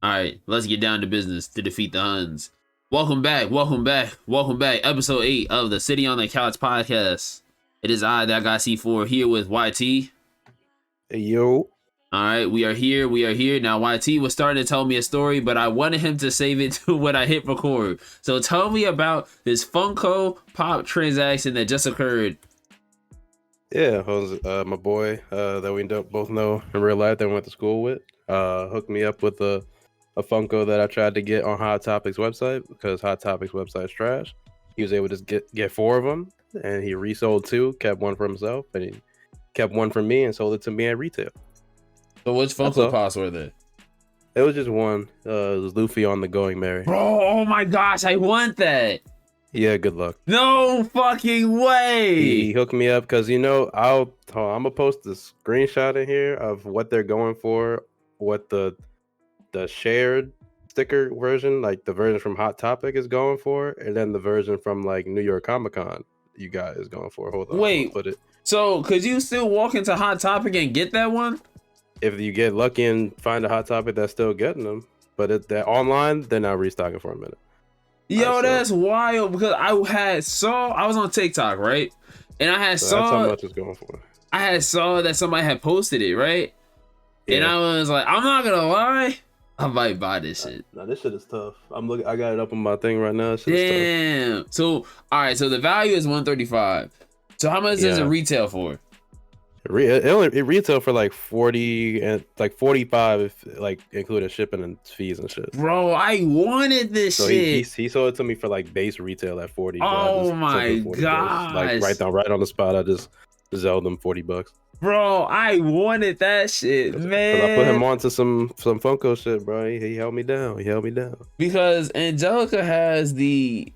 All right, let's get down to business to defeat the Huns. Welcome back, welcome back, welcome back. Episode 8 of the City on the Couch podcast. It is I, that guy C4, here with YT. Hey, yo. All right, we are here, we are here. Now, YT was starting to tell me a story, but I wanted him to save it to when I hit record. So tell me about this Funko Pop transaction that just occurred. Yeah, my boy that we both know in real life that we went to school with hooked me up with a Funko that I tried to get on Hot Topics website because Hot Topics website's trash. He was able to just get 4 of them, and he resold 2, kept 1 for himself, and he kept 1 for me and sold it to me at retail. So which Funko Pops were there? It was just one. It was Luffy on the Going Merry. Bro, oh my gosh, I want that. Yeah, good luck. No fucking way. He hooked me up because, I'm going to post the screenshot in here of what they're going for, what the shared sticker version, like the version from Hot Topic is going for, and then the version from like New York Comic Con you guys is going for. Hold on. Wait, put it. So could you still walk into Hot Topic and get that one? If you get lucky and find a Hot Topic that's still getting them, but if they're online, they're not restocking for a minute. Yo, that's wild because I was on TikTok, right? And that's how much it's going for. I had saw that somebody had posted it, right? Yeah. And I was like, I'm not gonna lie, I might buy this shit. Nah, this shit is tough. I got it up on my thing right now. Damn. So all right, so the value is $135. So how much does it retail for? It retail for like 40 and like 45 if like including shipping and fees and shit. Bro, I wanted this shit. He sold it to me for like base retail at 40. Oh my god! Like right on the spot, I just sold them $40. Bro, I wanted that shit, man. I put him onto some Funko shit, bro. He held me down. Because Angelica has the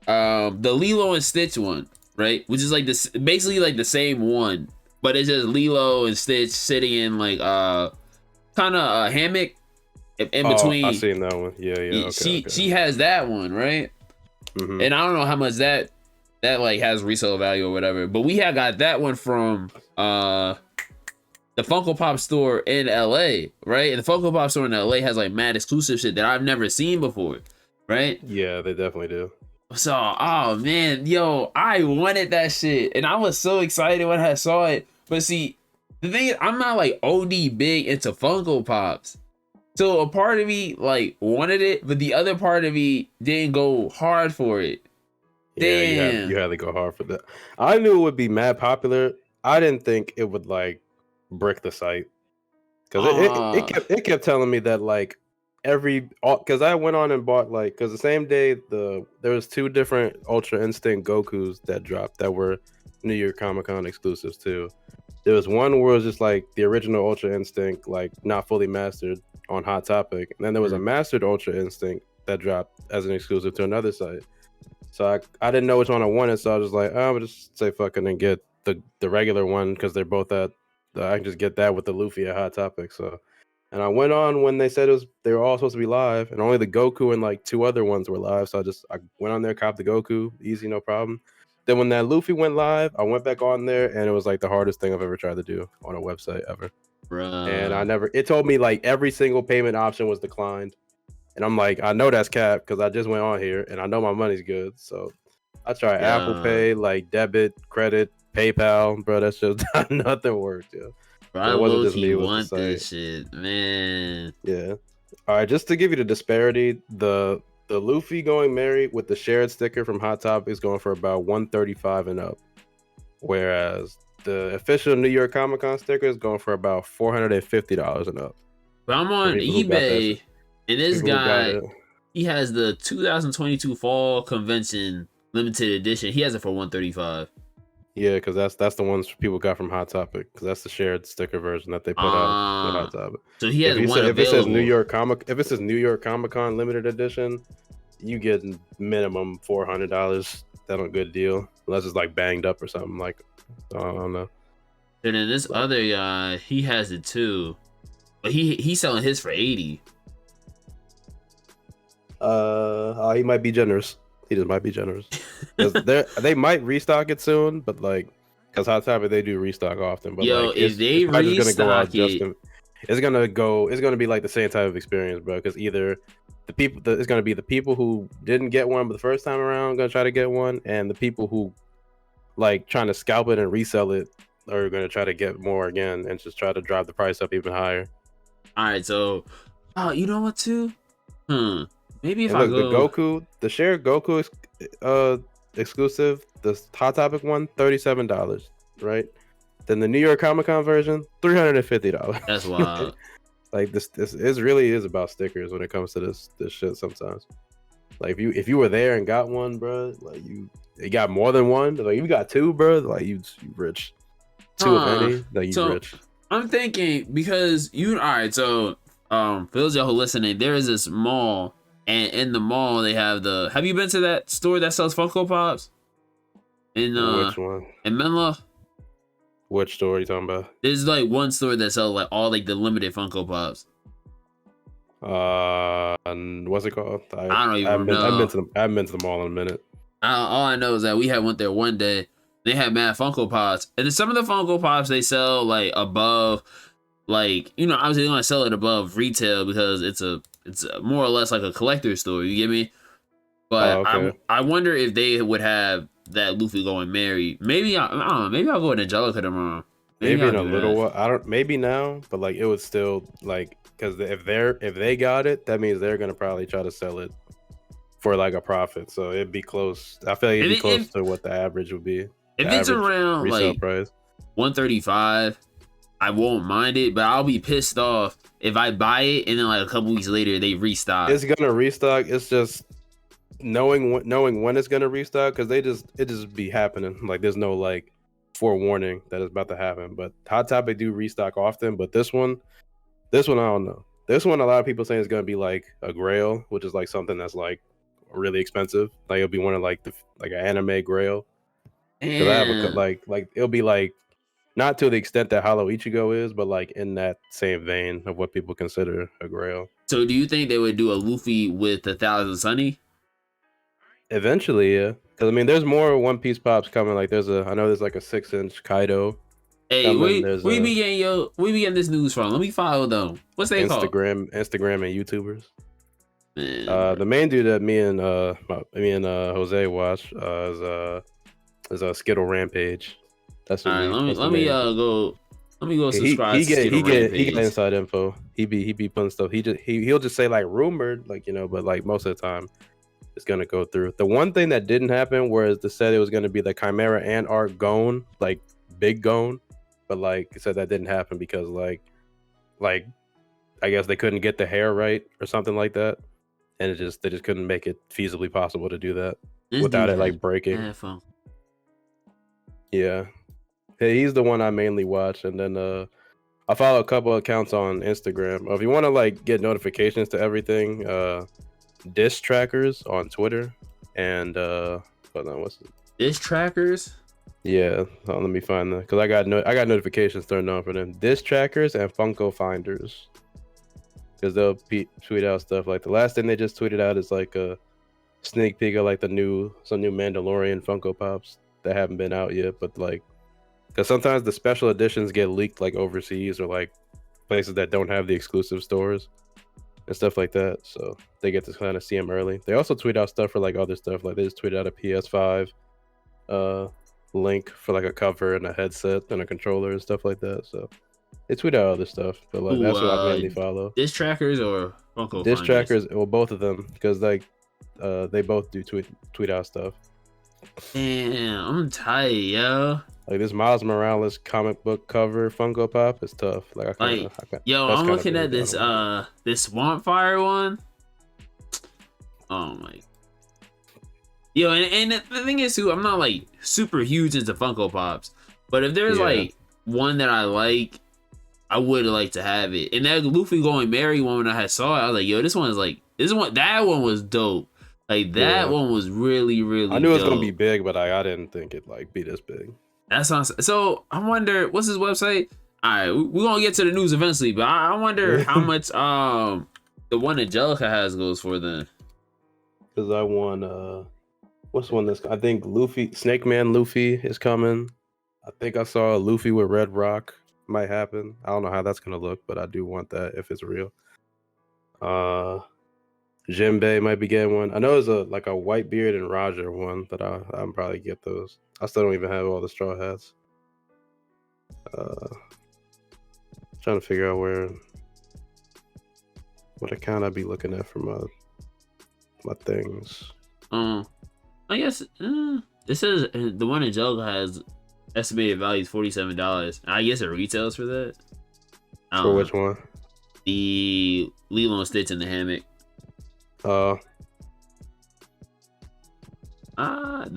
Lilo and Stitch one, right? Which is like this, basically like the same one, but it's just Lilo and Stitch sitting in like kind of a hammock in between. I seen that one. Yeah. Okay, she has that one, right? Mm-hmm. And I don't know how much that like has resale value or whatever, but we had got that one from the Funko Pop store in LA, right? And the Funko Pop store in LA has like mad exclusive shit that I've never seen before, right? Yeah, they definitely do. So, oh man, yo, I wanted that shit, and I was so excited when I saw it. But see, the thing is, I'm not like OD big into Funko Pops, so a part of me like wanted it, but the other part of me didn't go hard for it. Yeah, damn, you had to go hard for that. I knew it would be mad popular. I didn't think it would like brick the site because it kept telling me that like because I went on and bought like because the same day there was 2 different Ultra Instinct Gokus that dropped that were New York Comic Con exclusives too. There was one where it was just like the original Ultra Instinct, like not fully mastered on Hot Topic, and then there was a mastered Ultra Instinct that dropped as an exclusive to another site. So I didn't know which one I wanted, so I was like, I'll just say fucking and get the regular one because they're both at. I can just get that with the Luffy at Hot Topic. So, and I went on when they said they were all supposed to be live, and only the Goku and like 2 other ones were live. So I went on there, copped the Goku, easy, no problem. Then when that Luffy went live, I went back on there, and it was like the hardest thing I've ever tried to do on a website ever. Bruh. And it told me like every single payment option was declined. And I'm like, I know that's cap because I just went on here and I know my money's good. So I tried Apple Pay, like debit, credit, PayPal, bro. That's just nothing worked, yo. Bro, I low-key want this shit, man. Yeah. All right, just to give you the disparity, the Luffy Going Merry with the shared sticker from Hot Topic is going for about $135 and up, whereas the official New York Comic Con sticker is going for about $450 and up. But I'm on eBay. And this guy, he has the 2022 Fall Convention limited edition. He has it for $135. Yeah, because that's the ones people got from Hot Topic. Because that's the shared sticker version that they put out with Hot Topic. So he has one available. If it says New York Comic Con limited edition, you get minimum $400. That's a good deal, unless it's like banged up or something. Like I don't know. And then this other guy, he has it too, but he's selling his for $80. He might be generous. He just might be generous. They might restock it soon, but like, because Hot Topic they do restock often. But yo, like, if they restock it, it's gonna be like the same type of experience, bro. Because either it's gonna be the people who didn't get one but the first time around gonna try to get one, and the people who like trying to scalp it and resell it are gonna try to get more again and just try to drive the price up even higher. All right, so you know what too? Maybe if And I look, go, the shared Goku exclusive, the Hot Topic one, $37, right? Then the New York Comic Con version, $350. that's wild. Like this is really is about stickers when it comes to this shit sometimes. Like if you were there and got one, bro, like you got more than one, like you got two, bro, like you rich. Two of any, like you So rich. I'm thinking because all right, so for those of y'all who listening, there is this mall, and in the mall they have have you been to that store that sells Funko Pops? Which one? In Menlo? Which store are you talking about? There's like one store that sells like all like the limited Funko Pops. What's it called? I don't even know. I haven't been to the mall in a minute. All I know is that we had went there one day. They had mad Funko Pops, and then some of the Funko Pops they sell like above, like obviously they want to sell it above retail because it's more or less like a collector store. You get me? But okay. I wonder if they would have that Luffy going Mary. Maybe I don't know. Maybe I'll go with Angelica tomorrow. Maybe in a little while. I don't. Maybe now, but like it would still like because if they got it, that means they're gonna probably try to sell it for like a profit. So it'd be close. I feel like it'd be close to what the average would be. If it's around like price. 135, I won't mind it, but I'll be pissed off if I buy it and then like a couple weeks later they restock. It's gonna restock. It's just knowing when it's gonna restock because it just be happening. Like there's no like forewarning that it's about to happen. But Hot Topic do restock often, but this one I don't know. This one a lot of people saying is gonna be like a Grail, which is like something that's like really expensive. Like it'll be one of like an anime Grail. Because I have like it'll be like not to the extent that Hollow Ichigo is, but like in that same vein of what people consider a Grail. So do you think they would do a Luffy with 1,000 Sunny? Eventually, yeah. Because I mean, there's more One Piece pops coming. Like I know there's like a 6-inch Kaido. Hey, we be getting this news from? Let me follow them. What's they called? Instagram and YouTubers. Man, the main dude that me and Jose watch is a Skittle Rampage. That's what. All right, let me go subscribe. He get inside info. He be putting stuff. He'll just say like rumored, like but like most of the time it's gonna go through. The one thing that didn't happen was they said it was gonna be the Chimera and Art Gon, like big Gon, but like it said that didn't happen because like I guess they couldn't get the hair right or something like that, and they just couldn't make it feasibly possible to do that without it like breaking. Yeah. Hey, he's the one I mainly watch, and then I follow a couple accounts on Instagram. If you want to like get notifications to everything, Diss Trackers on Twitter, and what's it? Diss Trackers? Yeah, let me find that because I got notifications turned on for them. Diss Trackers and Funko Finders, because they'll tweet out stuff like the last thing they just tweeted out is like a sneak peek of like some new Mandalorian Funko Pops that haven't been out yet, but like because sometimes the special editions get leaked like overseas or like places that don't have the exclusive stores and stuff like that, so they get to kind of see them early. They also tweet out stuff for like other stuff, like they just tweeted out a PS5 link for like a cover and a headset and a controller and stuff like that, so they tweet out other stuff, but like that's what I mainly follow. Diss Trackers or Funko Diss Trackers? Well, both of them, because like they both do tweet out stuff. Damn, I'm tight, yo. Like this Miles Morales comic book cover Funko Pop is tough. Like I'm looking at this this Swampfire one. Oh my. Yo, and the thing is too, I'm not like super huge into Funko Pops, but if there's like one that I like, I would like to have it. And that Luffy going Mary one, when I had saw it, I was like, yo, that one was dope. Like that one was really, really I knew it was dope. gonna be big, but I didn't think it like be this big. That sounds so. I wonder what's his website. All right, we're gonna get to the news eventually, but I wonder how much the one Angelica has goes for then. Because I won what's one that's I think Snake Man Luffy is coming. I think I saw a Luffy with Red Rock. might happen. I don't know how that's gonna look, but I do want that if it's real. Jinbei might be getting one. I know there's a Whitebeard and Roger one, but I'm probably get those. I still don't even have all the straw hats. Trying to figure out what account I'd be looking at for my things. I guess this says the one in Joga has estimated value is $47. I guess it retails for that. For which one? The Lilo and Stitch in the hammock. The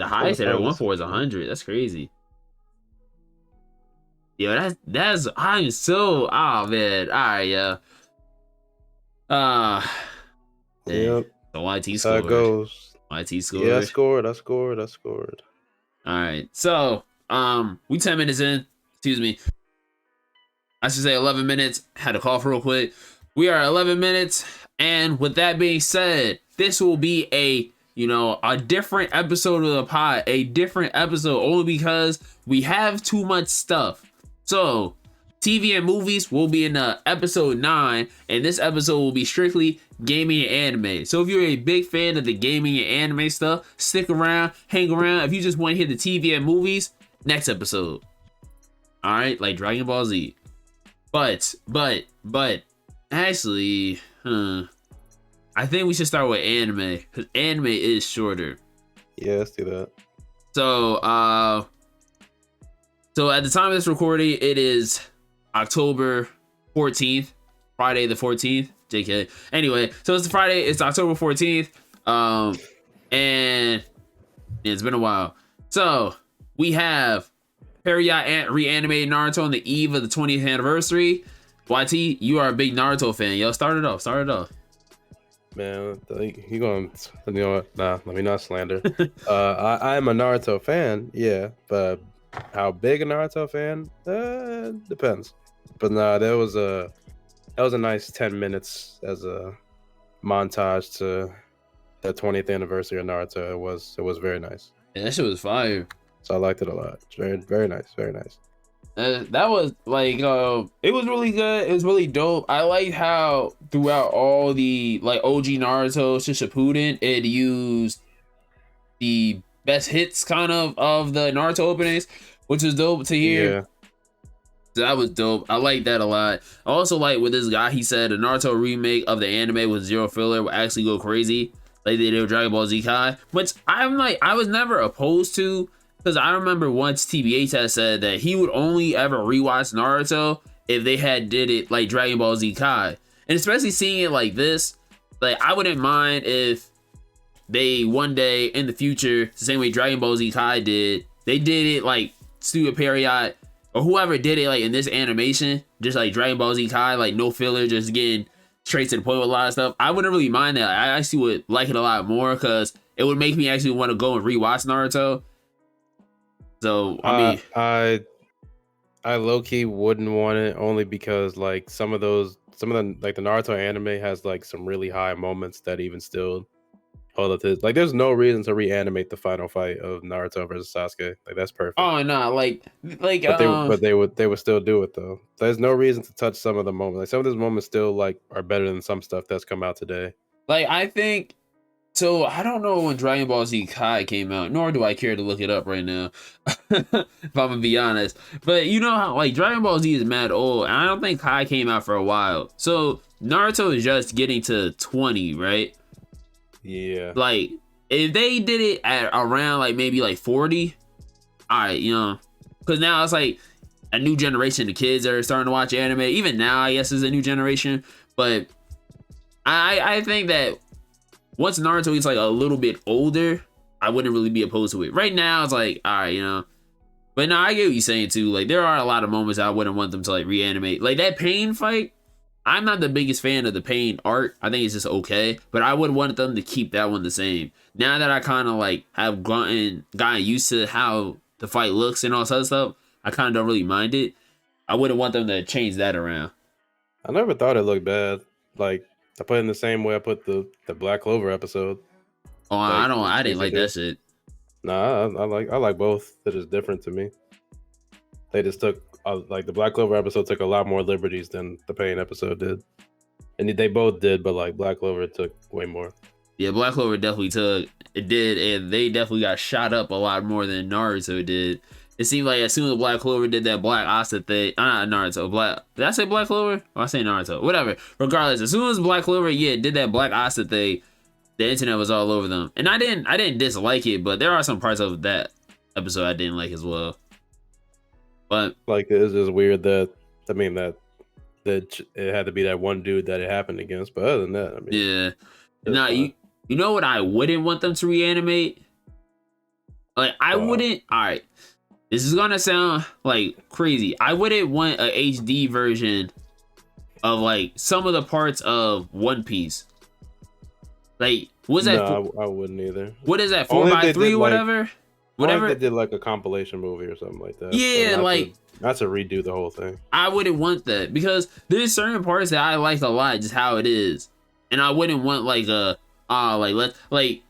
highest I ever went for is 100. That's crazy. Yo, that's I'm so man. All right, yeah. Yep. The YT That's scored. how it goes. YT scored. Yeah, I scored. All right. So, we 10 minutes in. Excuse me. I should say 11 minutes. Had to cough real quick. We are 11 minutes. And with that being said, this will be a different episode of the pod. A different episode only because we have too much stuff. So, TV and movies will be in episode 9, and this episode will be strictly gaming and anime. So if you're a big fan of the gaming and anime stuff, stick around, hang around. If you just want to hear the TV and movies, next episode. All right, like Dragon Ball Z. But actually, I think we should start with anime because anime is shorter. Yeah, let's do that. So at the time of this recording, it is October 14th, Friday the 14th. JK. Anyway, so it's Friday. It's October 14th. And it's been a while. So we have Period reanimated Naruto on the eve of the 20th anniversary. YT, you are a big Naruto fan. Yo, start it off. Man, you going? You know what? Nah, let me not slander. I am a Naruto fan. Yeah, but how big a Naruto fan? Depends. But nah, that was a nice 10 minutes as a montage to the 20th anniversary of Naruto. It was very nice. Yeah, that shit was fire. So I liked it a lot. It's very, very nice. Very nice. That was like it was really good. It was really dope. I like how throughout all the like OG Naruto to Shippuden, it used the best hits kind of the Naruto openings, which was dope to hear. Yeah. So that was dope. I like that a lot. I also like with this guy, he said a Naruto remake of the anime with zero filler will actually go crazy, like they did with Dragon Ball Z Kai, which I was never opposed to. Because I remember once TBH had said that he would only ever rewatch Naruto if they had did it like Dragon Ball Z Kai. And especially seeing it like this, like I wouldn't mind if they one day in the future, the same way Dragon Ball Z Kai did, they did it like Studio Period or whoever did it like in this animation, just like Dragon Ball Z Kai, like no filler, just getting straight to the point with a lot of stuff. I wouldn't really mind that. I actually would like it a lot more because it would make me actually want to go and rewatch Naruto. So I mean, I low key wouldn't want it only because like some of the like the Naruto anime has like some really high moments that even still hold up to like. There's no reason to reanimate the final fight of Naruto versus Sasuke. Like that's perfect. Oh no, but they would still do it though. There's no reason to touch some of the moments. Like some of those moments still like are better than some stuff that's come out today. Like I think. So, I don't know when Dragon Ball Z Kai came out, nor do I care to look it up right now, if I'm gonna be honest. But you know how, like, Dragon Ball Z is mad old, and I don't think Kai came out for a while. So, Naruto is just getting to 20, right? Yeah. Like, if they did it at around, like, maybe, like, 40, alright, because now it's, like, a new generation of kids that are starting to watch anime. Even now, I guess, is a new generation. But I think that once Naruto gets like a little bit older, I wouldn't really be opposed to it. Right now, it's like, all right, But no, I get what you're saying too. Like, there are a lot of moments I wouldn't want them to like reanimate. Like that Pain fight, I'm not the biggest fan of the Pain art. I think it's just okay, but I would want them to keep that one the same. Now that I kind of like have gotten used to how the fight looks and all that other stuff, I kind of don't really mind it. I wouldn't want them to change that around. I never thought it looked bad. Like, I put it in the same way I put the Black Clover episode. Oh, like, I didn't like that shit. Nah, I like both. They're just different to me. They just took like the Black Clover episode took a lot more liberties than the Pain episode did, and they both did, but like Black Clover took way more. Yeah, Black Clover definitely took it did, and they definitely got shot up a lot more than Naruto did. It seemed like as soon as Black Clover did that Black Asta thing, not Naruto, Black. Did I say Black Clover? Or I say Naruto? Whatever. Regardless, as soon as Black Clover, did that Black Asta thing, the internet was all over them, and I didn't dislike it, but there are some parts of that episode I didn't like as well. But like, it's just weird that that it had to be that one dude that it happened against. But other than that, I mean, yeah. Now you know what I wouldn't want them to reanimate? Like I wouldn't. All right, this is gonna sound like crazy. I wouldn't want a HD version of like some of the parts of One Piece. Like, was that? No, I wouldn't either. What is that? 4x3 or whatever. Whatever. They did like a compilation movie or something like that. Yeah, like not to redo the whole thing. I wouldn't want that because there's certain parts that I like a lot, just how it is, and I wouldn't want like a like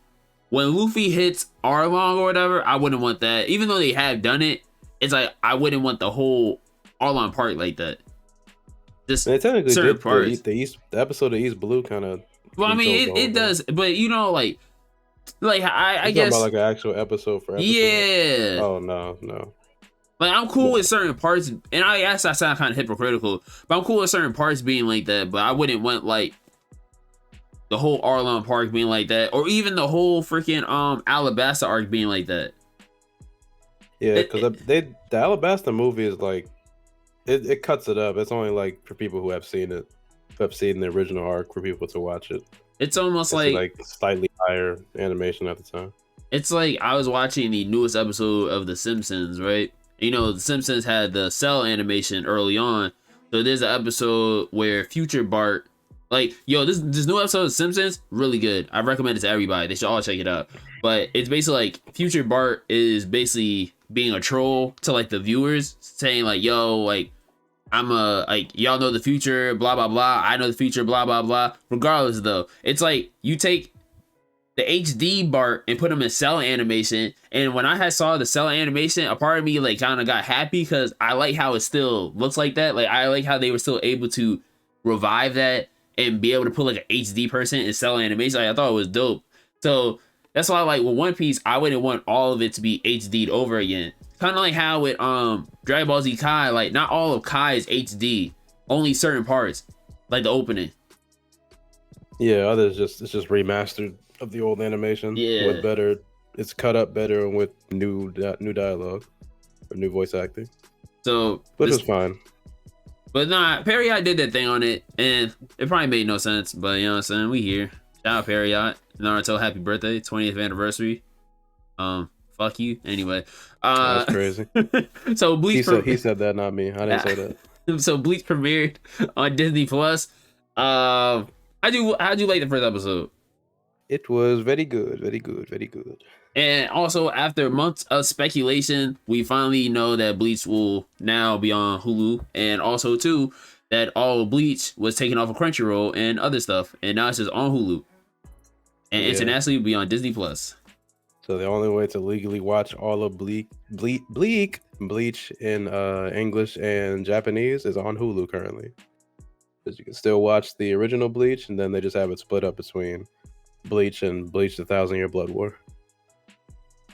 when Luffy hits Arlong or whatever. I wouldn't want that, even though they have done it. It's like I wouldn't want the whole Arlong part like that. Just they technically certain did parts. The episode of East Blue kind of. Well, I mean, it does, but you know, like I guess about like an actual episode for episode. Yeah. Oh no. Like I'm cool with certain parts, and I guess I sound kind of hypocritical, but I'm cool with certain parts being like that. But I wouldn't want like the whole Arlong Park being like that, or even the whole freaking Alabasta arc being like that. Yeah, because the Alabasta movie is like it cuts it up. It's only like for people who have seen it, who have seen the original arc, for people to watch it. It's almost like slightly higher animation at the time. It's like I was watching the newest episode of The Simpsons, right? You know, The Simpsons had the cell animation early on. So there's an episode where Future Bart, like, yo, this new episode of The Simpsons, really good. I recommend it to everybody. They should all check it out. But it's basically like Future Bart is basically being a troll to like the viewers, saying like, yo, like, I'm like, y'all know the future, blah, blah, blah. I know the future, blah, blah, blah. Regardless, though, it's like you take the HD Bart and put him in cell animation. And when I saw the cell animation, a part of me like kind of got happy because I like how it still looks like that. Like, I like how they were still able to revive that and be able to put like an HD person in cell animation. Like, I thought it was dope. So that's why, like, with One Piece, I wouldn't want all of it to be HD'd over again. Kind of like how with Dragon Ball Z Kai, like not all of Kai is HD, only certain parts, like the opening. Yeah, others it's just remastered of the old animation. Yeah, with better, it's cut up better and with new dialogue or new voice acting. So, which is fine. But nah, Period did that thing on it, and it probably made no sense. But you know what I'm saying? We here. Shout out Period. Naruto, happy birthday, 20th anniversary. Fuck you. Anyway, that's crazy. So Bleach. He said that, not me. I didn't say that. So Bleach premiered on Disney Plus. How'd you like the first episode? It was very good, very good, very good. And also, after months of speculation, we finally know that Bleach will now be on Hulu, and also too that all of Bleach was taken off of Crunchyroll and other stuff, and now it's just on Hulu, and internationally will be on Disney Plus. So the only way to legally watch all of Bleach in English and Japanese is on Hulu currently. Because you can still watch the original Bleach, and then they just have it split up between Bleach and Bleach: The 1,000-Year Blood War.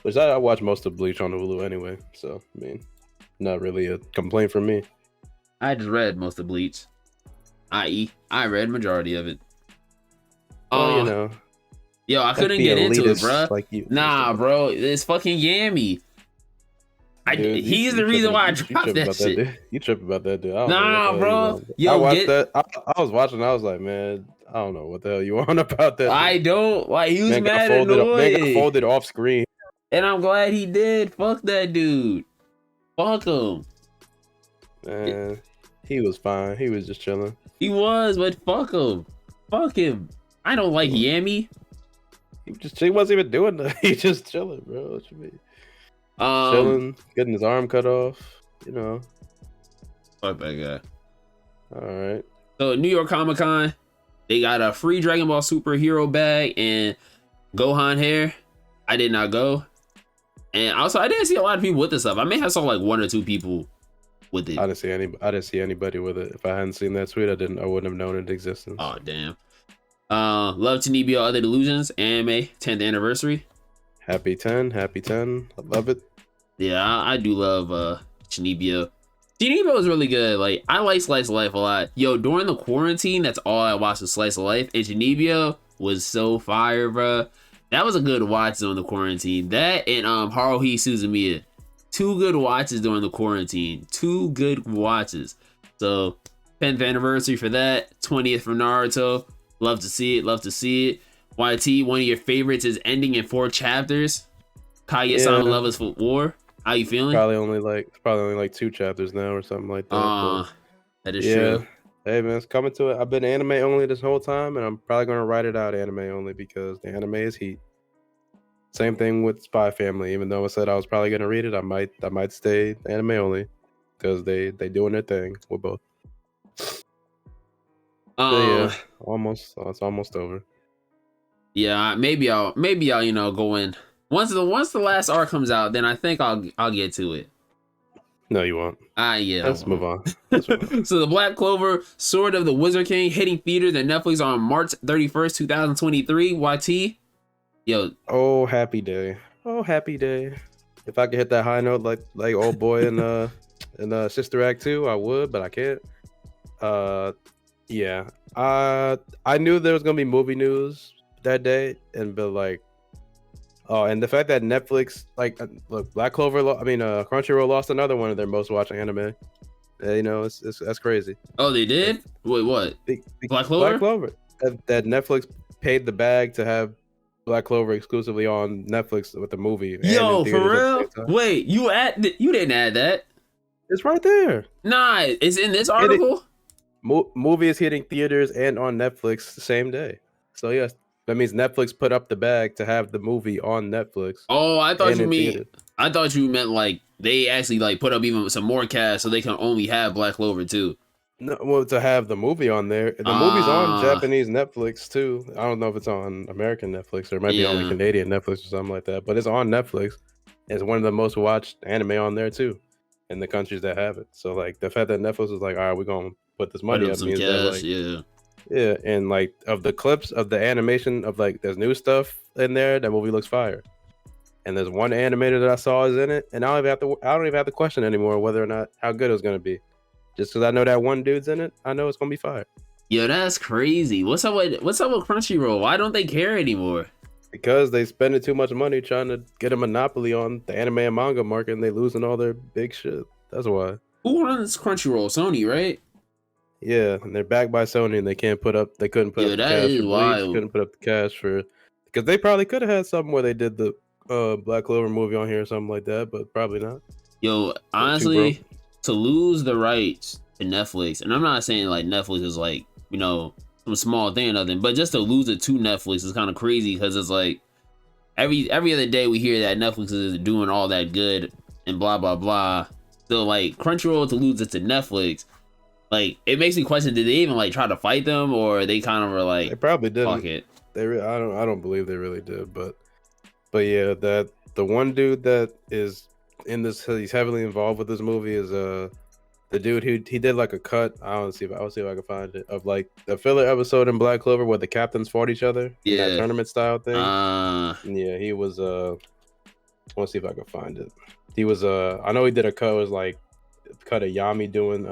Which I watch most of Bleach on Hulu anyway, so I mean, not really a complaint from me. I just read most of Bleach, i.e., I read majority of it. Oh, you know. Yo, I couldn't get into it, bro. Like you, nah, bro, it's fucking Yami. Dude, he's the reason why I dropped that shit. You tripping about that, dude? Nah, bro. Yo, I watched that. I was watching. I was like, man, I don't know what the hell you on about that. I don't. Like, he was man mad annoyed. Man got folded off screen. And I'm glad he did. Fuck that dude. Fuck him. Man, he was fine. He was just chilling. He was, but fuck him. Fuck him. I don't like Yami. He wasn't even doing that. He just chilling, bro. What you mean? Chilling, getting his arm cut off. You know. Fuck that guy. All right. So New York Comic Con, they got a free Dragon Ball superhero bag and Gohan hair. I did not go. And also, I didn't see a lot of people with this stuff. I may have saw like one or two people with it. I didn't see anybody with it. If I hadn't seen that tweet, I wouldn't have known its existence. Oh damn. Love to Nebio Other Delusions anime 10th anniversary. Happy 10, happy 10. I love it. Yeah, I do love Shinibio. Shinibio is really good. Like, I like Slice of Life a lot. Yo, during the quarantine, that's all I watched was Slice of Life. And Shinibio was so fire, bro. That was a good watch during the quarantine. That and Haruhi Suzumiya. 2 good watches during the quarantine. 2 good watches. So 10th anniversary for that. 20th for Naruto. Love to see it. Love to see it. YT, one of your favorites is ending in 4 chapters. Kaguya-sama Love is for War. How you feeling? Probably only like 2 chapters now or something like that. That is true. Hey man, it's coming to it. I've been anime only this whole time, and I'm probably gonna write it out anime only because the anime is heat. Same thing with Spy Family. Even though I said I was probably gonna read it, I might stay anime only because they doing their thing with both. Yeah, it's almost over. Yeah, maybe I'll go in once the last arc comes out. Then I think I'll get to it. No, you won't. Yeah. Let's move on. So the Black Clover Sword of the Wizard King hitting theaters and Netflix on March 31st, 2023. YT. Yo. Oh, happy day. Oh, happy day. If I could hit that high note like old boy in Sister Act 2, I would, but I can't. Yeah. I knew there was gonna be movie news that day, and but like, oh, and the fact that Netflix, like, look, Crunchyroll lost another one of their most watched anime. You know, that's crazy. Oh, they did? Wait, what? Black Clover? Black Clover. That Netflix paid the bag to have Black Clover exclusively on Netflix with the movie. Yo, for real? Wait, you didn't add that? It's right there. Nah, it's in this article. Movie is hitting theaters and on Netflix the same day. So yes, that means Netflix put up the bag to have the movie on Netflix. Oh, I thought you meant like they actually like put up even some more cash so they can only have Black Clover too. No, well, to have the movie on there. The movie's on Japanese Netflix too. I don't know if it's on American Netflix or it might be on like Canadian Netflix or something like that. But it's on Netflix. It's one of the most watched anime on there too, in the countries that have it. So like the fact that Netflix is like, all right, we're gonna put this money up means that like, yeah, and like of the clips of the animation of like there's new stuff in there. That movie looks fire. And there's one animator that I saw is in it, and I don't even have to question anymore whether or not how good it was gonna be. Just because I know that one dude's in it, I know it's gonna be fire. Yo, that's crazy. What's up with Crunchyroll? Why don't they care anymore? Because they spending too much money trying to get a monopoly on the anime and manga market, and they losing all their big shit. That's why. Who runs Crunchyroll? Sony, right? Yeah, and they're backed by Sony, and they couldn't put up the cash for Bleach, couldn't put up the cash for, because they probably could have had something where they did the Black Clover movie on here or something like that, but probably not. Yo, honestly, to lose the rights to Netflix, and I'm not saying like Netflix is like, you know, some small thing or nothing, but just to lose it to Netflix is kind of crazy because it's like every other day we hear that Netflix is doing all that good and blah blah blah. So like Crunchyroll to lose it to Netflix, like it makes me question: did they even like try to fight them, or they kind of were like, they probably didn't. Fuck it. I don't believe they really did, but yeah, that the one dude that is in this, he's heavily involved with this movie is the dude who he did like a cut. I'll see if I can find it, of like the filler episode in Black Clover where the captains fought each other. Yeah, that tournament style thing. Yeah, he was I want to see if I can find it. He was I know he did a cut. It was like cut of Yami doing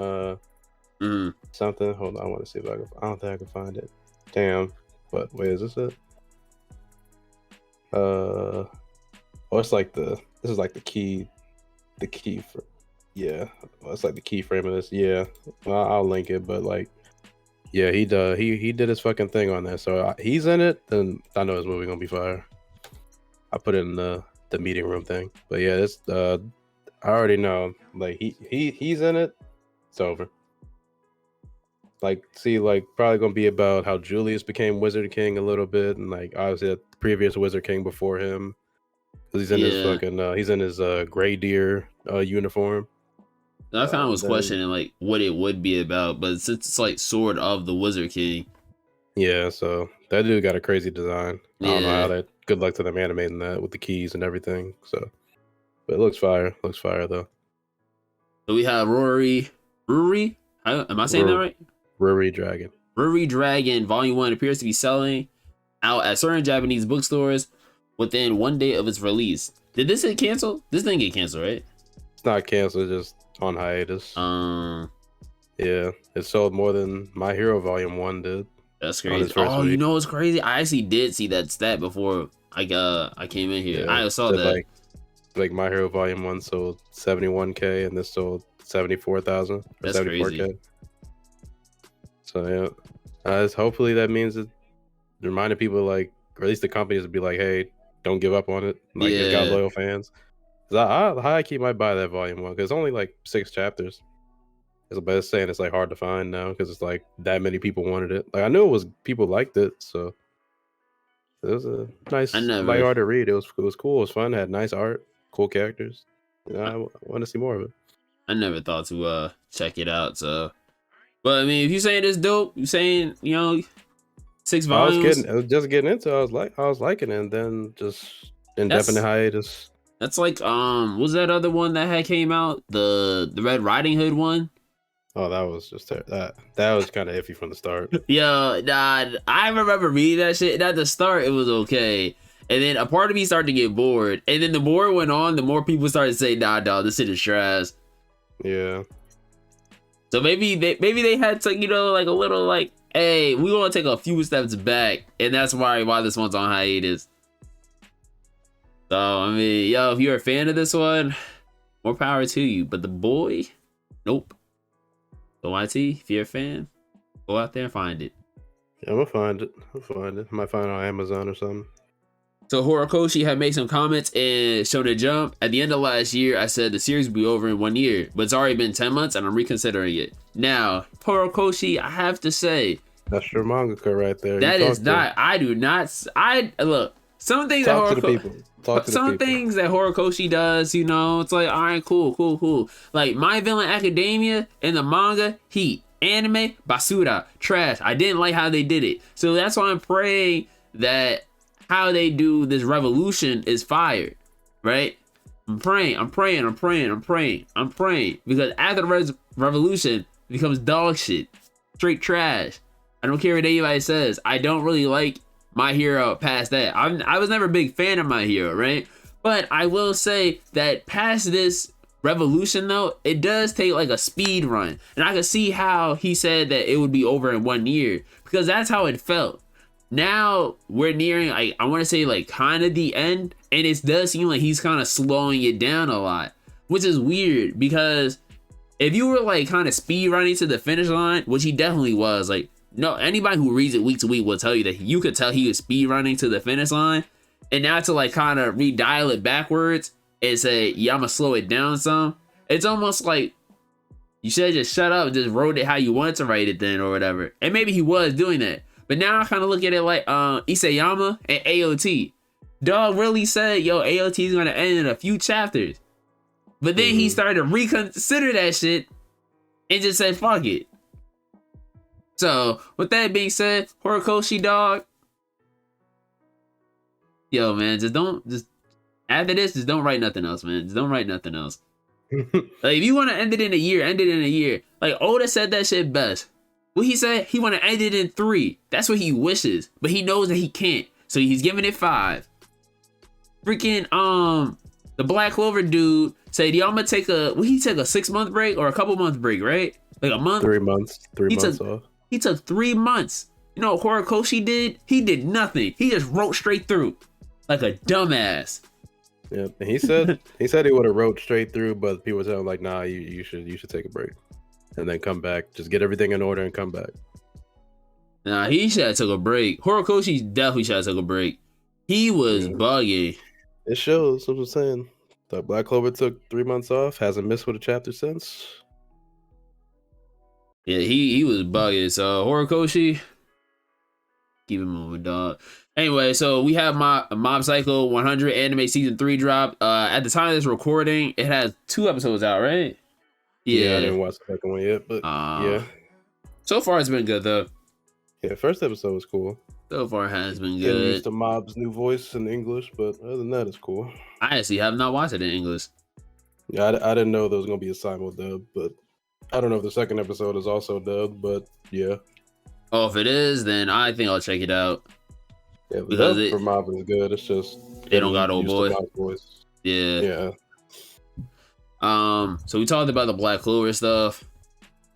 something. Hold on, I want to see if I don't think I can find it. Damn. But wait, is this it? It's like this is like the key for, yeah. It's like the key frame of this. Yeah, well, I'll link it. But like, yeah, he did his fucking thing on there. So he's in it, then I know his movie gonna be fire. I put it in the meeting room thing. But yeah, it's I already know. Like he's in it. It's over. Like, see, like probably gonna be about how Julius became Wizard King a little bit, and like obviously the previous Wizard King before him, because he's in his fucking he's in his gray deer uniform. I kind of was questioning like what it would be about, but since it's like Sword of the Wizard King, yeah. So that dude got a crazy design. I don't know how that. Good luck to them animating that with the keys and everything. So, but it looks fire. Looks fire though. So we have Ruri. Am I saying that right? Ruri Dragon. Ruri Dragon Volume 1 appears to be selling out at certain Japanese bookstores within 1 day of its release. Did this get canceled? This didn't get canceled, right? It's not canceled, just on hiatus. Yeah, it sold more than My Hero Volume 1 did. That's crazy. Oh, you know what's crazy? I actually did see that stat before I came in here. Yeah, I saw that. Like My Hero Volume 1 sold 71K and this sold 74,000. That's 74K. Crazy. So yeah, hopefully that means it reminded people, like, or at least the companies would be like, hey, don't give up on it. Like, it's got loyal fans. I might buy that Volume 1 because it's only like 6 chapters. But it's saying it's like hard to find now because it's like that many people wanted it. Like, I knew people liked it, so it was a nice light art to read. It was cool. It was fun. It had nice art, cool characters. I want to see more of it. I never thought to check it out. So, but I mean, if you saying it's dope, you saying 6 volumes. I was just getting into it. I was liking it, and then just indefinite hiatus. That's like what was that other one that had came out? The Red Riding Hood one. Oh, that was just that was kind of iffy from the start. Yeah, I remember reading that shit. And at the start, it was okay, and then a part of me started to get bored. And then the more it went on, the more people started to say, "Nah, dog, this shit is trash." Yeah. So maybe they had to, like a little like, hey, we want to take a few steps back, and that's why this one's on hiatus. So I mean, if you're a fan of this one, more power to you. But the boy, nope. So YT, if you're a fan, go out there and find it. Yeah, I'm gonna find it. I might find it on Amazon or something. So Horikoshi had made some comments in Shonen Jump. At the end of last year, I said the series would be over in 1 year, but it's already been 10 months and I'm reconsidering it. Now, Horikoshi, I have to say, that's your mangaka right there. That is not. I do not. Look. Some things that Horikoshi does, it's like, all right, cool. Like My Villain Academia in the manga, heat. Anime, basura, trash. I didn't like how they did it. So that's why I'm praying that how they do this revolution is fire, right? I'm praying because after the revolution it becomes dog shit, straight trash. I don't care what anybody says. I don't really like My Hero past that. I was never a big fan of My Hero, right? But I will say that past this revolution, though, it does take like a speed run. And I can see how he said that it would be over in 1 year because that's how it felt. Now we're nearing, like, I want to say like kind of the end. And it does seem like he's kind of slowing it down a lot, which is weird because if you were like kind of speed running to the finish line, which he definitely was, like, no, anybody who reads it week to week will tell you that you could tell he was speed running to the finish line. And now to like kind of redial it backwards and say, yeah, I'm gonna slow it down some. It's almost like you should have just shut up and just wrote it how you wanted to write it then or whatever. And maybe he was doing that. But now I kind of look at it like Isayama and AOT. Dog really said, yo, AOT is gonna end in a few chapters. But then he started to reconsider that shit and just said, fuck it. So, with that being said, Horikoshi, dog. Yo, man, after this, just don't write nothing else, man. Just don't write nothing else. Like, if you want to end it in a year, end it in a year. Like, Oda said that shit best. What he said, he want to end it in 3. That's what he wishes. But he knows that he can't. So he's giving it 5. Freaking, the Black Clover dude said, yo, I'm going to take a 6-month break or a couple month break, right? Like a month? 3 months. 3 months off. He took 3 months. You know what Horikoshi did? He did nothing. He just wrote straight through. Like a dumbass. Yeah, and he said he would have wrote straight through, but people tell him like, nah, you should take a break. And then come back. Just get everything in order and come back. Nah, he should have took a break. Horikoshi definitely should have took a break. He was buggy. It shows, what I'm saying. The Black Clover took 3 months off, hasn't missed with a chapter since. Yeah, he was buggy. So Horikoshi, keep it moving, dog. Anyway, so we have Mob Psycho 100 anime season 3 drop. At the time of this recording, it has 2 episodes out, right? Yeah, I didn't watch the second one yet, but yeah. So far, it's been good though. Yeah, first episode was cool. So far, it has been good. Getting used to Mob's new voice in English, but other than that, it's cool. I actually have not watched it in English. Yeah, I didn't know there was gonna be a simul dub, but I don't know if the second episode is also dubbed, but yeah. Oh, if it is, then I think I'll check it out Yeah, the because dub for Mob is good. It's just they don't got getting old used to boy. Mob's voice. Yeah. Yeah. So we talked about the Black Clover stuff.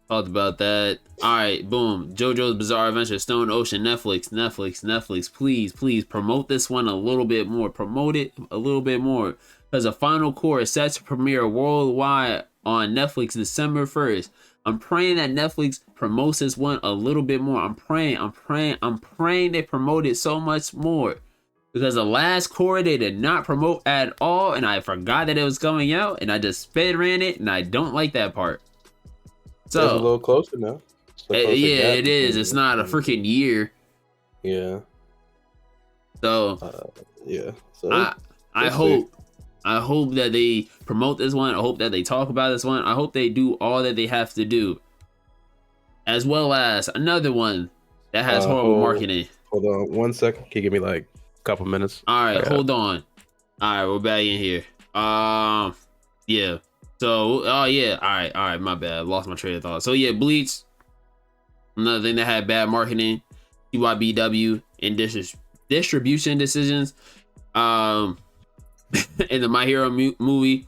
Talked about that. All right, boom. JoJo's Bizarre Adventure, Stone Ocean, Netflix. Please promote this one a little bit more. Promote it a little bit more. Because the final core is set to premiere worldwide on Netflix December 1st. I'm praying that Netflix promotes this one a little bit more. I'm praying they promote it so much more. Because the last core they did not promote at all, and I forgot that it was coming out, and I just sped ran it, and I don't like that part. So it's a little closer now. yeah, it is. It's not a freaking year. Yeah. So yeah. So I hope that they promote this one. I hope that they talk about this one. I hope they do all that they have to do. As well as another one that has horrible marketing. Hold on 1 second. Can you give me like a couple minutes? All right, hold on. All right, we're back in here. Yeah. So, yeah. All right. My bad. I lost my train of thought. So yeah, Bleach. Another thing that had bad marketing, CYBW, and distribution decisions. In the My Hero movie,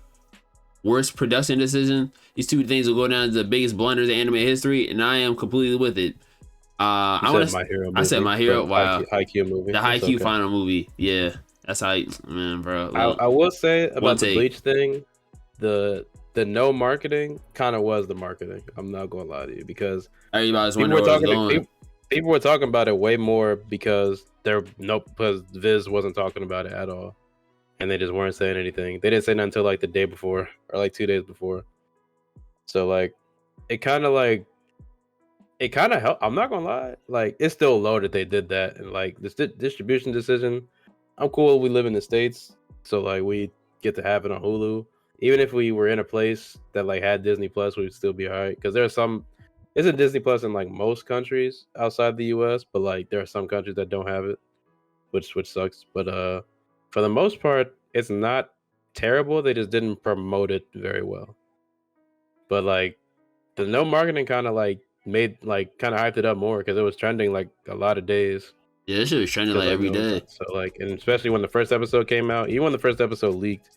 worst production decision. These two things will go down as the biggest blunders in anime history, and I am completely with it. I said My Hero. Wow. Haikyuu movie. The Haikyuu final movie. Yeah, that's how. Man, bro. I will say about the Bleach thing, the no marketing kind of was the marketing. I'm not gonna lie to you because everybody's wondering where it's going. People were talking about it way more because because Viz wasn't talking about it at all, and they just weren't saying anything. They didn't say nothing until like the day before or like 2 days before. So like, it kind of helped. I'm not gonna lie, like it's still low that they did that, and like this distribution decision. I'm cool. We live in the States, so like we get to have it on Hulu. Even if we were in a place that like had Disney Plus, we'd still be all right. Because there's some, isn't Disney Plus in like most countries outside the US, but like there are some countries that don't have it, which sucks. But for the most part, it's not terrible. They just didn't promote it very well. But like the no marketing kind of like made like kind of hyped it up more because it was trending like a lot of days. Yeah, it was trending like every day. So like, and especially when the first episode came out, even when the first episode leaked.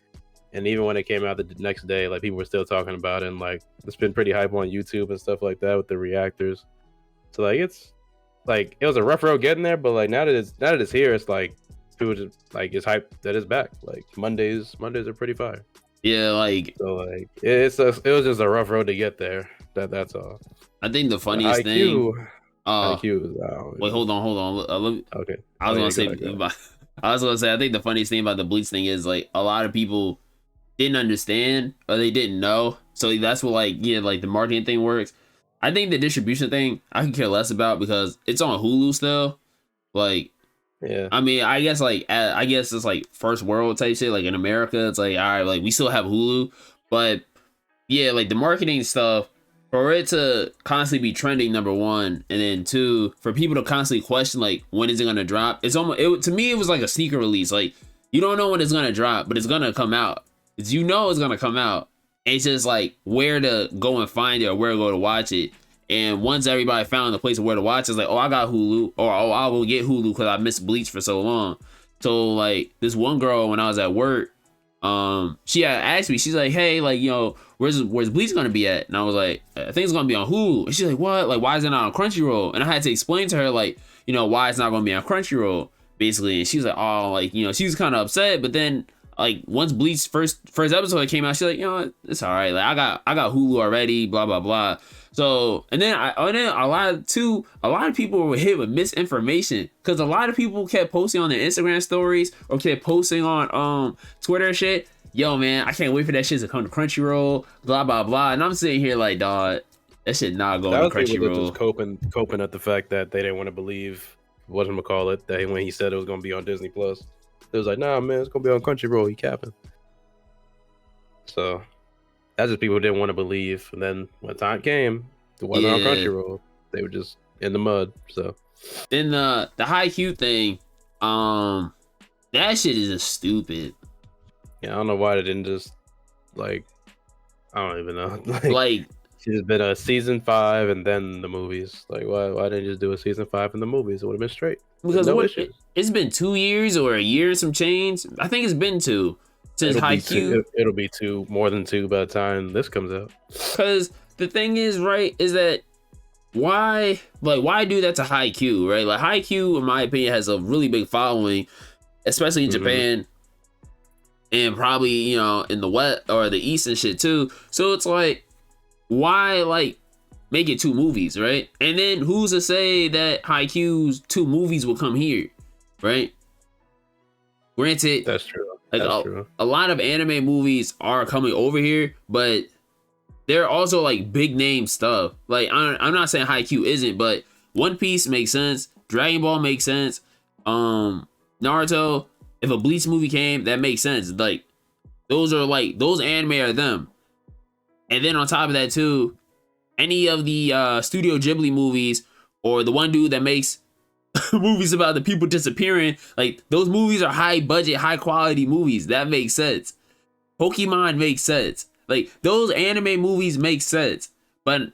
And even when it came out the next day, like people were still talking about it, and like it's been pretty hype on YouTube and stuff like that with the reactors. So like it's like it was a rough road getting there, but like now that it's here, it's like people just like it's hype that it's back. Like Mondays are pretty fire. Yeah, like so like it was just a rough road to get there. That's all. I think the funniest thing. IQ. Wait, hold on. Okay. I was gonna say I think the funniest thing about the Bleach thing is like a lot of people didn't understand or they didn't know, so that's what like the marketing thing works. I think the distribution thing I can care less about because it's on Hulu still. Like, yeah, I mean, I guess it's like first world type shit. Like in America, it's like all right, like we still have Hulu, but yeah, like the marketing stuff for it to constantly be trending, number one, and then two, for people to constantly question like when is it gonna drop. It's almost to me it was like a sneaker release. Like you don't know when it's gonna drop, but it's gonna come out. You know it's gonna come out. It's just like where to go and find it or where to go to watch it. And once everybody found the place of where to watch, it's like, oh, I got Hulu, or oh, I'll go get Hulu because I missed Bleach for so long. So like this one girl when I was at work, she had asked me, she's like, hey, like where's Bleach gonna be at? And I was like, I think it's gonna be on Hulu. And she's like, what? Like why is it not on Crunchyroll? And I had to explain to her like why it's not gonna be on Crunchyroll basically. And she's like, oh, like she was kind of upset, but then. Like once Bleach first episode came out, she's like, it's all right. Like I got Hulu already, blah blah blah. So and then a lot of people were hit with misinformation because a lot of people kept posting on their Instagram stories or kept posting on Twitter and shit. Yo man, I can't wait for that shit to come to Crunchyroll, blah blah blah. And I'm sitting here like, dog, that shit not going to Crunchyroll. Just coping at the fact that they didn't want to believe whatchamacallit that when he said it was going to be on Disney Plus. It was like, nah, man, it's gonna be on Crunchyroll. He capping. So that's just people who didn't want to believe. And then when time came, it wasn't on Crunchyroll. They were just in the mud. So then the Haikyuu thing, that shit is just stupid. Yeah, I don't know why they didn't just like I don't even know. Like Like, she's been a season 5 and then the movies. Like why didn't you just do a season 5 and the movies? It would have been straight. because No issues. it's been 2 years or a year and some change. I think it's been two since It'll be Haikyuu. two. It'll be two, more than two by the time this comes out. Because the thing is, right, is that why do that to Haikyuu, right? Like Haikyuu, in my opinion, has a really big following, especially in Japan and probably, you know, in the West or the East and shit too. So it's like, why like make it two movies, right? And then who's to say that Haikyuu's two movies will come here, right? Granted, That's true. like That's true. a lot of anime movies are coming over here, but they're also like big name stuff. Like I'm not saying Haikyuu isn't, but One Piece makes sense. Dragon Ball makes sense. Naruto. If a Bleach movie came, that makes sense. Like those anime are them. And then on top of that too, any of the Studio Ghibli movies or the one dude that makes movies about the people disappearing, like those movies are high budget, high quality movies. That makes sense. Pokemon makes sense. Like those anime movies make sense. But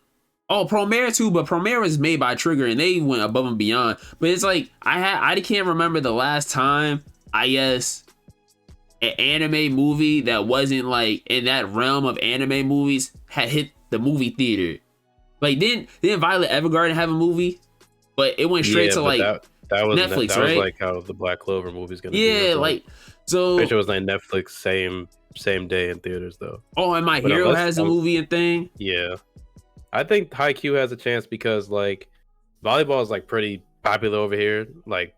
Promare too, but Promare is made by Trigger and they went above and beyond. But it's like I can't remember the last time I guess an anime movie that wasn't like in that realm of anime movies had hit the movie theater. Like didn't Violet Evergarden have a movie? But it went straight to like that was Netflix, that right? was like how the Black Clover movie's gonna be. Yeah, like so. It was like Netflix same day in theaters though. Oh, and My Hero has a movie and thing. Yeah, I think Haikyuu has a chance because like volleyball is like pretty popular over here, like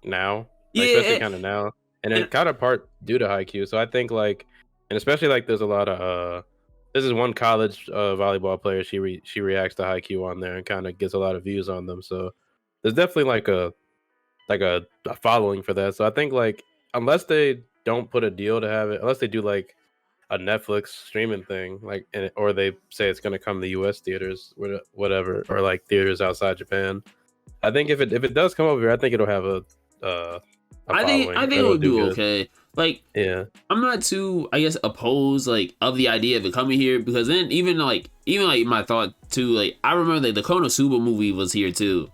now, like, especially kind of now, and then kind of part due to Haikyuu. So I think like, and especially like there's a lot of this is one college volleyball player. She reacts to Haikyuu on there and kind of gets a lot of views on them. So there's definitely like a following for that. So I think like unless they don't put a deal to have it, unless they do like a Netflix streaming thing, like or they say it's gonna come to US theaters, whatever, or like theaters outside Japan. I think if it does come over here, I think it'll have a I think it'll do okay. Like, yeah, I'm not too, I guess, opposed like of the idea of it coming here because then even like my thought too, like I remember like the Konosuba movie was here too.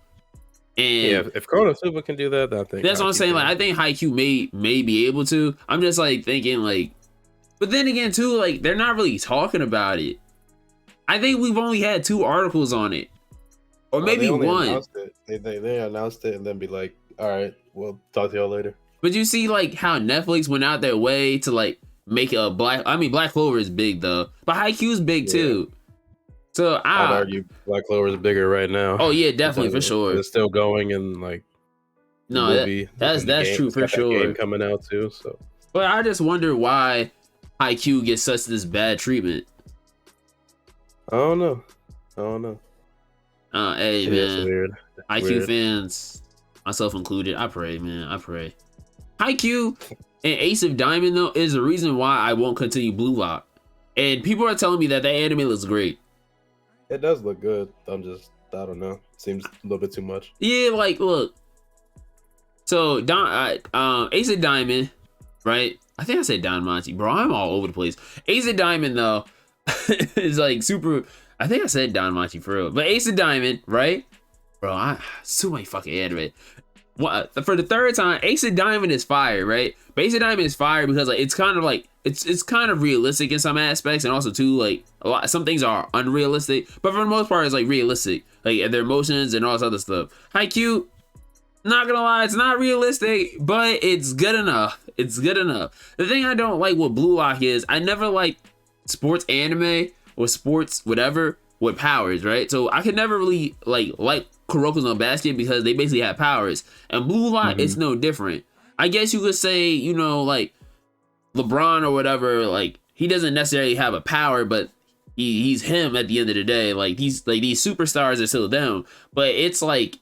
And yeah, if Konosuba can do that, I think that's what I'm saying. Like, I think Haikyuu may be able to. I'm just like thinking like, but then again too, like they're not really talking about it. I think we've only had 2 articles on it, or maybe one. They announced it and then be like, all right, we'll talk to y'all later. But you see like how Netflix went out their way to like make a Black Clover is big though, but Haikyuu's big too. So I'd argue Black Clover is bigger right now. Oh yeah, definitely for sure. It's still going and like that's true for sure. Game coming out too. So, but I just wonder why Haikyuu gets such this bad treatment. I don't know. Hey yeah, man, weird. Haikyuu fans, myself included, I pray, man. I pray. Haikyuu and Ace of Diamond though is the reason why I won't continue Blue Lock. And people are telling me that anime looks great. It does look good. I don't know. Seems a little bit too much. Yeah, like look. So Ace of Diamond, right? I think I said Don Monty, bro. I'm all over the place. Ace of Diamond though is like super. I think I said Don Monty for real, but Ace of Diamond, right? Bro, so many fucking anime. What for the third time? Ace of Diamond is fire, right? But Ace of Diamond is fire because like it's kind of like it's kind of realistic in some aspects, and also too like some things are unrealistic, but for the most part it's like realistic, like their emotions and all this other stuff. Haikyuu, not gonna lie, it's not realistic, but it's good enough. It's good enough. The thing I don't like with Blue Lock is I never liked sports anime or sports whatever with powers, right? So I could never really like Kuroko's no Basket because they basically have powers, and Blue Lock it's no different. I guess you could say, you know, like LeBron or whatever, like he doesn't necessarily have a power, but he's him at the end of the day. Like these superstars are still them, but it's like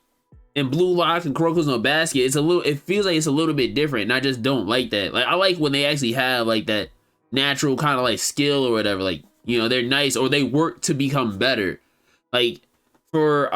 in Blue Lock and Kuroko's no Basket, it feels like it's a little bit different, and I just don't like that. Like I like when they actually have like that natural kind of like skill or whatever, like, you know, they're nice or they work to become better. Like for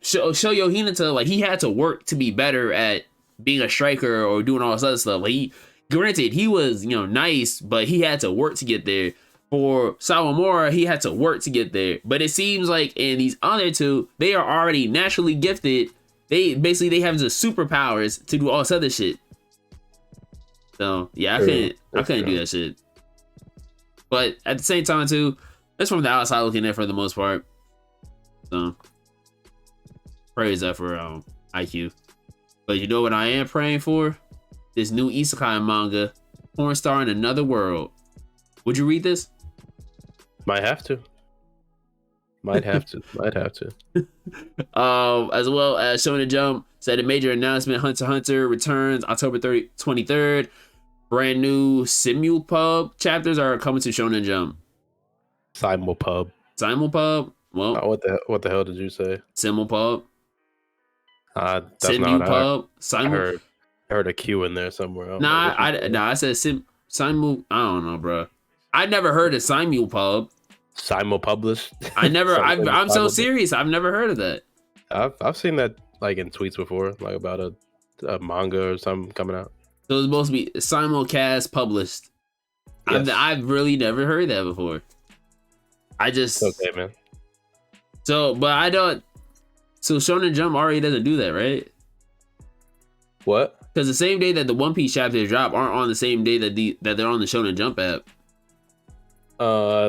Shoyo Hinata, like he had to work to be better at being a striker or doing all this other stuff. Like granted he was, you know, nice, but he had to work to get there. For Sawamura, he had to work to get there. But it seems like in these other two, they are already naturally gifted. They have the superpowers to do all this other shit. So yeah, I couldn't do that shit. But at the same time too, that's from the outside looking in for the most part. So praise that for IQ. But you know what I am praying for? This new isekai manga, Porn Star in Another World. Would you read this? Might have to. As well as Shonen Jump said a major announcement: Hunter x Hunter returns October 23rd. Brand new Simulpub chapters are coming to Shonen Jump. Simulpub. Well, what the hell did you say? Simulpub. That's Simulpub. I heard a Q in there somewhere. I said Simul. I don't know, bro. I never heard of Simulpub. Simulpublished. I'm so serious. I've never heard of that. I've seen that like in tweets before, like about a manga or something coming out. So it's supposed to be simulcast published. Yes. I've really never heard that before. It's okay, man. So, but I don't. So Shonen Jump already doesn't do that, right? What? Because the same day that the One Piece chapters drop aren't on the same day that they're on the Shonen Jump app.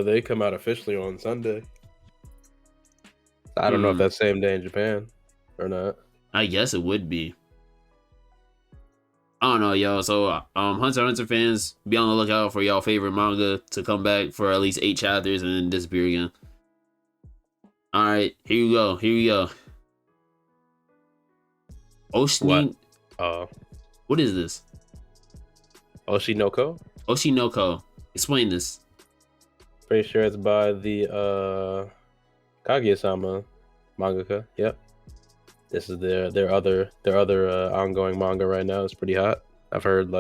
They come out officially on Sunday. I don't know if that's same day in Japan or not. I guess it would be. I don't know, y'all. So, Hunter x Hunter fans, be on the lookout for y'all favorite manga to come back for at least 8 chapters and then disappear again. All right, here we go. Oshini. What is this? Oshinoko. Explain this. Pretty sure it's by the Kaguya-sama mangaka. Yep. This is their other ongoing manga right now. It's pretty hot. I've heard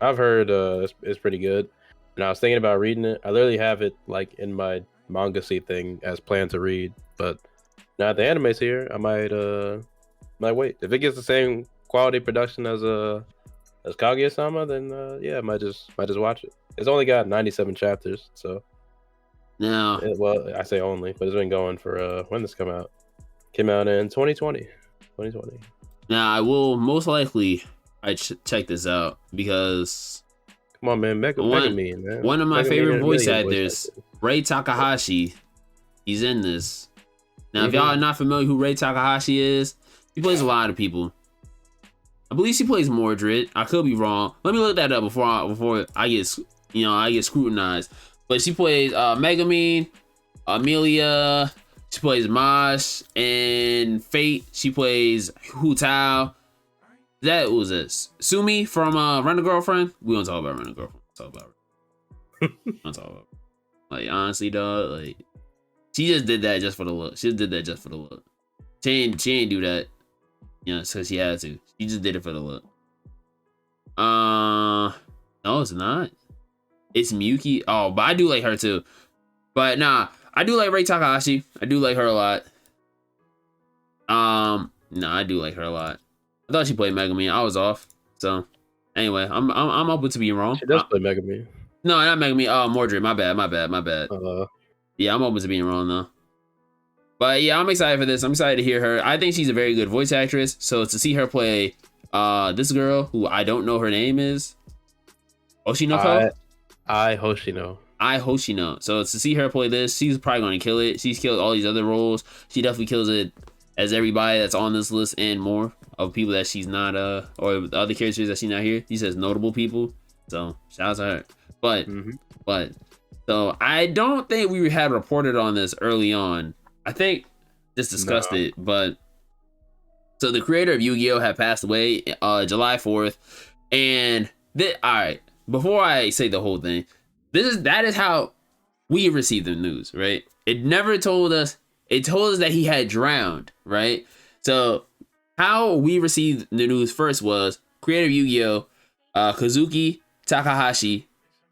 it's pretty good. And I was thinking about reading it. I literally have it like in my manga seat thing as planned to read. But now the anime's here, I might wait. If it gets the same quality production as Kaguya-sama, then I might just watch it. It's only got 97 chapters, so. No. Well, I say only, but it's been going for when this come out. Came out in 2020. Now I will most likely check this out because come on, man, Mega Me, man. One of my favorite voice actors, Rei Takahashi, he's in this. Now, if y'all are not familiar who Rei Takahashi is, he plays a lot of people. I believe she plays Mordred. I could be wrong. Let me look that up before I get scrutinized. But she plays Megumin, Amelia. She plays Mosh and Fate. She plays Hu Tao. That was this Sumi from Run a Girlfriend. We don't talk about Run a Girlfriend. Don't talk about it. Like honestly, dog. Like she just did that just for the look. She ain't do that. Because she had to. She just did it for the look. No, it's not. It's Miyuki. Oh, but I do like her too. But nah, I do like Rei Takahashi. I do like her a lot. No, I do like her a lot. I thought she played Megumin. I was off. So anyway, I'm open to being wrong. She does play Megumin. No, not Megumin. Oh, Mordred. My bad. Yeah, I'm open to being wrong though. But yeah, I'm excited for this. I'm excited to hear her. I think she's a very good voice actress. So to see her play this girl who I don't know her name is Oshinoko. Hoshino. So to see her play this, she's probably going to kill it. She's killed all these other roles. She definitely kills it as everybody that's on this list and more of people that she's not or the other characters that she's not here. She says notable people. So shout out to her. But so I don't think we had reported on this early on. I think just discussed it, but so the creator of Yu-Gi-Oh! Had passed away July 4th. And all right, before I say the whole thing, that is how we received the news, right? It never told us. It told us that he had drowned, right? So how we received the news first was creator of Yu-Gi-Oh! Kazuki Takahashi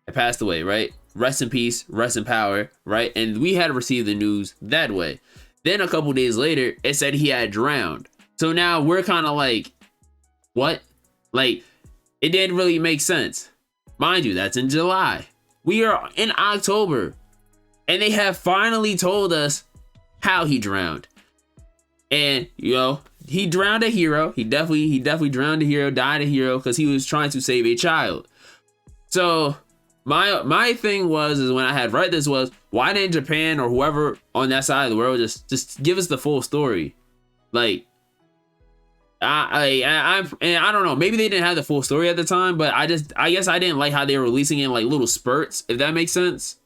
had passed away, right? Rest in peace, rest in power, right? And we had received the news that way. Then a couple days later, it said he had drowned. So now we're kind of like, what? Like, it didn't really make sense. Mind you, that's in July. We are in October. And they have finally told us how he drowned. And he drowned a hero. He definitely drowned a hero, died a hero because he was trying to save a child. So my thing is when I had read this was, why didn't Japan or whoever on that side of the world just give us the full story? Like, I don't know, maybe they didn't have the full story at the time, but I guess I didn't like how they were releasing it in like little spurts, if that makes sense.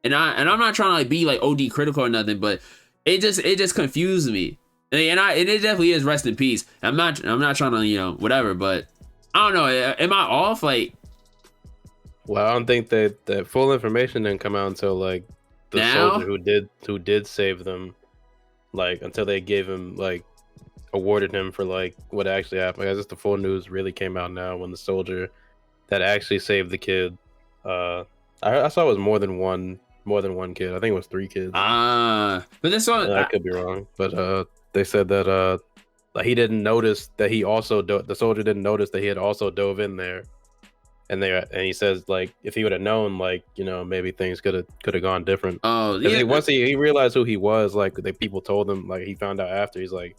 And I'm not trying to like be like OD critical or nothing, but it just confused me. And it definitely is rest in peace. I'm not trying to whatever, but I don't know. Am I off? Like, well, I don't think that full information didn't come out until like the soldier who did save them, like until they gave him like awarded him for like what actually happened. I guess the full news really came out now when the soldier that actually saved the kid. I saw it was more than one kid. I think it was 3 kids. But this one I could be wrong, but they said that he didn't notice that he also the soldier didn't notice that he had also dove in there, and he says like if he would have known, like maybe things could have gone different. Oh yeah. Once he realized who he was, like the people told him, like he found out after, he's like,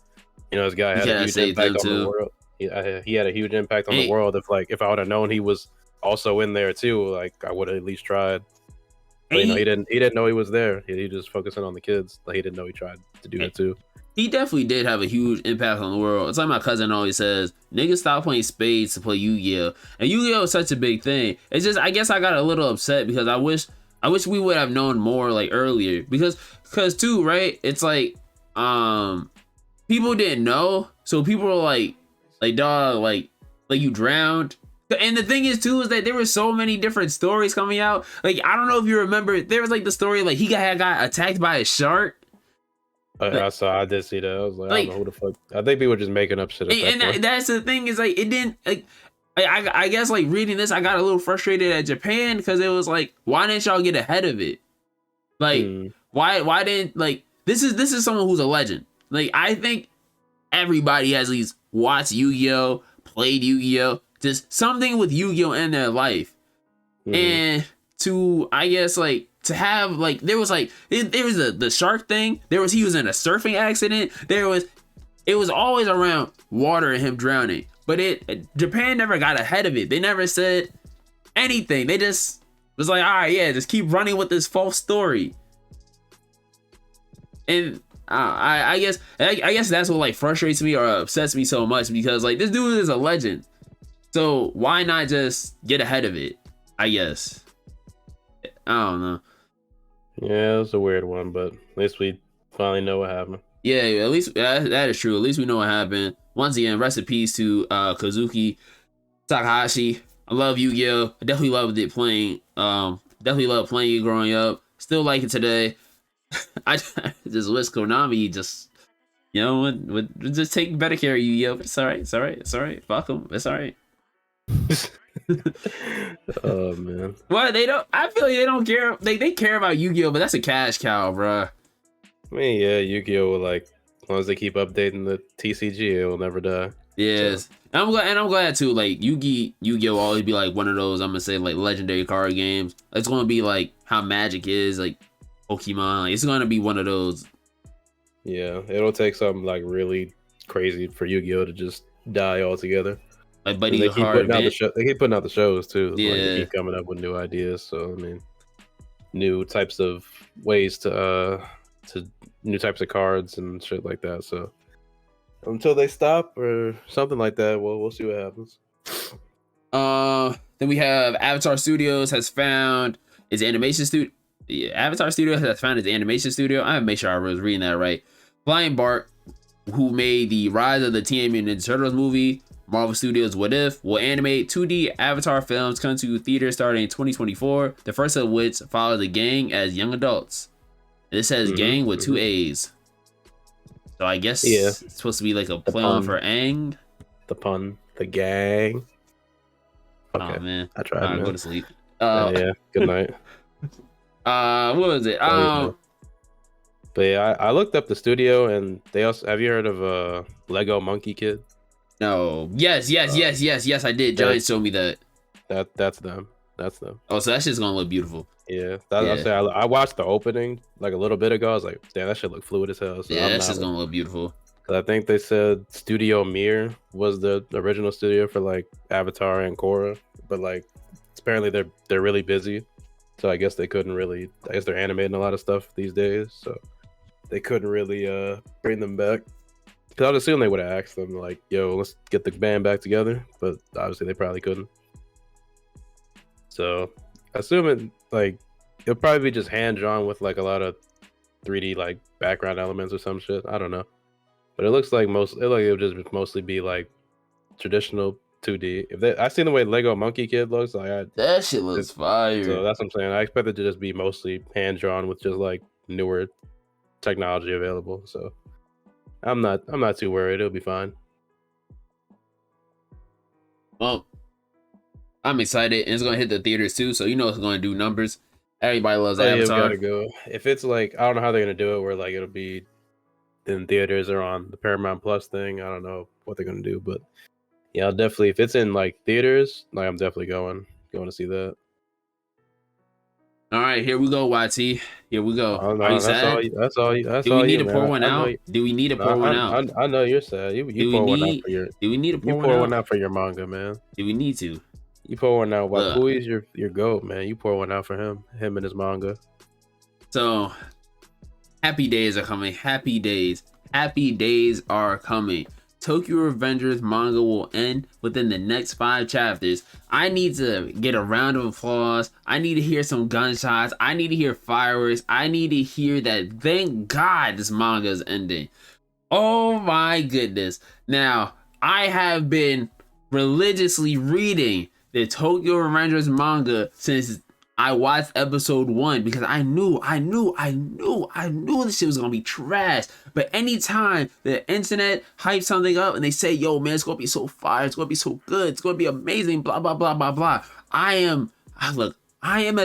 this guy had a huge impact on the world. He had a huge impact on the world. If I would have known he was also in there too, like I would have at least tried. But, he didn't know he was there. He just focusing on the kids. Like he didn't know he tried to do that too. He definitely did have a huge impact on the world. It's like my cousin always says, niggas stop playing spades to play Yu-Gi-Oh! And Yu-Gi-Oh! Is such a big thing. It's just, I guess I got a little upset because I wish we would have known more like earlier. Because too, right? It's like, people didn't know. So people were like dog, like you drowned. And the thing is too is that there were so many different stories coming out. Like, I don't know if you remember, there was like the story like he got attacked by a shark. I did see that. I was like, I don't know who the fuck. I think people were just making up shit. That's the thing is like it didn't like. I guess like reading this, I got a little frustrated at Japan because it was like, why didn't y'all get ahead of it? Like, why didn't like this is someone who's a legend. Like, I think everybody has at least watched Yu-Gi-Oh, played Yu-Gi-Oh, just something with Yu-Gi-Oh in their life, and to I guess like. To have like there was the shark thing. He was in a surfing accident. It was always around water and him drowning. But Japan never got ahead of it. They never said anything. They just was like, all right, yeah, just keep running with this false story. And I guess that's what like frustrates me or upsets me so much, because like this dude is a legend. So why not just get ahead of it? I guess. I don't know. Yeah, it was a weird one, but at least we finally know what happened. Yeah, at least that is true. At least we know what happened. Once again, rest in peace to Kazuki Takahashi. I love Yu-Gi-Oh! I definitely loved it playing. Definitely loved playing it growing up. Still like it today. I just wish Konami just, would just take better care of Yu-Gi-Oh! It's alright. It's alright. It's alright. Fuck them. It's alright. Oh man. Well, they don't. I feel like they don't care. They care about Yu-Gi-Oh, but that's a cash cow, bruh. I mean, yeah, Yu-Gi-Oh will like, as long as they keep updating the TCG, it will never die. Yes, so. I'm glad too. Like Yu-Gi-Oh will always be like one of those, I'm gonna say, like legendary card games. It's gonna be like how Magic is, like Pokemon. Like, it's gonna be one of those. Yeah, it'll take something like really crazy for Yu-Gi-Oh to just die altogether. Like, but they keep putting out the shows too. Yeah, like, they keep coming up with new ideas. So I mean, new types of ways to new types of cards and shit like that. So until they stop or something like that, we'll see what happens. Then we have Avatar Studios has found its animation studio. Yeah, Avatar Studios has found its animation studio. I have to make sure I was reading that right. Flying Bart, who made the Rise of the Teenage Mutant Ninja Turtles movie, Marvel Studios' What If, will animate 2D Avatar films come to theaters starting in 2024, the first of which follows the gang as young adults. And it says gang with 2 A's. So I guess it's supposed to be like a play on for Aang. The pun. The gang. Okay. Oh, man. I tried. I'll go to sleep. Yeah. Good night. What was it? But yeah, I looked up the studio, and they also, have you heard of Lego Monkey Kid? No. Yes, I did. Giant showed me that. That's them. That's them. Oh, so that shit's gonna look beautiful. Yeah, that's I watched the opening like a little bit ago. I was like, damn, that shit look fluid as hell. So Yeah, I'm that not. shit's gonna look beautiful. Cause I think they said Studio Mir was the original studio for like Avatar and Korra, but like apparently they're really busy, so I guess they couldn't really. I guess they're animating a lot of stuff these days, so they couldn't really bring them back. Cause I'd assume they would have asked them like, "Yo, let's get the band back together," but obviously they probably couldn't. So assuming like it'll probably be just hand drawn with like a lot of 3D like background elements or some shit. I don't know. But it looks like it'll just mostly be like traditional 2D. I seen the way Lego Monkey Kid looks like That shit looks fire. so that's what I'm saying. I expect it to just be mostly hand drawn with just like newer technology available. So I'm not too worried. It'll be fine. Well, I'm excited, and it's gonna hit the theaters too. So you know it's gonna do numbers. Everybody loves Avatar. Yeah, we gotta go. If it's like I don't know how they're gonna do it, where like it'll be in theaters or on the Paramount Plus thing. I don't know what they're gonna do, but yeah, I'll definitely if it's in like theaters, like I'm definitely going to see that. All right, here we go, YT. Here we go. Oh, no, Are you that's sad? all. That's all. That's Do all we need you, to pour man. one out? Do we need to pour one out? I know you're sad. You Do we pour one out need? for your. Do we need to pour You one pour out? one out for your manga, man. Do we need to? You pour one out. Look. Wapui's your goat, man. You pour one out for him and his manga. So, happy days are coming. Happy days. Happy days are coming. Tokyo Revengers manga will end within the next 5 chapters. I need to get a round of applause. I need to hear some gunshots. I need to hear fireworks. I need to hear that thank God this manga is ending. Oh my goodness. Now, I have been religiously reading the Tokyo Revengers manga since I watched episode 1 because I knew this shit was gonna be trash. But anytime the internet hypes something up and they say, yo man, it's gonna be so fire, it's gonna be so good, it's gonna be amazing, blah blah blah blah blah. I am a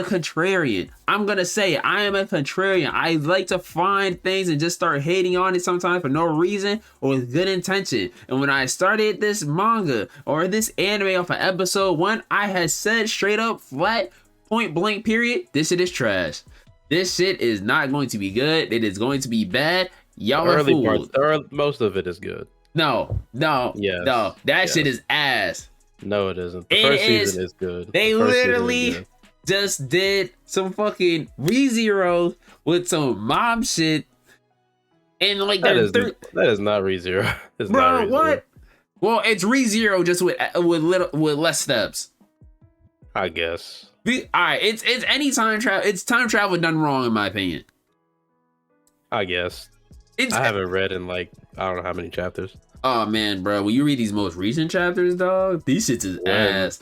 contrarian. I'm gonna say it. I am a contrarian. I like to find things and just start hating on it sometimes for no reason or with good intention. And when I started this manga or this anime off of episode 1, I had said straight up flat point blank period, this shit is trash. This shit is not going to be good. It is going to be bad. Y'all are fooled. Most of it is good. No. That shit is ass. No, it isn't. The first season is good. They literally just did some fucking ReZero with some mom shit. And like that is not ReZero. Bro, what? Well, it's ReZero just with less steps. I guess. Alright, it's any time travel. It's time travel done wrong, in my opinion. I guess. I haven't read in like I don't know how many chapters. Oh man, bro, when you read these most recent chapters, dog, these shits is ass.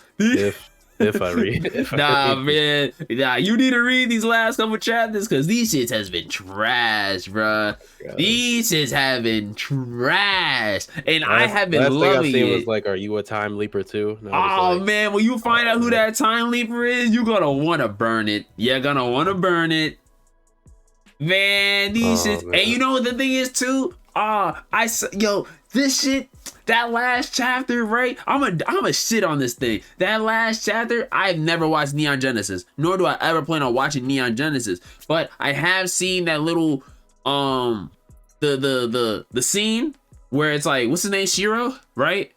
If I read, man, you need to read these last couple chapters because these shits has been trash, bro. God. These shits have been trash, and I have been loving it. Was like, are you a time leaper too? Oh man, when you find out who that time leaper is, you're gonna want to burn it. You're gonna want to burn it, man. These shits, man. And you know what the thing is too? This shit. That last chapter, right? I'm a shit on this thing. That last chapter, I've never watched Neon Genesis, nor do I ever plan on watching Neon Genesis. But I have seen that little the scene where it's like, what's his name? Shiro, right?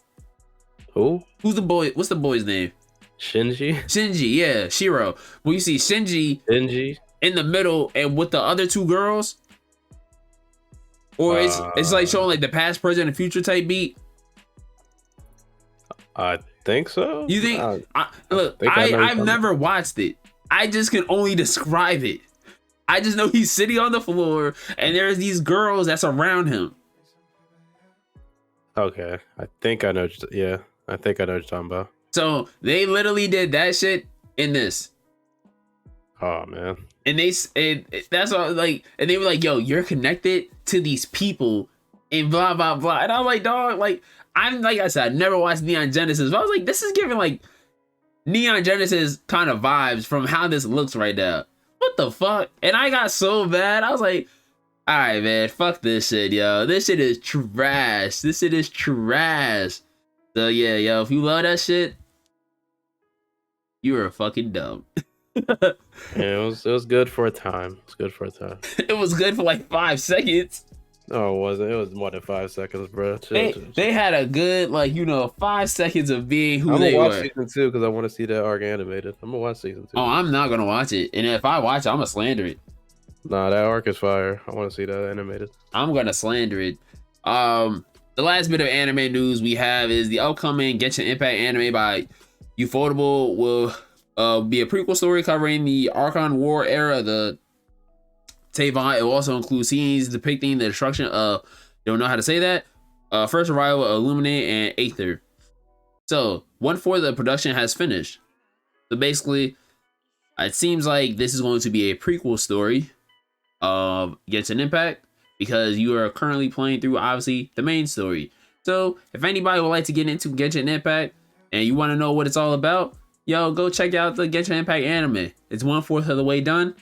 Who? Who's the boy? What's the boy's name? Shinji, yeah, Shiro. Well, you see Shinji in the middle and with the other 2 girls. Or it's like showing like the past, present, and future type beat. I think so. You think? I've never watched it. I just can only describe it. I just know he's sitting on the floor and there's these girls that's around him. Okay, I think I know. Yeah, I think I know what you're talking about. So they literally did that shit in this. Oh man. And that's all like, and they were like, yo, you're connected to these people and blah blah blah. And I'm like, dog, like I said, I never watched Neon Genesis, but I was like, this is giving like Neon Genesis kind of vibes from how this looks right now. What the fuck? And I got so bad. I was like, all right, man, fuck this shit, yo. This shit is trash. This shit is trash. So yeah, yo, if you love that shit, You were fucking dumb. Yeah, it was good for a time. It's good for a time. It was good for like 5 seconds. No, it wasn't. It was more than 5 seconds, bro. Chill, They chill, chill. they had a good, like, 5 seconds of being who I'm gonna they watch were. season 2 because I want to see that arc animated. I'm gonna watch season 2. Oh, I'm not gonna watch it, and if I watch it, I'm gonna slander it. Nah, that arc is fire. I want to see that animated. I'm gonna slander it. The last bit of anime news we have is the upcoming Genshin Impact anime by Ufotable will be a prequel story covering the Archon War era of the Tavon. It will also include scenes depicting the destruction of, don't know how to say that, first arrival of Illuminate and Aether. So 1/4 of the production has finished. So basically, it seems like this is going to be a prequel story of Genshin Impact, because you are currently playing through, obviously, the main story. So if anybody would like to get into Genshin Impact and you want to know what it's all about, yo, go check out the Genshin Impact anime. It's 1/4 of the way done.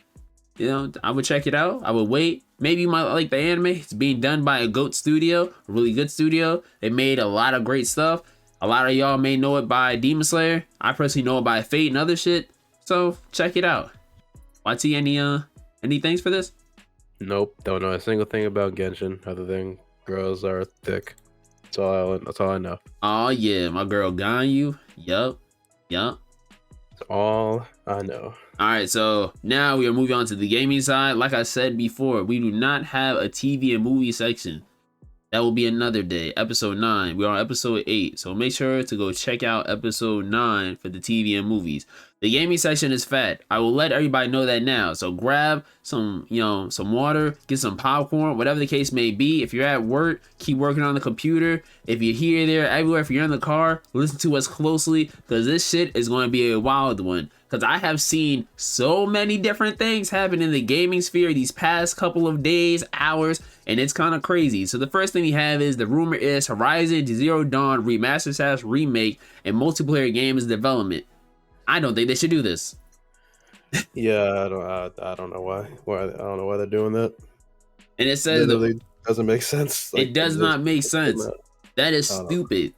I would check it out. I would wait. Maybe you might like the anime. It's being done by a GOAT studio, a really good studio. They made a lot of great stuff. A lot of y'all may know it by Demon Slayer. I personally know it by Fate and other shit. So check it out. YT, any things for this? Nope, don't know a single thing about Genshin other than girls are thick. That's all I know. Oh yeah, my girl Ganyu. Yup. That's all I know. All right, so now we are moving on to the gaming side. Like I said before, we do not have a TV and movie section. That will be another day, episode 9. We're on episode 8, so make sure to go check out episode 9 for the TV and movies. The gaming section is fat. I will let everybody know that now. So grab some, some water, get some popcorn, whatever the case may be. If you're at work, keep working on the computer. If you're here, there, everywhere, if you're in the car, listen to us closely, because this shit is going to be a wild one. Because I have seen so many different things happen in the gaming sphere these past couple of days, hours, and it's kind of crazy. So the first thing we have is the rumor is Horizon Zero Dawn remaster / remake and multiplayer game is development. I don't think they should do this. Yeah, I don't know why. I don't know why they're doing that. And it says it doesn't make sense. It does not make sense. That is stupid.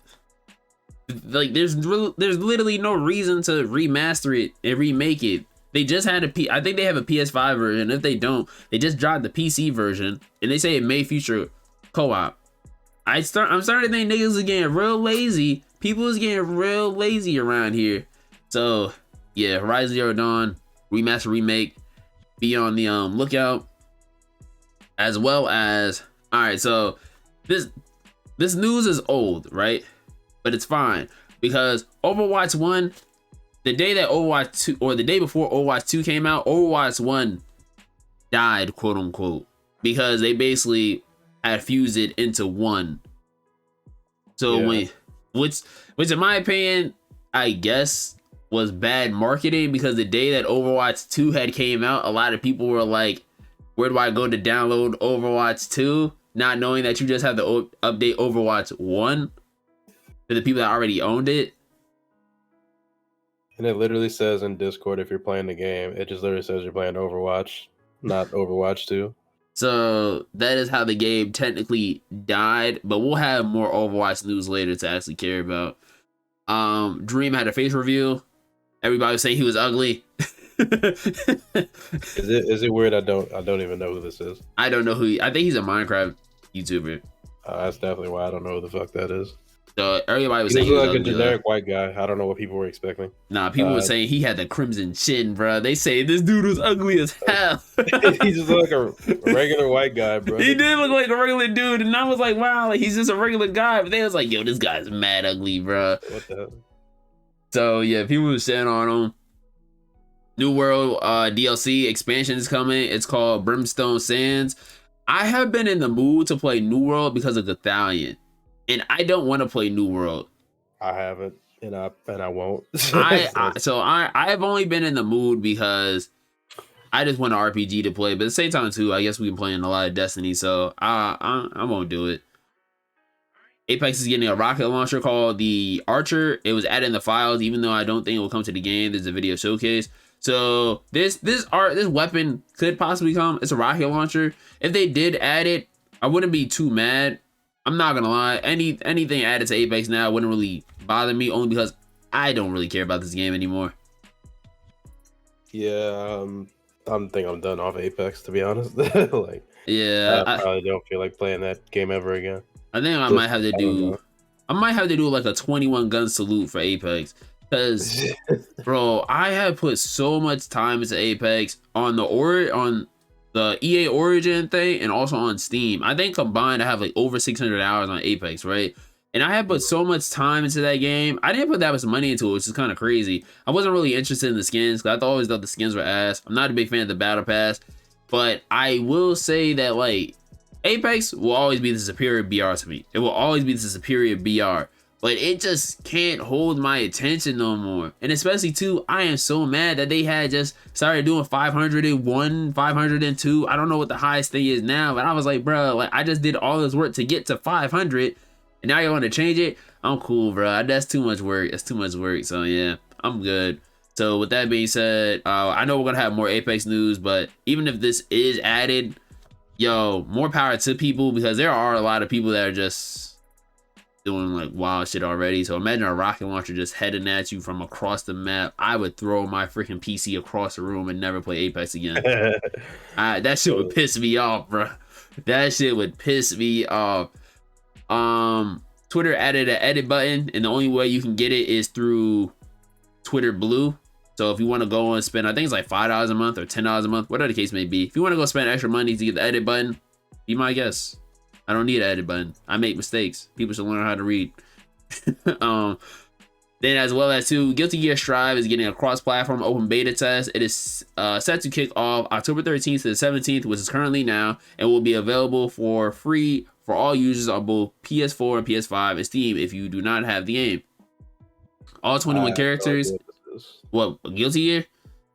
Like there's literally no reason to remaster it and remake it. They just had I think they have a PS5 version. If they don't, they just dropped the PC version and they say it may feature co-op. I'm starting to think niggas are getting real lazy. People is getting real lazy around here. So yeah, Horizon Zero Dawn remaster remake, be on the lookout. As well as, all right, so this news is old, right? But it's fine because Overwatch 1, the day that Overwatch 2 or the day before Overwatch 2 came out, Overwatch 1 died, quote unquote, because they basically had fused it into one. So yeah. which in my opinion, I guess was bad marketing, because the day that Overwatch 2 had came out, a lot of people were like, where do I go to download Overwatch 2? Not knowing that you just have to update Overwatch 1 for the people that already owned it. And it literally says in Discord, if you're playing the game, it just literally says you're playing Overwatch, not Overwatch 2. So that is how the game technically died, but we'll have more Overwatch news later to actually care about. Dream had a face reveal. Everybody was saying he was ugly. Is it weird? I don't even know who this is. I don't know who. I think he's a Minecraft YouTuber. That's definitely why I don't know who the fuck that is. So everybody was he saying he was like ugly, a generic white guy. I don't know what people were expecting. Nah, people were saying he had the crimson chin, bro. They say this dude was ugly as hell. He just looked like a regular white guy, bro. He did look like a regular dude, and I was like, wow, like he's just a regular guy. But they was like, yo, this guy's mad ugly, bro. What the hell? So yeah, people were saying on him. New World DLC expansion is coming. It's called Brimstone Sands. I have been in the mood to play New World because of Gothalion, and I don't want to play New World. I haven't, and I won't. I've only been in the mood because I just want an RPG to play. But at the same time too, I guess we've been playing a lot of Destiny, so I won't do it. Apex is getting a rocket launcher called the Archer. It was added in the files, even though I don't think it will come to the game. There's a video showcase. So this weapon could possibly come. It's a rocket launcher. If they did add it, I wouldn't be too mad. I'm not gonna lie. Anything added to Apex now wouldn't really bother me, only because I don't really care about this game anymore. Yeah, I think I'm done off Apex, to be honest. Like, Yeah, I probably don't feel like playing that game ever again. I think Just I don't I might have to do like a 21 gun salute for Apex, because know. bro, I have put so much time into Apex on the EA Origin thing and also on Steam. I think combined I have like over 600 hours on Apex, right? And I have put so much time into that game. I didn't put that much money into it, which is kind of crazy. I wasn't really interested in the skins because I always thought the skins were ass. I'm not a big fan of the battle pass, but I will say that like Apex will always be the superior BR to me. It will always be the superior BR, but it just can't hold my attention no more. And especially too, I am so mad that they had just started doing 501, 502. I don't know what the highest thing is now, but I was like, bro, like I just did all this work to get to 500, and now you want to change it? I'm cool, bro. That's too much work. That's too much work. So yeah, I'm good. So with that being said, I know we're gonna have more Apex news, but even if this is added, yo, more power to people, because there are a lot of people that are just doing like wild shit already. So imagine a rocket launcher just heading at you from across the map. I would throw my freaking PC across the room and never play Apex again. That shit would piss me off, bro. That shit would piss me off. Twitter added an edit button, and the only way you can get it is through Twitter Blue. So if you want to go and spend, I think it's like $5 a month or $10 a month, whatever the case may be. If you want to go spend extra money to get the edit button, be my guest. I don't need an edit button. I make mistakes. People should learn how to read. Then as well as too, Guilty Gear Strive is getting a cross-platform open beta test. It is set to kick off October 13th to the 17th, which is currently now, and will be available for free for all users on both PS4 and PS5 and Steam if you do not have the game. All 21 characters. What, Guilty Gear?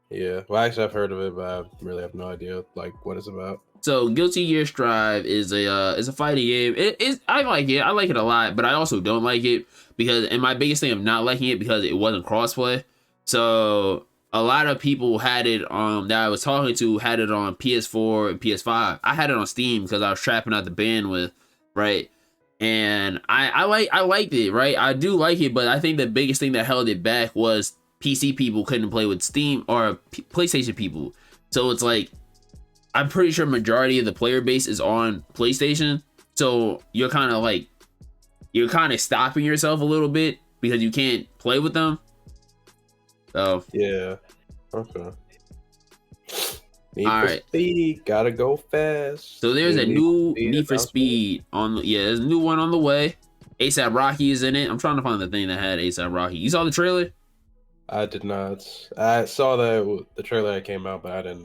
Yeah, well, actually, I've heard of it, but I really have no idea like what it's about. So Guilty Gear Strive is a fighting game. It is, I like it. I like it a lot, but I also don't like it because, and my biggest thing of not liking it because it wasn't crossplay. So a lot of people had it that I was talking to had it on PS4 and PS5. I had it on Steam because I was trapping out the bandwidth, right? And I liked it, right? I do like it, but I think the biggest thing that held it back was PC people couldn't play with Steam or PlayStation people. So it's like, I'm pretty sure majority of the player base is on PlayStation. So you're kind of stopping yourself a little bit because you can't play with them. So yeah, okay. All right, Speed, gotta go fast. So there's a new Need for Speed on. Yeah, there's a new one on the way. ASAP Rocky is in it. I'm trying to find the thing that had ASAP Rocky. You saw the trailer? I did not. I saw the trailer that came out, but I didn't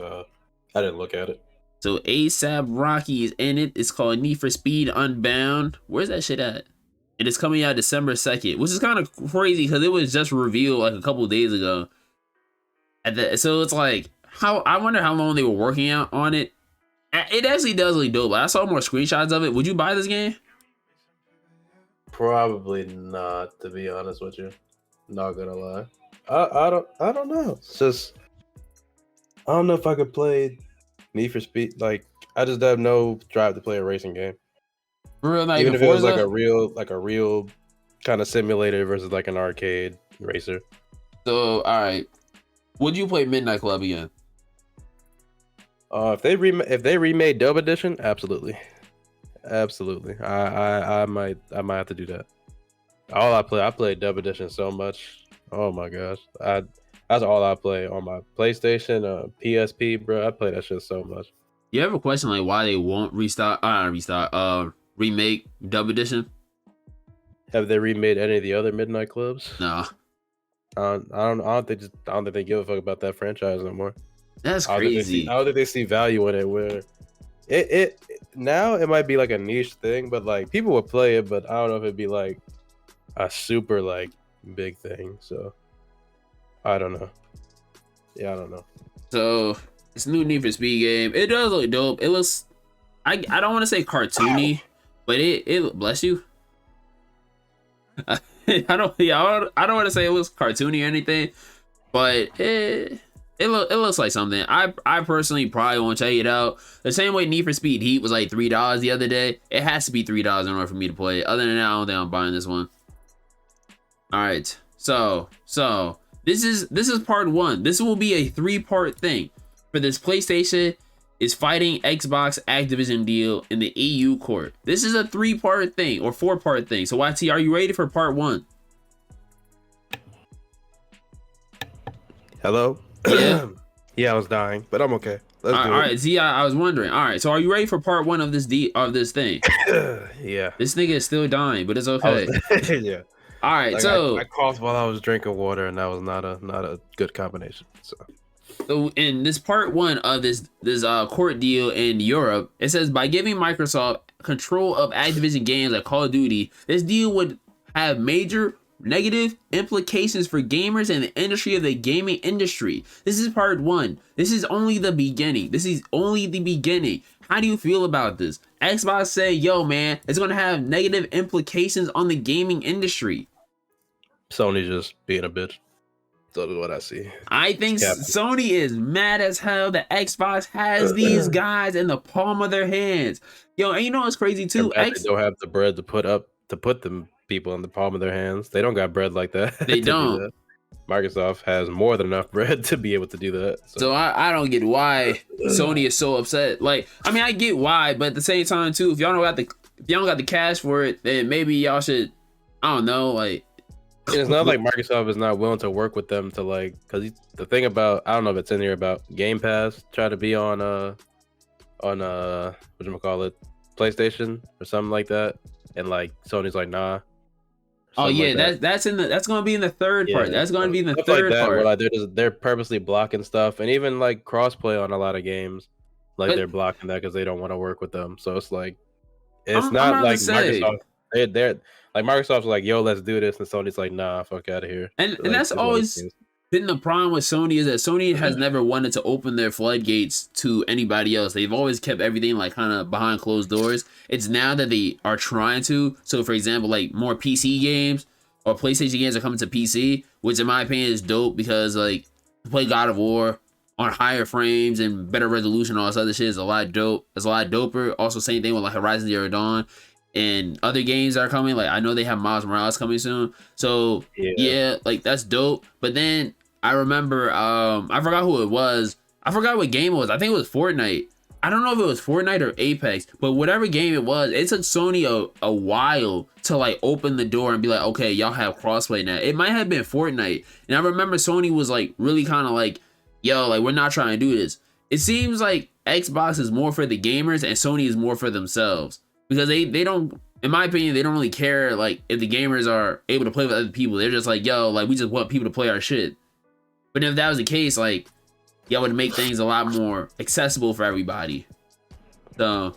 look at it. So ASAP Rocky is in it. It's called Need for Speed Unbound. Where's that shit at? And it's coming out December 2nd, which is kind of crazy because it was just revealed like a couple days ago. So it's like, I wonder how long they were working out on it. It actually does look dope. I saw more screenshots of it. Would you buy this game? Probably not, to be honest with you. Not gonna lie. I don't know. It's just, I don't know if I could play Need for Speed. Like, I just have no drive to play a racing game. For real, even if it was like a real kind of simulator versus like an arcade racer. So, all right, would you play Midnight Club again? If they remade Dub Edition, absolutely. I might have to do that. I played Dub Edition so much. Oh my gosh, that's all I play on my PlayStation, PSP, bro. I play that shit so much. You ever question like why they won't remake Dub Edition? Have they remade any of the other Midnight Clubs? No. I don't think they give a fuck about that franchise no more. That's crazy. I don't think they see value in it. Where it now it might be like a niche thing, but like people would play it, but I don't know if it'd be like a super like big thing. So I don't know. Yeah, I don't know. So it's a new Need for Speed game. It does look dope. It looks, I don't want to say cartoony, but it bless you. I don't want to say it looks cartoony or anything, but it looks like something. I personally probably won't check it out. The same way Need for Speed Heat was like $3 the other day. It has to be $3 in order for me to play it. Other than that, I don't think I'm buying this one. All right, so This is part one. This will be a 3-part thing. For this, PlayStation is fighting Xbox Activision deal in the EU court. This is a 3-part thing or 4-part thing. So YT, are you ready for part one? Hello? Yeah. Yeah, I was dying, but I'm okay. Let's do it. All right, Z, I was wondering. All right, so are you ready for part one of this thing? Yeah. This nigga is still dying, but it's okay. Yeah. All right, Like, so I coughed while I was drinking water, and that was not a good combination. So in this part one of this court deal in Europe, it says by giving Microsoft control of Activision games like Call of Duty, this deal would have major negative implications for gamers and the industry of the gaming industry. This is part one. This is only the beginning. This is only the beginning. How do you feel about this? Xbox say, yo man, it's gonna have negative implications on the gaming industry. Sony just being a bitch. That's what I see. I think Sony is mad as hell that Xbox has these guys in the palm of their hands. Yo, and you know what's crazy too? They don't have the bread to put them people in the palm of their hands. They don't got bread like that. They don't. Do that. Microsoft has more than enough bread to be able to do that. So I don't get why Sony is so upset. Like, I mean, I get why, but at the same time too, if y'all don't got the cash for it, then maybe y'all should, I don't know, like. It's not like Microsoft is not willing to work with them to like, because the thing about, I don't know if it's in here about Game Pass try to be on whatchamacallit, PlayStation or something like that, and like Sony's like nah. Oh yeah, like that's gonna be in the third part. That's gonna be in the third part. Where, like, they're purposely blocking stuff, and even like crossplay on a lot of games, like they're blocking that because they don't want to work with them. So it's like it's not like Microsoft. They're like Microsoft's like, yo, let's do this, and Sony's like, nah, fuck out of here. And that's always been the problem with Sony, is that Sony has never wanted to open their floodgates to anybody else. They've always kept everything like kind of behind closed doors. It's now that they are trying to. So for example, like more PC games or PlayStation games are coming to PC, which in my opinion is dope, because like to play God of War on higher frames and better resolution, all this other shit is a lot dope. It's a lot doper. Also same thing with like Horizon Zero Dawn and other games that are coming. Like I know they have Miles Morales coming soon, so yeah, like that's dope. But then I remember I forgot who it was. I forgot what game it was. I think it was Fortnite. I don't know if it was Fortnite or Apex, but whatever game it was, it took Sony a while to like open the door and be like, okay, y'all have crossplay now. It might have been Fortnite, and I remember Sony was like really kind of like, yo, like we're not trying to do this. It seems like Xbox is more for the gamers and Sony is more for themselves. Because they don't, in my opinion, they don't really care like if the gamers are able to play with other people. They're just like, yo, like we just want people to play our shit. But if that was the case, like y'all would make things a lot more accessible for everybody. So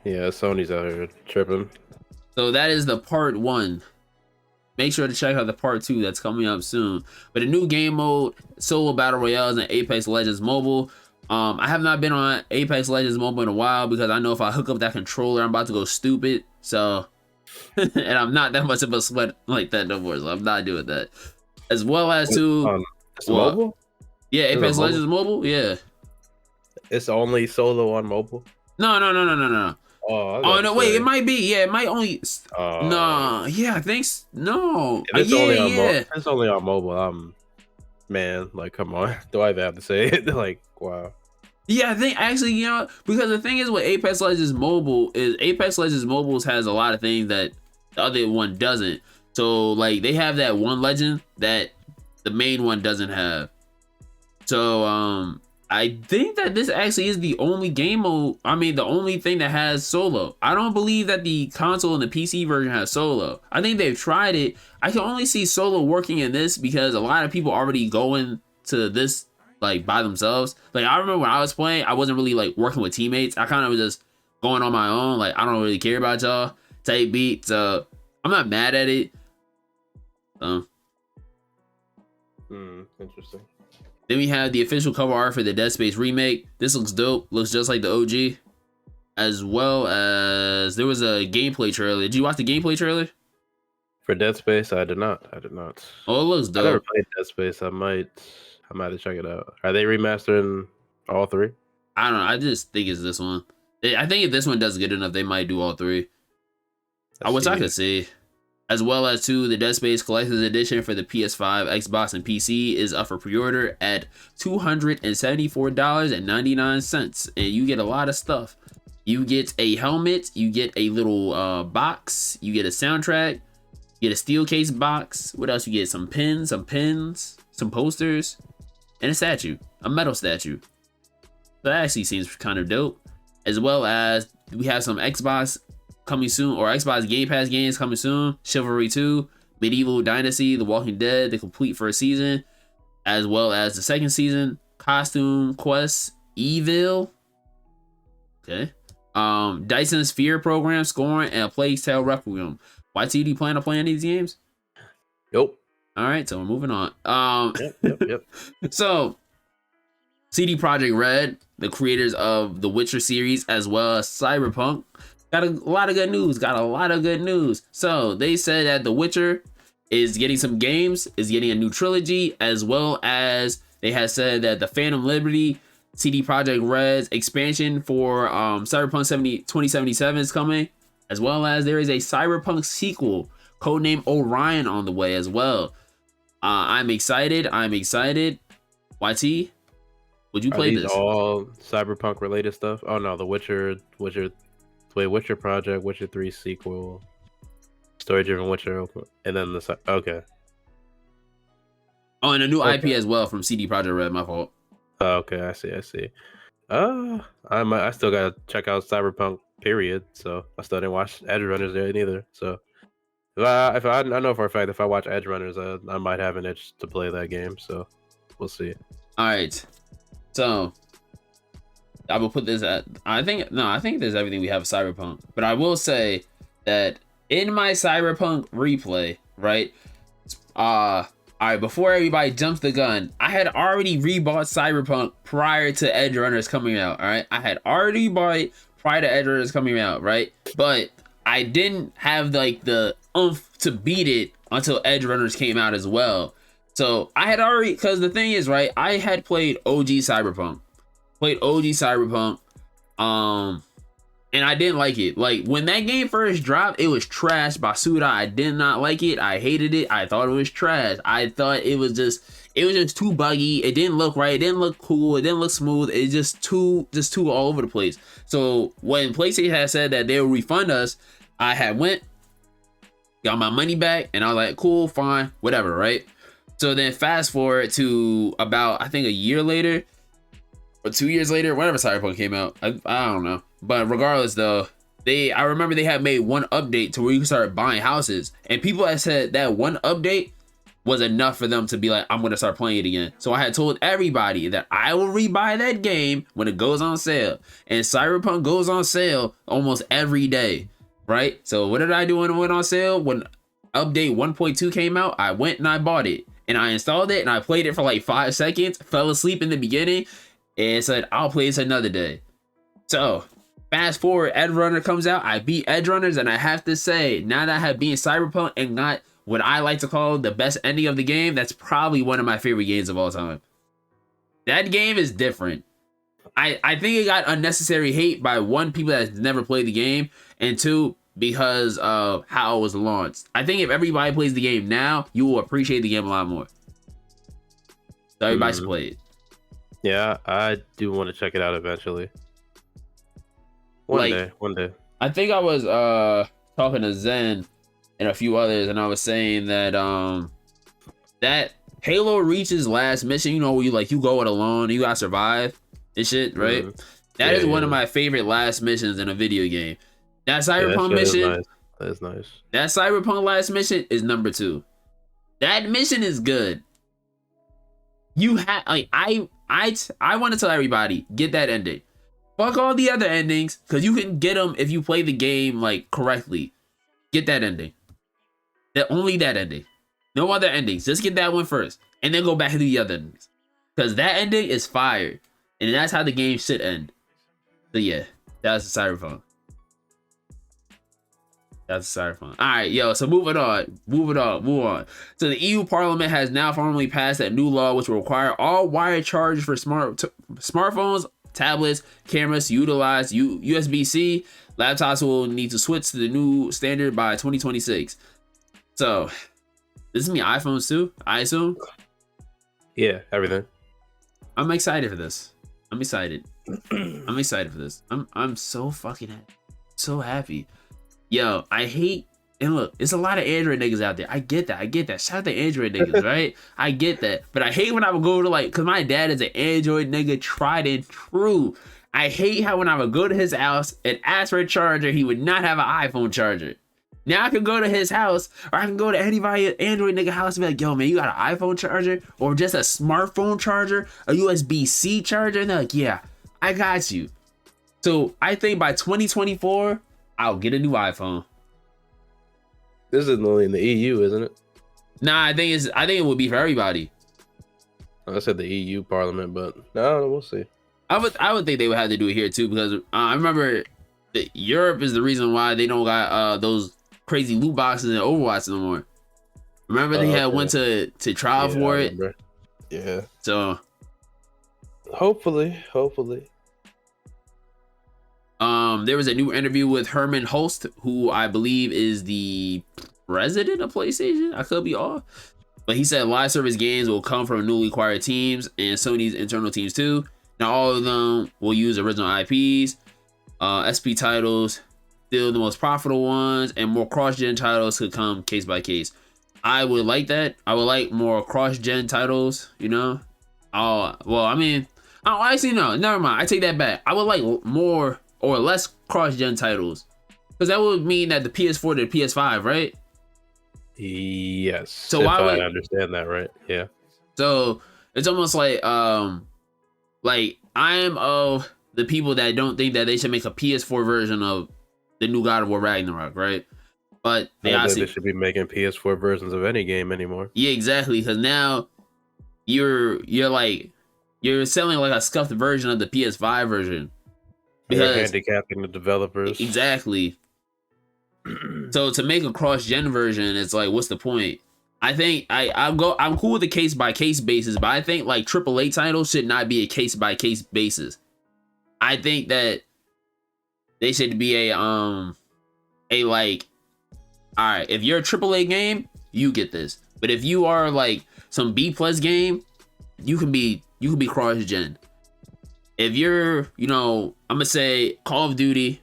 yeah, Sony's out here tripping. So that is the part one. Make sure to check out the part two that's coming up soon. But a new game mode, solo battle royales, and Apex Legends Mobile. I have not been on Apex Legends Mobile in a while because I know if I hook up that controller, I'm about to go stupid. So, and I'm not that much of a sweat like that no more, so I'm not doing that. As well as it's mobile? Yeah, Apex Legends Mobile? Yeah. It's only solo on mobile? No. Oh no, wait, it might be. Yeah, it might only. No, yeah, I think no. If it's only on mobile, man, like, come on. Do I even have to say it? Like, wow. Yeah, I think actually, you know, because the thing is with Apex Legends Mobile is Apex Legends Mobile has a lot of things that the other one doesn't. So like they have that one legend that the main one doesn't have. So I think that this actually is the only game mode. I mean, the only thing that has solo. I don't believe that the console and the PC version has solo. I think they've tried it. I can only see solo working in this because a lot of people already going to this like by themselves. Like I remember when I was playing, I wasn't really like working with teammates. I kind of was just going on my own. Like I don't really care about y'all type beat. So I'm not mad at it. Interesting. Then we have the official cover art for the Dead Space remake. This looks dope. Looks just like the OG. As well as there was a gameplay trailer. Did you watch the gameplay trailer? For Dead Space, I did not. Oh, it looks dope. I never played Dead Space. I might have to check it out. Are they remastering all three? I don't know. I just think it's this one. I think if this one does good enough, they might do all three. I wish I could see. as well as the Dead Space Collector's Edition for the PS5, Xbox, and PC is up for pre-order at $274.99, and you get a lot of stuff. You get a helmet, you get a little box, you get a soundtrack, you get a steel case box. What else you get? Some pins, some posters, and a statue, a metal statue. So that actually seems kind of dope. As well as we have some Xbox coming soon, or Xbox Game Pass games coming soon. Chivalry 2, Medieval Dynasty, The Walking Dead, the complete first season, as well as the second season, Costume Quest, Evil. Okay. Dyson Sphere Program, Scoring, and Plague Tale Requiem. YT, do you plan on playing these games? Nope. All right, so we're moving on. Yep. So, CD Projekt Red, the creators of the Witcher series, as well as Cyberpunk, got a lot of good news. So, they said that The Witcher is getting some games, is getting a new trilogy, as well as they have said that the Phantom Liberty, CD Projekt Red's expansion for Cyberpunk 2077 is coming, as well as there is a Cyberpunk sequel, codenamed Orion, on the way as well. I'm excited. YT, would you play this? All Cyberpunk related stuff? Oh no, the Witcher Project, Witcher 3 sequel, story-driven Witcher, and then okay. Oh, and a new IP as well from CD Projekt Red. My fault. Oh, okay, I see. I still gotta check out Cyberpunk. Period. So I still didn't watch Edge Runners there neither. So if I know for a fact if I watch Edge Runners, I might have an itch to play that game. So we'll see. All right. So I will put this at. I think there's everything we have of Cyberpunk, but I will say that in my Cyberpunk replay, right? All right, before everybody jumps the gun, I had already rebought Cyberpunk prior to Edge Runners coming out. All right, I had already bought it prior to Edge Runners coming out, right? But I didn't have like the oomph to beat it until Edge Runners came out as well. So I had already, because the thing is, right, I had played OG Cyberpunk, and I didn't like it. Like when that game first dropped, it was trash. Basuda, I did not like it. I hated it. I thought it was trash. I thought it was just too buggy. It didn't look right. It didn't look cool. It didn't look smooth. It's just too all over the place. So when PlayStation had said that they would refund us, I had went, got my money back, and I was like, cool, fine, whatever, right? So then fast forward to about, I think, a year later or 2 years later, whenever Cyberpunk came out, I don't know. But regardless though, I remember they had made one update to where you can start buying houses, and people had said that one update was enough for them to be like, I'm gonna start playing it again. So I had told everybody that I will rebuy that game when it goes on sale, and Cyberpunk goes on sale almost every day, right? So what did I do when it went on sale? When update 1.2 came out, I went and I bought it, and I installed it, and I played it for like 5 seconds, fell asleep in the beginning, and said, I'll play this another day. So fast forward, Edge Runner comes out, I beat Edge Runners, and I have to say, now that I have beaten Cyberpunk and got what I like to call the best ending of the game, that's probably one of my favorite games of all time. That game is different. I think it got unnecessary hate by one, people that never played the game, and two, because of how it was launched. I think if everybody plays the game now, you will appreciate the game a lot more. So everybody should play it. Yeah, I do want to check it out eventually. One day. I think I was talking to Zen and a few others, and I was saying that that Halo Reach's last mission, you know, where you go it alone, you gotta survive and shit, right? That is one of my favorite last missions in a video game. That Cyberpunk mission, that is nice. That Cyberpunk last mission is number 2. That mission is good. You have I want to tell everybody, get that ending. Fuck all the other endings, because you can get them if you play the game like correctly. Get that ending. Only that ending. No other endings. Just get that one first, and then go back to the other endings, because that ending is fire, and that's how the game should end. So yeah, that's the Cyberpunk. That's Cyberpunk. All right, yo. So move on. So the EU Parliament has now formally passed that new law, which will require all wire chargers for smartphones, tablets, cameras to utilize USB-C. Laptops will need to switch to the new standard by 2026. So this is me iPhones too, I assume. Yeah, everything. I'm excited for this. I'm excited. I'm excited for this. I'm so fucking happy. So happy. Yo, I hate, and look, it's a lot of Android niggas out there. I get that. Shout out to Android niggas, right? I get that. But I hate when I would go to like, cause my dad is an Android nigga, tried and true. I hate how when I would go to his house and ask for a charger, he would not have an iPhone charger. Now I can go to his house, or I can go to anybody Android nigga house and be like, yo man, you got an iPhone charger? Or just a smartphone charger? A USB-C charger? And they're like, yeah, I got you. So I think by 2024, I'll get a new iPhone. This is only in the EU, isn't it? Nah, I think it would be for everybody. I said the EU Parliament, but no, we'll see. I would think they would have to do it here too, because I remember that Europe is the reason why they don't got those crazy loot boxes in Overwatch no more. Remember they had went to trial for it. Yeah. So hopefully. There was a new interview with Herman Holst, who I believe is the president of PlayStation. I could be off, but he said live service games will come from newly acquired teams and Sony's internal teams too. Now all of them will use original IPs, SP titles, still the most profitable ones, and more cross-gen titles could come case by case. I would like that. I would like more cross-gen titles, you know? Well, I mean, oh, actually, no, never mind. I take that back. I would like more or less cross-gen titles, because that would mean that the PS4 to the PS5, right? Yes. So why would I understand that, right? Yeah. So it's almost like I am of the people that don't think that they should make a PS4 version of the new God of War Ragnarok, right? But they obviously should be making PS4 versions of any game anymore. Yeah, exactly. Because now you're selling like a scuffed version of the PS5 version. Because you're handicapping the developers. Exactly. So to make a cross-gen version, it's like, what's the point? I think I'm cool with the case-by-case basis, but I think like AAA titles should not be a case-by-case basis. I think that they should be like, all right, if you're a AAA game, you get this. But if you are like some B+ game, you can be cross-gen. If you're, I'm gonna say Call of Duty.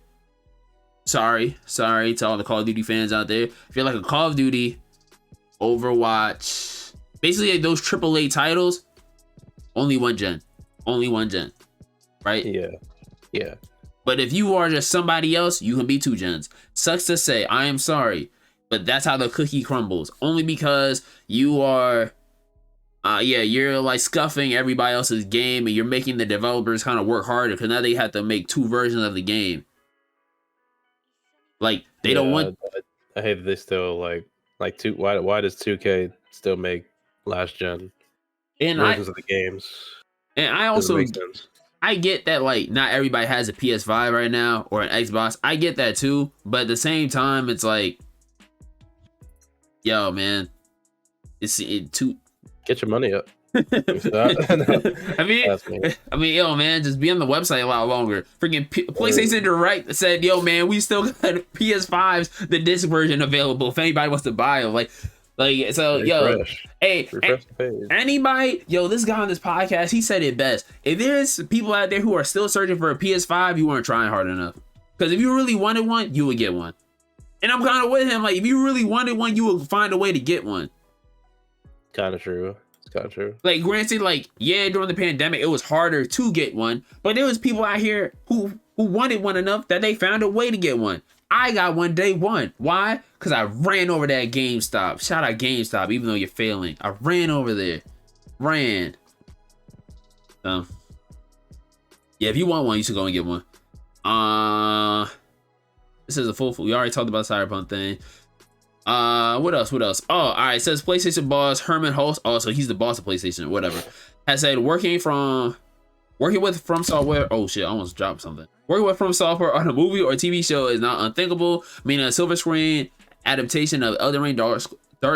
Sorry to all the Call of Duty fans out there. If you're like a Call of Duty, Overwatch, basically like those AAA titles, only one gen, right? Yeah. But if you are just somebody else, you can be 2 gens. Sucks to say, I am sorry, but that's how the cookie crumbles. Only because you are, you're like scuffing everybody else's game, and you're making the developers kind of work harder, because now they have to make 2 versions of the game. Like they don't want. I hate that they still like two. Why does 2K still make last gen versions of the games? And I also, I get that like not everybody has a PS5 right now or an Xbox. I get that too, but at the same time, it's like, yo, man, too. Get your money up. I mean, yo, man, just be on the website a lot longer. Freaking PlayStation Direct said, yo, man, we still got PS5s, the disc version available if anybody wants to buy them. Like, so, yo, hey, anybody, yo, this guy on this podcast, he said it best. If there's people out there who are still searching for a PS5, you weren't trying hard enough. Because if you really wanted one, you would get one. And I'm kind of with him. Like, if you really wanted one, you would find a way to get one. Kind of true. It's kind of true. Like, granted, like, yeah, during the pandemic, it was harder to get one. But there was people out here who wanted one enough that they found a way to get one. I got one day one. Why? Because I ran over that GameStop. Shout out GameStop, even though you're failing. I ran over there. Yeah, if you want one, you should go and get one. This is a full. We already talked about the Cyberpunk thing. What else? Oh, all right. It says PlayStation boss Herman Holst. Oh, so he's the boss of PlayStation, whatever. Has said working with From Software. Oh shit, I almost dropped something. Working with From Software on a movie or TV show is not unthinkable. Meaning a silver screen adaptation of Elden Ring, Dark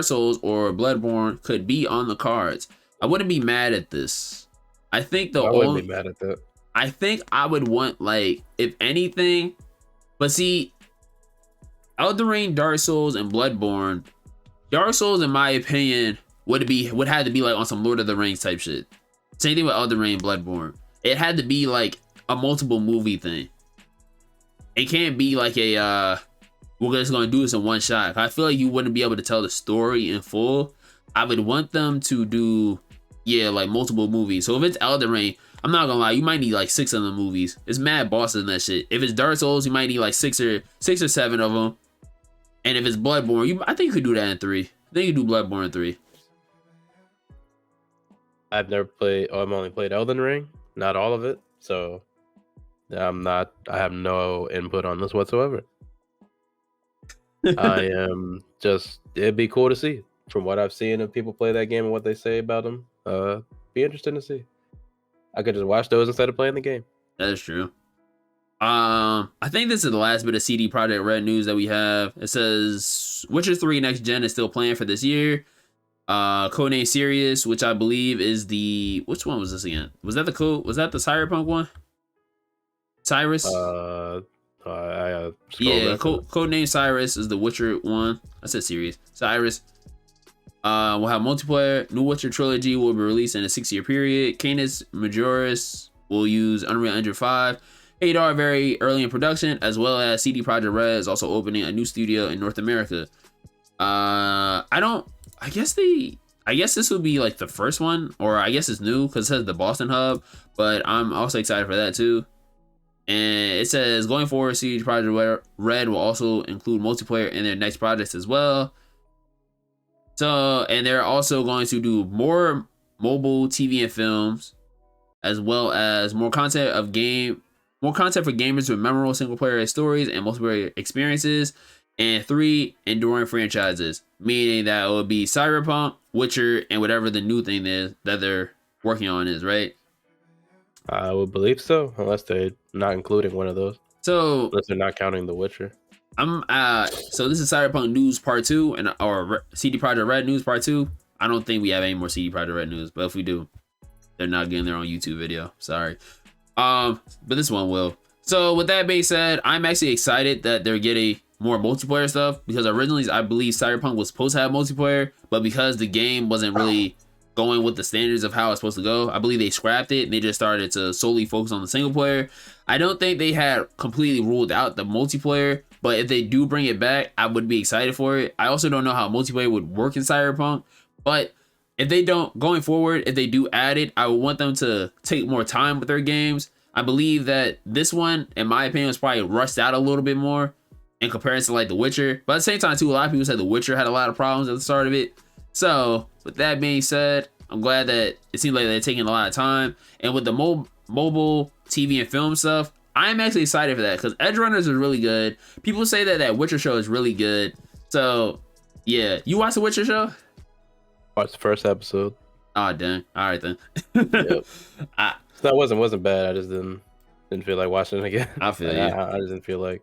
Souls, or Bloodborne could be on the cards. I wouldn't be mad at this. I wouldn't be mad at that. I think I would want, like, if anything, but see, Elden Ring, Dark Souls, and Bloodborne Dark Souls, in my opinion, would have to be like on some Lord of the Rings type shit. Same thing with Elden Ring, Bloodborne. It had to be like a multiple movie thing. It can't be like a we're just gonna do this in one shot. I feel like you wouldn't be able to tell the story in full. I would want them to do, yeah, like multiple movies. So if it's Elden Ring, I'm not gonna lie, you might need like 6 of the movies. It's mad bosses and that shit. If it's Dark Souls, you might need like 6 or 7 of them. And if it's Bloodborne, I think you could do that in 3. I think you do Bloodborne in 3. I've never played. Oh, I've only played Elden Ring, not all of it. So I have no input on this whatsoever. I am just. It'd be cool to see. From what I've seen of people play that game and what they say about them, be interesting to see. I could just watch those instead of playing the game. That is true. I think this is the last bit of CD Projekt Red news that we have. It says Witcher 3 Next Gen is still planned for this year. Codename Sirius, which I believe is the, which one was this again? Was that the Cyberpunk one? Cyrus? Yeah, Codename Cyrus is the Witcher one. I said Sirius. Cyrus. We'll have multiplayer. New Witcher trilogy will be released in a 6-year period. Canis Majoris will use Unreal Engine 5. Hadar very early in production, as well as CD Projekt Red is also opening a new studio in North America. I guess this would be like the first one, or I guess it's new because it says the Boston hub, but I'm also excited for that too. And it says going forward, CD Projekt Red will also include multiplayer in their next projects as well. So, and they're also going to do more mobile TV and films, as well as more content for gamers with memorable single player stories and multiplayer experiences, and 3 enduring franchises, meaning that it will be Cyberpunk, Witcher, and whatever the new thing is that they're working on is, right? I would believe so, unless they're not including one of those. So unless they're not counting The Witcher. So this is Cyberpunk news part 2 or CD Projekt Red news part 2. I don't think we have any more CD Projekt Red news, but if we do, they're not getting their own YouTube video. Sorry. But this one will. So with that being said, I'm actually excited that they're getting more multiplayer stuff, because originally I believe Cyberpunk was supposed to have multiplayer, but because the game wasn't really going with the standards of how it's supposed to go, I believe they scrapped it and they just started to solely focus on the single player. I don't think they had completely ruled out the multiplayer, but if they do bring it back, I would be excited for it. I also don't know how multiplayer would work in Cyberpunk, but if they don't, going forward, if they do add it, I would want them to take more time with their games. I believe that this one, in my opinion, was probably rushed out a little bit more in comparison to like The Witcher. But at the same time too, a lot of people said The Witcher had a lot of problems at the start of it. So with that being said, I'm glad that it seems like they're taking a lot of time. And with the mobile TV and film stuff, I'm actually excited for that, because Edge Runners is really good. People say that Witcher show is really good. So yeah, you watched the Witcher show? Watched the first episode. Oh dang! All right then. Yep. That wasn't bad. I just didn't feel like watching it again. I feel you. I just didn't feel like.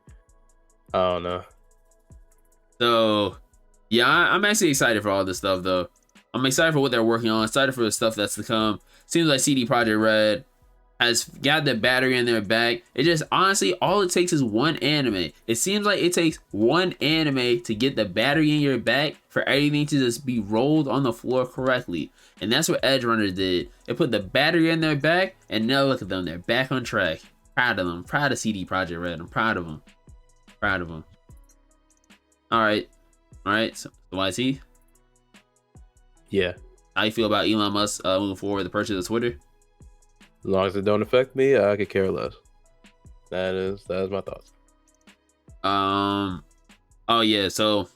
I don't know. So yeah, I'm actually excited for all this stuff though. I'm excited for what they're working on. Excited for the stuff that's to come. Seems like CD Projekt Red has got the battery in their back. It just, honestly, all it takes is one anime. It seems like it takes one anime to get the battery in your back for everything to just be rolled on the floor correctly. And that's what Edge Runners did. They put the battery in their back, and now look at them. They're back on track. Proud of them. Proud of CD Projekt Red. I'm proud of them. Proud of them. All right. So YT? Yeah. How you feel about Elon Musk moving forward with the purchase of Twitter? As long as it don't affect me, I could care less. That is my thoughts. Oh yeah, so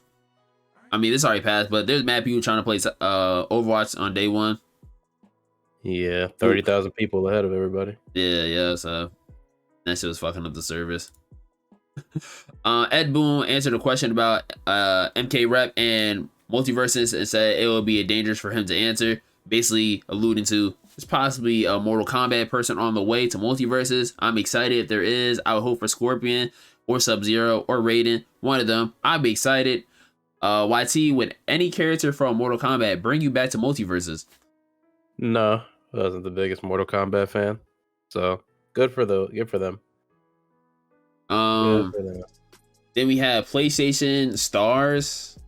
I mean this already passed, but there's mad people trying to play Overwatch on day one. Yeah, 30,000 people ahead of everybody. Yeah, so that shit was fucking up the service. Ed Boon answered a question about MK Rep and multiverses and said it would be dangerous for him to answer, basically alluding to there's possibly a Mortal Kombat person on the way to multiverses. I'm excited if there is. I would hope for Scorpion or Sub-Zero or Raiden, one of them. I'd be excited. YT, would any character from Mortal Kombat bring you back to multiverses? No, I wasn't the biggest Mortal Kombat fan, so good for them. Good for them. Then we have PlayStation Stars.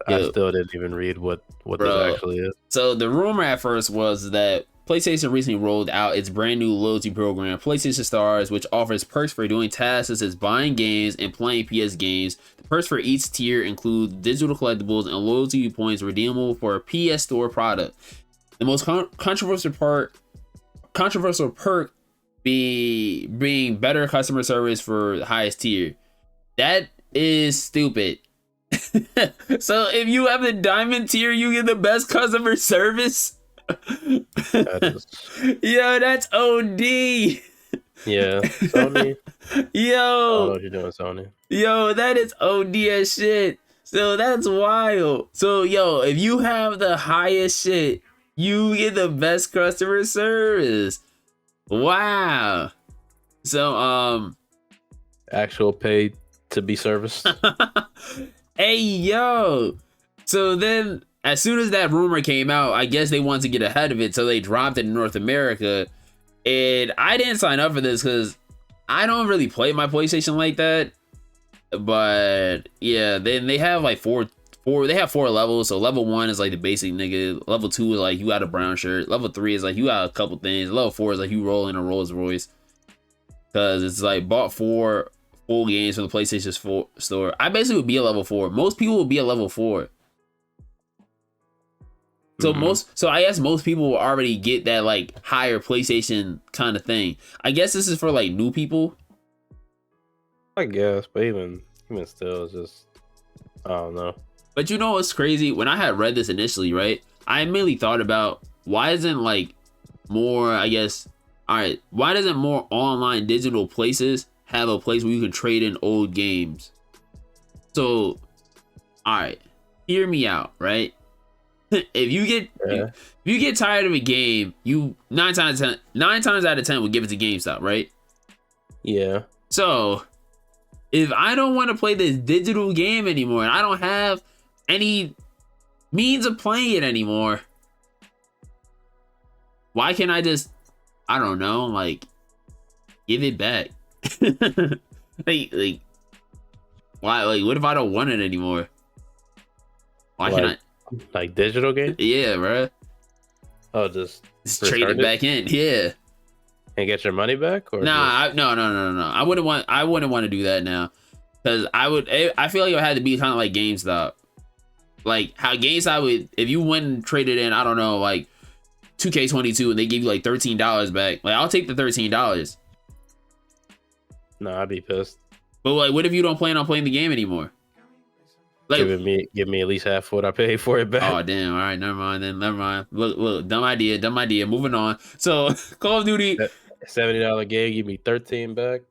I Yo, still didn't even read what this bro. actually is. So the rumor at first was that PlayStation recently rolled out its brand new loyalty program, PlayStation Stars, which offers perks for doing tasks such as buying games and playing PS games. The perks for each tier include digital collectibles and loyalty points redeemable for a PS Store product. The most controversial perk being better customer service for the highest tier. That is stupid. So if you have the diamond tier, you get the best customer service. Yo, that's OD. Yeah, Sony. I don't know Yo, what you're doing, Sony. yo, that is OD as shit. So that's wild. So yo, if you have the highest shit, you get the best customer service. Wow. So Actual pay to be serviced. hey yo. So then as soon as that rumor came out, I guess they wanted to get ahead of it, so they dropped it in North America. And I didn't sign up for this because I don't really play my PlayStation like that. But yeah, then they have like four they have 4 levels. So level 1 is like the basic nigga. Level 2 is like you got a brown shirt. Level 3 is like you got a couple things. Level 4 is like you roll in a Rolls Royce. Cause it's like bought 4 full games from the PlayStation store. I basically would be a level 4. Most people would be a level 4. So so I guess most people will already get that like higher PlayStation kind of thing. I guess this is for like new people. I guess, but even still, it's just, I don't know. But you know what's crazy? When I had read this initially, right? I immediately thought about why isn't like more, I guess, all right, why doesn't more online digital places have a place where you can trade in old games? So, all right, hear me out, right? If you get tired of a game, you 9 times out of 10 would give it to GameStop, right? Yeah. So if I don't want to play this digital game anymore and I don't have any means of playing it anymore, why can't I just, I don't know, like give it back? like why, like what if I don't want it anymore? Why can't I? Like digital game? Yeah, bro. Oh, just trade it back in. Yeah. And get your money back? Or nah, no. I wouldn't want to do that now, because I feel like it had to be kind of like GameStop, like how GameStop would, if you went and traded in, I don't know, like 2K22 and they give you like $13 back, like I'll take the $13. No, I'd be pissed. But like, what if you don't plan on playing the game anymore? Like, give me at least half what I paid for it back. Oh damn! All right, never mind. Look, dumb idea. Moving on. So Call of Duty, $70 game, give me 13 back.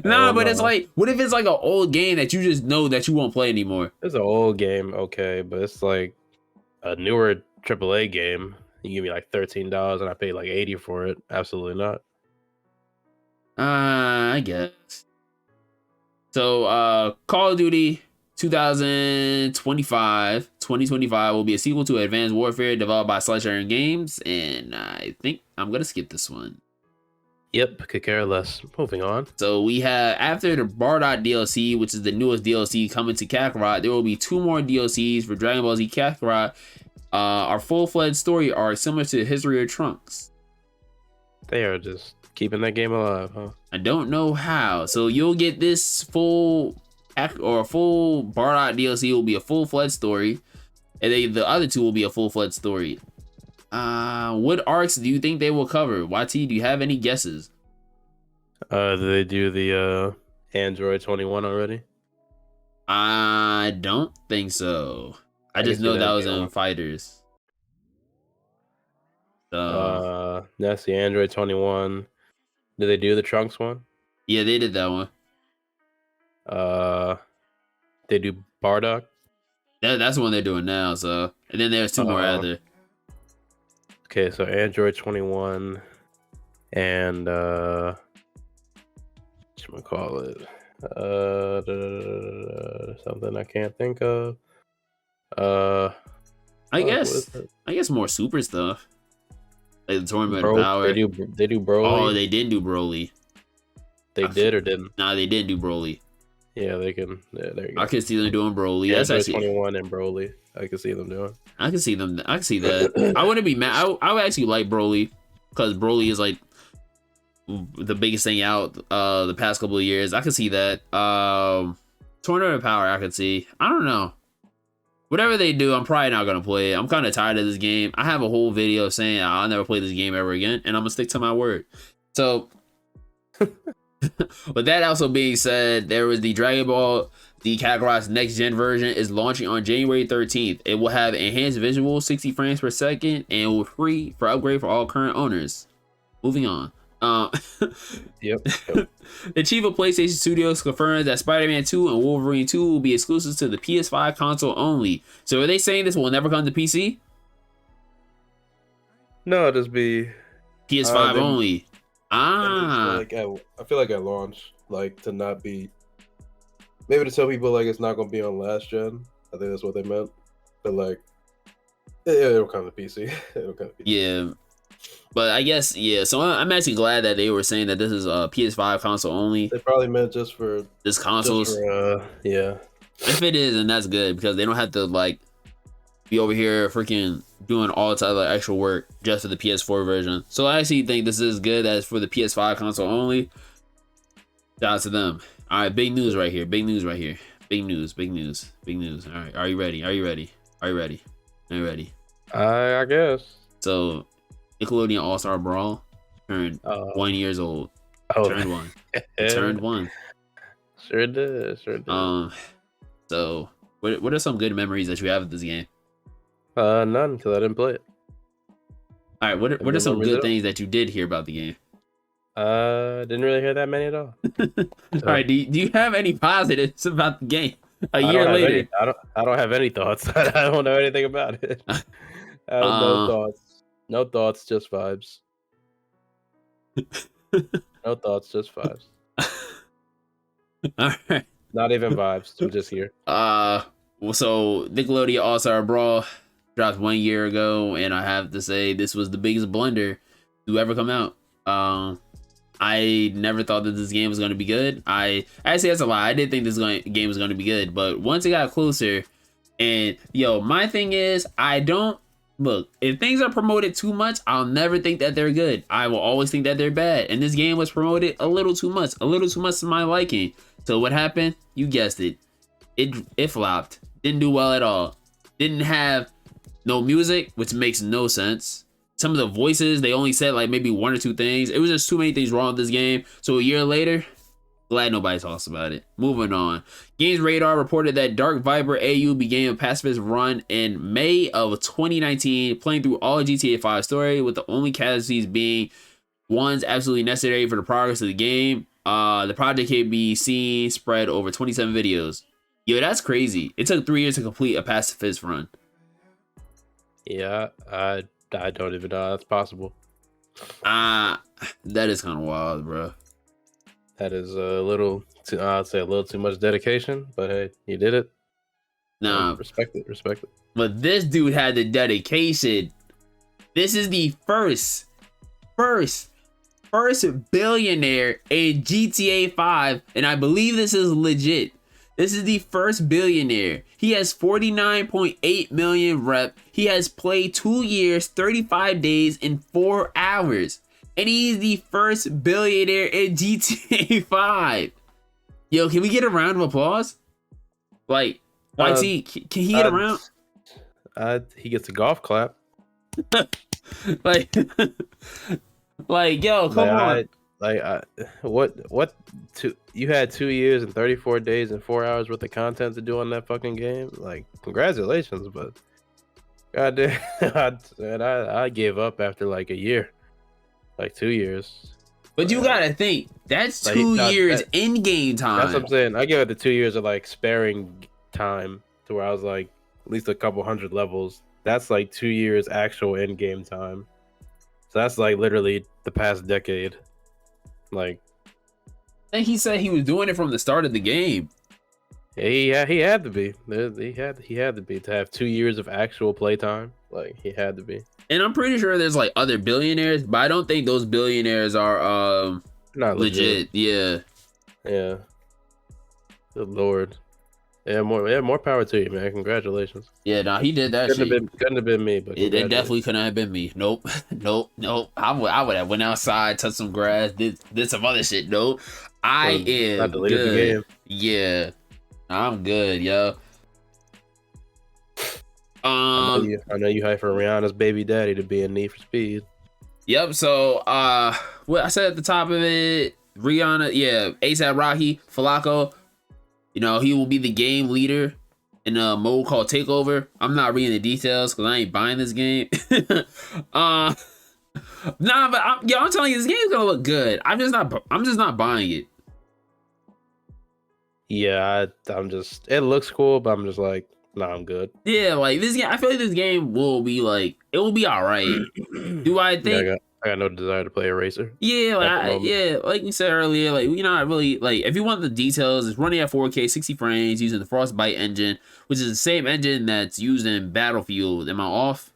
Nah, but it's like, what if it's like an old game that you just know that you won't play anymore? It's an old game, okay, but it's like a newer AAA game. You give me like $13 and I paid like $80 for it. Absolutely not. I guess. So Call of Duty 2025 will be a sequel to Advanced Warfare developed by Sledgehammer Games, and I think I'm gonna skip this one. Yep, could care less. Moving on. So we have, after the Bardock DLC, which is the newest DLC coming to Kakarot, there will be 2 more DLCs for Dragon Ball Z Kakarot, our full-fledged story arc similar to the History of Trunks. They are just keeping that game alive, huh? I don't know how. So you'll get this full Bardock DLC will be a full-fledged story, and then the other 2 will be a full-fledged story. What arcs do you think they will cover? YT, do you have any guesses? Did they do the Android 21 already? I don't think so. I just know that was in Fighters. So that's the Android 21. Did they do the Trunks one? yeah, they did that one. They do Bardock. That's the one they're doing now. So, and then there's 2 more other. Okay, so Android 21 and whatchamacallit? Something I can't think of. I guess more super stuff. Like the Tournament of Power. They do Broly. Oh, they didn't do Broly. They did or didn't? Nah, they didn't do Broly. Yeah, they can. Yeah, there you go. I can see them doing Broly. Yeah, That's actually 21 and Broly. I can see them doing. I can see them. I can see that. I wouldn't be mad. I would actually like Broly because Broly is like the biggest thing out the past couple of years. I can see that. Tournament of Power, I could see. I don't know. Whatever they do, I'm probably not gonna play it. I'm kind of tired of this game. I have a whole video saying I'll never play this game ever again, and I'm gonna stick to my word. So, with that also being said, there was the Dragon Ball the Kakarot's next gen version is launching on January 13th. It will have enhanced visuals, 60 frames per second, and will free for upgrade for all current owners. Moving on. Yep. The chief of PlayStation Studios confirmed that Spider-Man 2 and Wolverine 2 will be exclusive to the PS5 console only. So are they saying this will never come to PC? No, it'll just be PS5 only. I feel like at launch, like to not be, maybe to tell people like it's not gonna be on last gen. I think that's what they meant. But like, it'll come to PC. It'll come to PC. Yeah. But I guess, yeah, so I'm actually glad that they were saying that this is a PS5 console only. They probably meant just for this consoles. Yeah. If it is, then that's good because they don't have to like be over here freaking doing all the other extra work just for the PS4 version. So I actually think this is good as for the PS5 console only. Shout out to them. All right, big news right here. Big news right here. Big news. Big news. Big news. All right, are you ready? Are you ready? Are you ready? Are you ready? I guess. So, Nickelodeon All-Star Brawl turned 1 years old. Turned one. Turned one. Sure did. Sure did. So what are some good memories that you have of this game? None, because I didn't play it. All right, what are some good things that you did hear about the game? Didn't really hear that many at all. All right, do you have any positives about the game a year later? I don't have any thoughts. I don't know anything about it. I have no thoughts. No thoughts, just vibes. No thoughts, just vibes. All right. Not even vibes. I'm just here. So Nickelodeon All-Star Brawl dropped 1 year ago, and I have to say this was the biggest blunder to ever come out. I never thought that this game was going to be good. I actually, that's a lie. I didn't think this game was going to be good, but once it got closer, and my thing is, I don't look, if things are promoted too much, I'll never think that they're good. I will always think that they're bad. And this game was promoted a little too much to my liking. So what happened? You guessed it. It flopped. Didn't do well at all. Didn't have no music, which makes no sense. Some of the voices, they only said like maybe one or two things. It was just too many things wrong with this game. So a year later, glad nobody talks about it. Moving on. Games Radar reported that Dark Viper AU began a pacifist run in May of 2019, playing through all GTA 5 story, with the only casualties being ones absolutely necessary for the progress of the game. The project can be seen spread over 27 videos. Yo, that's crazy. It took 3 years to complete a pacifist run. Yeah, I don't even know that's possible. That is kind of wild, bro. That is a little too, I'd say a little too much dedication, but hey, you did it. Nah, respect it. But this dude had the dedication. This is the first billionaire in GTA 5, and I believe this is legit. This is the first billionaire. He has 49.8 million rep. He has played 2 years, 35 days, and 4 hours. And he's the first billionaire in GTA 5. Yo, can we get a round of applause? Like, YT, can he get a round? He gets a golf clap. like, yo, come on. You had 2 years and 34 days and 4 hours worth of content to do on that fucking game? Like, congratulations, but goddamn, I gave up after like a year. Like 2 years. But you gotta think, that's 2 years in-game time. That's what I'm saying. I gave it the 2 years of like sparing time to where I was like at least a couple hundred levels. That's like 2 years actual in-game time. So that's like literally the past decade. Like, I think he said he was doing it from the start of the game. Yeah, he had to be. He had to be to have 2 years of actual playtime. Like, he had to be. And I'm pretty sure there's like other billionaires, but I don't think those billionaires are not legit. Yeah. Good Lord. More power to you, man. Congratulations. Yeah, nah, he did that shit. Couldn't have been me, but It definitely couldn't have been me. Nope, nope. I would have went outside, touched some grass, did some other shit. Nope, I I am deleted the good. game. Yeah, I'm good, yo. I know you hype for Rihanna's baby daddy to be in Need for Speed. Yep. So, what I said at the top of it, Rihanna, yeah, ASAP Rocky, Falako. You know, he will be the game leader in a mode called Takeover. I'm not reading the details because I ain't buying this game. Nah, but I'm telling you, this game's gonna look good. I'm just not buying it. Yeah, it looks cool, but I'm just like, nah, I'm good. Yeah, like this game, I feel like this game will be like, it will be all right. Do I think? Yeah, I got no desire to play a racer. Yeah, like we said earlier, like you know, I really like if you want the details, it's running at 4K, 60 frames, using the Frostbite engine, which is the same engine that's used in Battlefield. Am I off?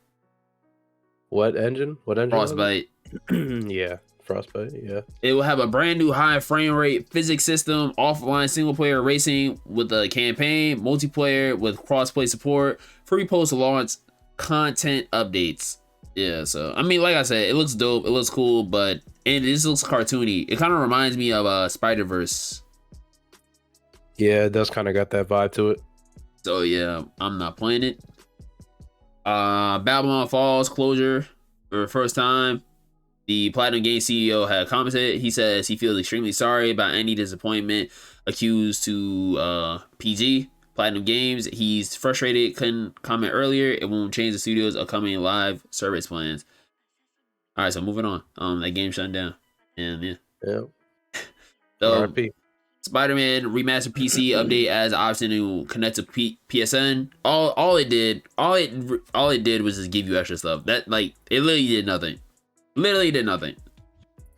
What engine? Frostbite. Yeah, Frostbite. Yeah. It will have a brand new high frame rate physics system, offline single player racing with a campaign, multiplayer with crossplay support, free post launch content updates. Yeah, so I mean, like I said, it looks dope, it looks cool, but and it just looks cartoony. It kind of reminds me of Spider-Verse. Yeah, it does kind of got that vibe to it. So yeah, I'm not playing it. Babylon Falls closure for the first time. The Platinum Games CEO had commented. He says he feels extremely sorry about any disappointment accused to PG Platinum Games. He's frustrated, couldn't comment earlier. It won't change the studio's upcoming live service plans. All right, so moving on. That game shut down, and yeah. So Spider-Man remastered PC update as option to connect to PSN. All it did was just give you extra stuff. That like it literally did nothing. Literally did nothing.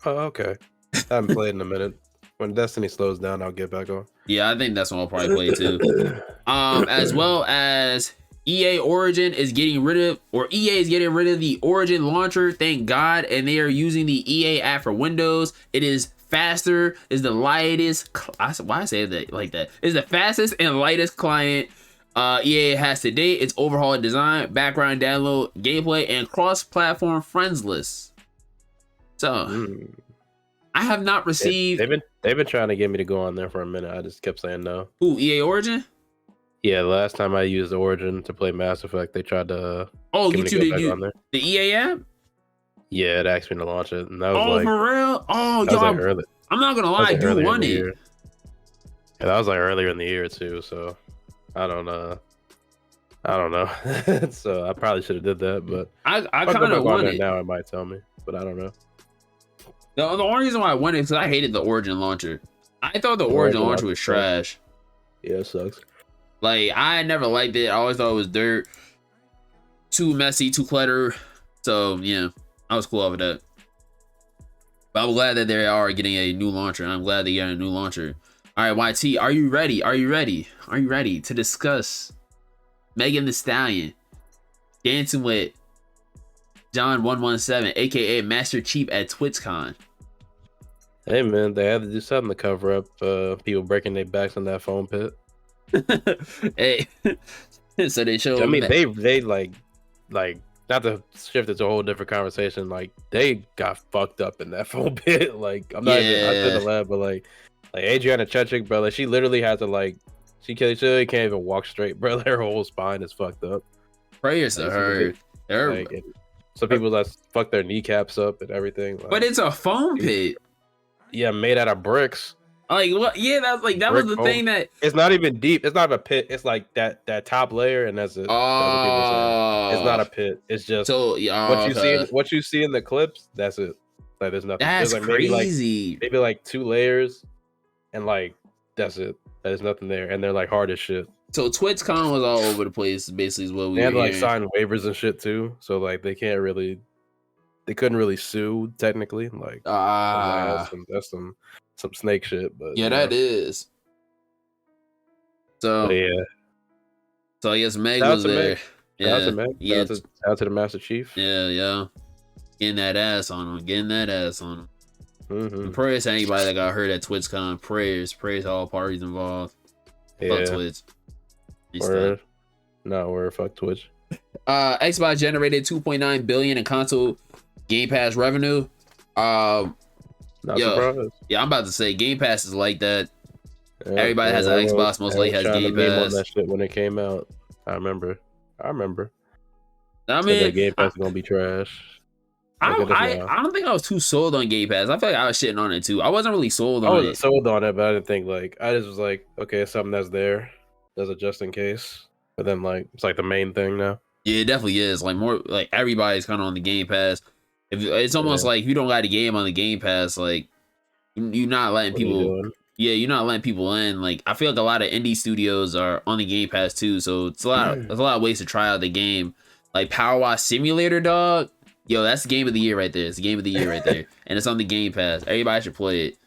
Oh, okay. I haven't played in a minute. When Destiny slows down, I'll get back on. Yeah, I think that's what I'll probably play too. As well as EA Origin is getting rid of, or EA is getting rid of the Origin launcher. Thank God, and they are using the EA app for Windows. It is faster. Is the lightest. Why I say that like that? It's the fastest and lightest client EA has to date. It's overhauled design, background download, gameplay, and cross-platform friendless. So, I have not received. They've been trying to get me to go on there for a minute. I just kept saying no. Who, EA Origin? Yeah, the last time I used Origin to play Mass Effect, they tried to. Oh, you two did on there. The EA app? Yeah, it asked me to launch it, and that was for real? Oh, yo, I'm not gonna lie, I do want it. Yeah, that was like earlier in the year too. So, I don't know. So I probably should have did that, but I kind of want it now. It might tell me, but I don't know. The only reason why I wanted is because I hated the Origin launcher. I thought the Origin launcher was trash. Yeah, it sucks. Like, I never liked it. I always thought it was dirt. Too messy, too cluttered. So, yeah, I was cool over that. But I'm glad that they are getting a new launcher. And I'm glad they got a new launcher. All right, YT, are you ready? Are you ready to discuss Megan Thee Stallion dancing with John 117, aka Master Chief at TwitchCon? Hey man, they had to do something to cover up people breaking their backs in that foam pit. Hey, so they showed. I mean, they like not to shift it to a whole different conversation. Like they got fucked up in that foam pit. Like I'm not even the lab, but like Adriana Chechik, bro. Like she literally had to she can't even walk straight, bro. Her whole spine is fucked up. Prayers to her. Some people that fuck their kneecaps up and everything. But it's a foam pit. Yeah, made out of bricks. Like what? Yeah, that was the thing that it's not even deep. It's not a pit. It's like that top layer, and that's it. Oh, it's not a pit. It's just what you see in the clips. That's it. Like there's nothing. That's there's crazy. Maybe like 2 layers, and that's it. There's nothing there, and they're like hard as shit. So TwitchCon was all over the place. Basically, is what we. They had to sign waivers and shit too. So they can't really. They couldn't really sue technically. That's some snake shit. But yeah, that is. So yeah. So I guess Meg was there. Yeah, shout out to the Master Chief. Yeah. Getting that ass on him. Mm-hmm. Prayers to anybody that got hurt at TwitchCon. Prayers to all parties involved. Fuck Yeah. Twitch. Or no, we're fuck Twitch. Xbox generated 2.9 billion in console Game Pass revenue. Not surprised. Yeah, I'm about to say Game Pass is like that. Yeah, Everybody has an Xbox, most likely has trying Game to meme on Pass. that shit when it came out. I remember. I Said mean, that Game Pass is gonna be trash. I don't think I was too sold on Game Pass. I feel like I was shitting on it too. I wasn't really sold on I it. wasn't sold on it, but I didn't think like I just was like, okay, it's something that's there. Does it just in case. But then like it's like the main thing now. Yeah, it definitely is. Like more like everybody's kind of on the Game Pass. If it's almost like if you don't got a game on the Game Pass, like you're not letting people. Yeah, you're not letting people in. Like I feel like a lot of indie studios are on the Game Pass too, so it's a lot. There's a lot of ways to try out the game. Like Power Wash Simulator, dog. Yo, that's the game of the year right there. It's the game of the year right there, and it's on the Game Pass. Everybody should play it.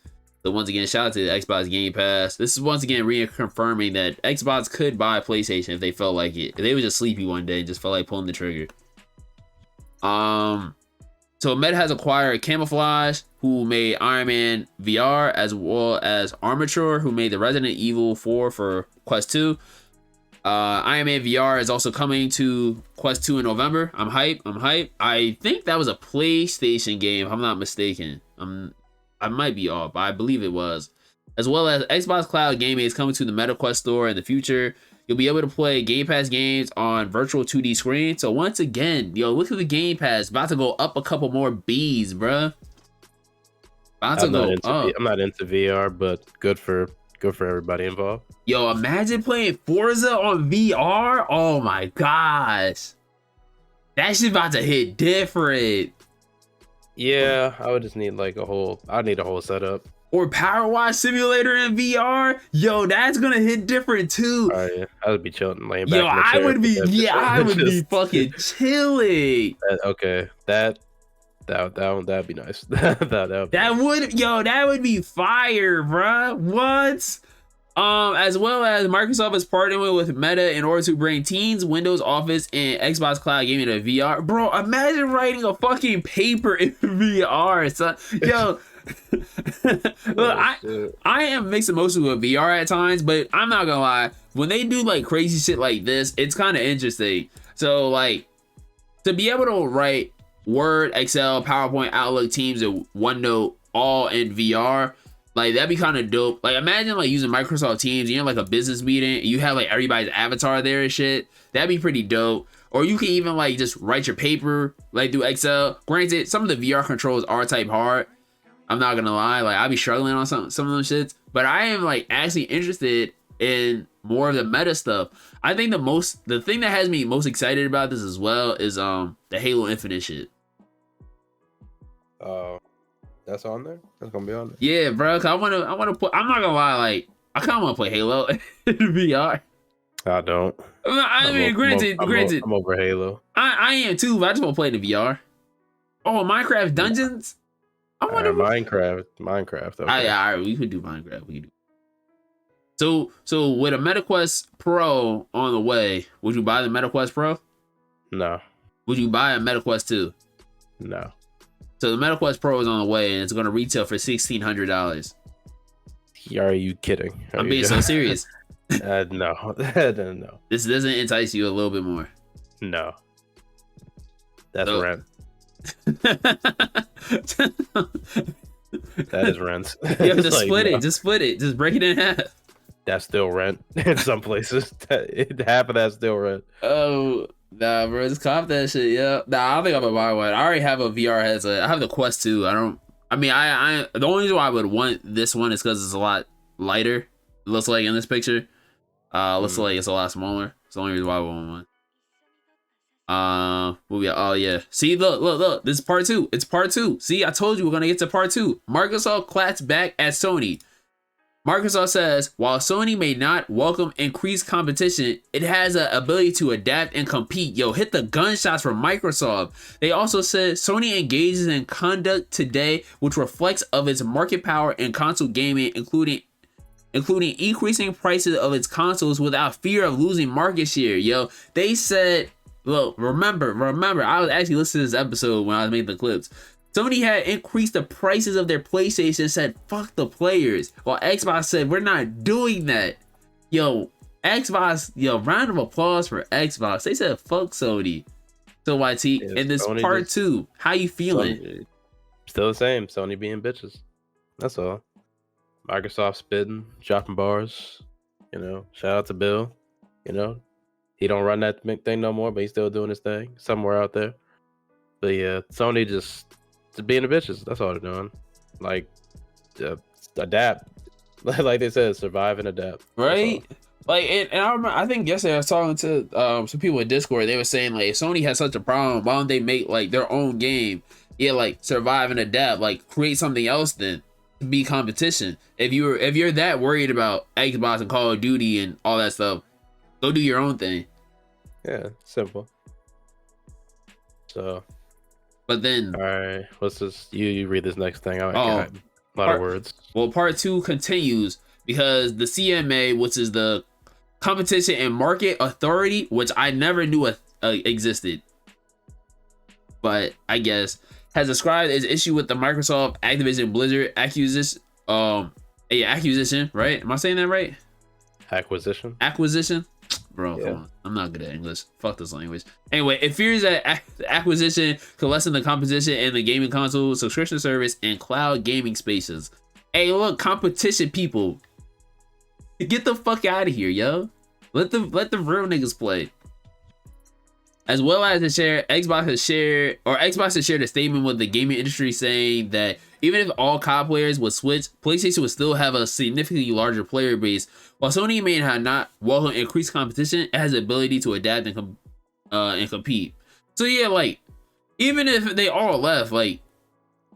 So once again, shout out to the Xbox Game Pass. This is once again reconfirming that Xbox could buy PlayStation if they felt like it. If they were just sleepy one day and just felt like pulling the trigger. So Meta has acquired Camouflage, who made Iron Man VR, as well as Armature, who made the Resident Evil 4 for Quest 2. Iron Man VR is also coming to Quest 2 in November. I'm hype. I think that was a PlayStation game, if I'm not mistaken. I might be off, but I believe it was. As well as Xbox Cloud Gaming is coming to the MetaQuest store in the future. You'll be able to play Game Pass games on virtual 2D screen. So once again, yo, look at the Game Pass. About to go up a couple more B's, bruh. I'm not into VR, but good for everybody involved. Yo, imagine playing Forza on VR. Oh my gosh. That shit about to hit different. Yeah, I would just need like I need a whole setup. Or Power Wash Simulator in VR. Yo, that's gonna hit different too. Oh, yeah. I would be chilling, laying back. Yo, I would be fucking chilling. That'd be nice. That would be fire, bruh. What? As well as Microsoft is partnering with Meta in order to bring Teams, Windows Office, and Xbox Cloud Gaming to VR. Bro, imagine writing a fucking paper in VR, son. Yo, look, I am mixed emotions with VR at times, but I'm not gonna lie. When they do like crazy shit like this, it's kind of interesting. So like, to be able to write Word, Excel, PowerPoint, Outlook, Teams, and OneNote all in VR, like that'd be kind of dope. Like imagine like using Microsoft Teams, you're in like a business meeting, you have like everybody's avatar there and shit. That'd be pretty dope. Or you can even like just write your paper like through Excel. Granted, some of the VR controls are type hard. I'm not gonna lie, like I'll be struggling on some of them shits, but I am like actually interested in more of the meta stuff. I think the thing that has me most excited about this as well is the Halo Infinite shit. That's on there? That's gonna be on there? Yeah, bro. I wanna put. I'm not gonna lie, like I kind of want to play Halo in VR. I don't. Granted, I'm over Halo. I am too, but I just want to play the VR. Oh, Minecraft Dungeons. I want Minecraft. Okay. All right, we could do Minecraft. We could do. So with a MetaQuest Pro on the way, would you buy the MetaQuest Pro? No. Would you buy a MetaQuest 2? No. So the MetaQuest Pro is on the way, and it's going to retail for $1,600. Are you kidding? I'm being so serious. No. No. This doesn't entice you a little bit more. No. That's rent. That is rent. You have to split it. Just split it. Just break it in half. That's still rent in some places. Half of that's still rent. Oh, nah, bro. Just cop that shit. Yeah. Nah, I don't think I'm gonna buy one. I already have a VR headset. I have the Quest 2. I the only reason why I would want this one is because it's a lot lighter. It looks like in this picture. Looks like it's a lot smaller. It's the only reason why I want one. Oh yeah. See, look. This is part 2. It's part 2. See, I told you we're gonna get to part 2. Microsoft claps back at Sony. Microsoft says, while Sony may not welcome increased competition, it has the ability to adapt and compete. Yo, hit the gunshots from Microsoft. They also said Sony engages in conduct today which reflects of its market power in console gaming, including increasing prices of its consoles without fear of losing market share. Yo, they said, look, remember, I was actually listening to this episode when I was making the clips. Sony had increased the prices of their PlayStation and said, fuck the players. While Xbox said, we're not doing that. Yo, Xbox, yo, round of applause for Xbox. They said fuck Sony. So YT, Yeah, in this Sony part just- 2, how you feeling? Sony, still the same. Sony being bitches. That's all. Microsoft spitting, dropping bars. You know, shout out to Bill. You know, he don't run that thing no more, but he's still doing his thing somewhere out there. But yeah, Sony just being the bitches. That's all they're doing. Like, adapt. Like they said, survive and adapt. Right? Like, and I remember, I think yesterday I was talking to some people in Discord. They were saying, like, if Sony has such a problem, why don't they make, like, their own game? Yeah, like, survive and adapt. Like, create something else then to be competition. If you're that worried about Xbox and Call of Duty and all that stuff, go do your own thing. Yeah, simple. So, but then, all right, what's this? You read this next thing. I oh, got a lot of words. Well, part 2 continues because the CMA, which is the Competition and Market Authority, which I never knew existed, but I guess has described as issue with the Microsoft Activision Blizzard acquisition. Acquisition, right? Am I saying that right? Acquisition. Bro, yeah. Come on. I'm not good at English. Fuck this language. Anyway, it fears that acquisition could lessen the competition in the gaming console, subscription service, and cloud gaming spaces. Hey, look, competition people, get the fuck out of here, yo. Let the real niggas play. As well as Xbox has shared a statement with the gaming industry saying that even if all COD players would switch, PlayStation would still have a significantly larger player base. While Sony may have not welcomed increased competition, it has the ability to adapt and compete. So yeah, like, even if they all left, like,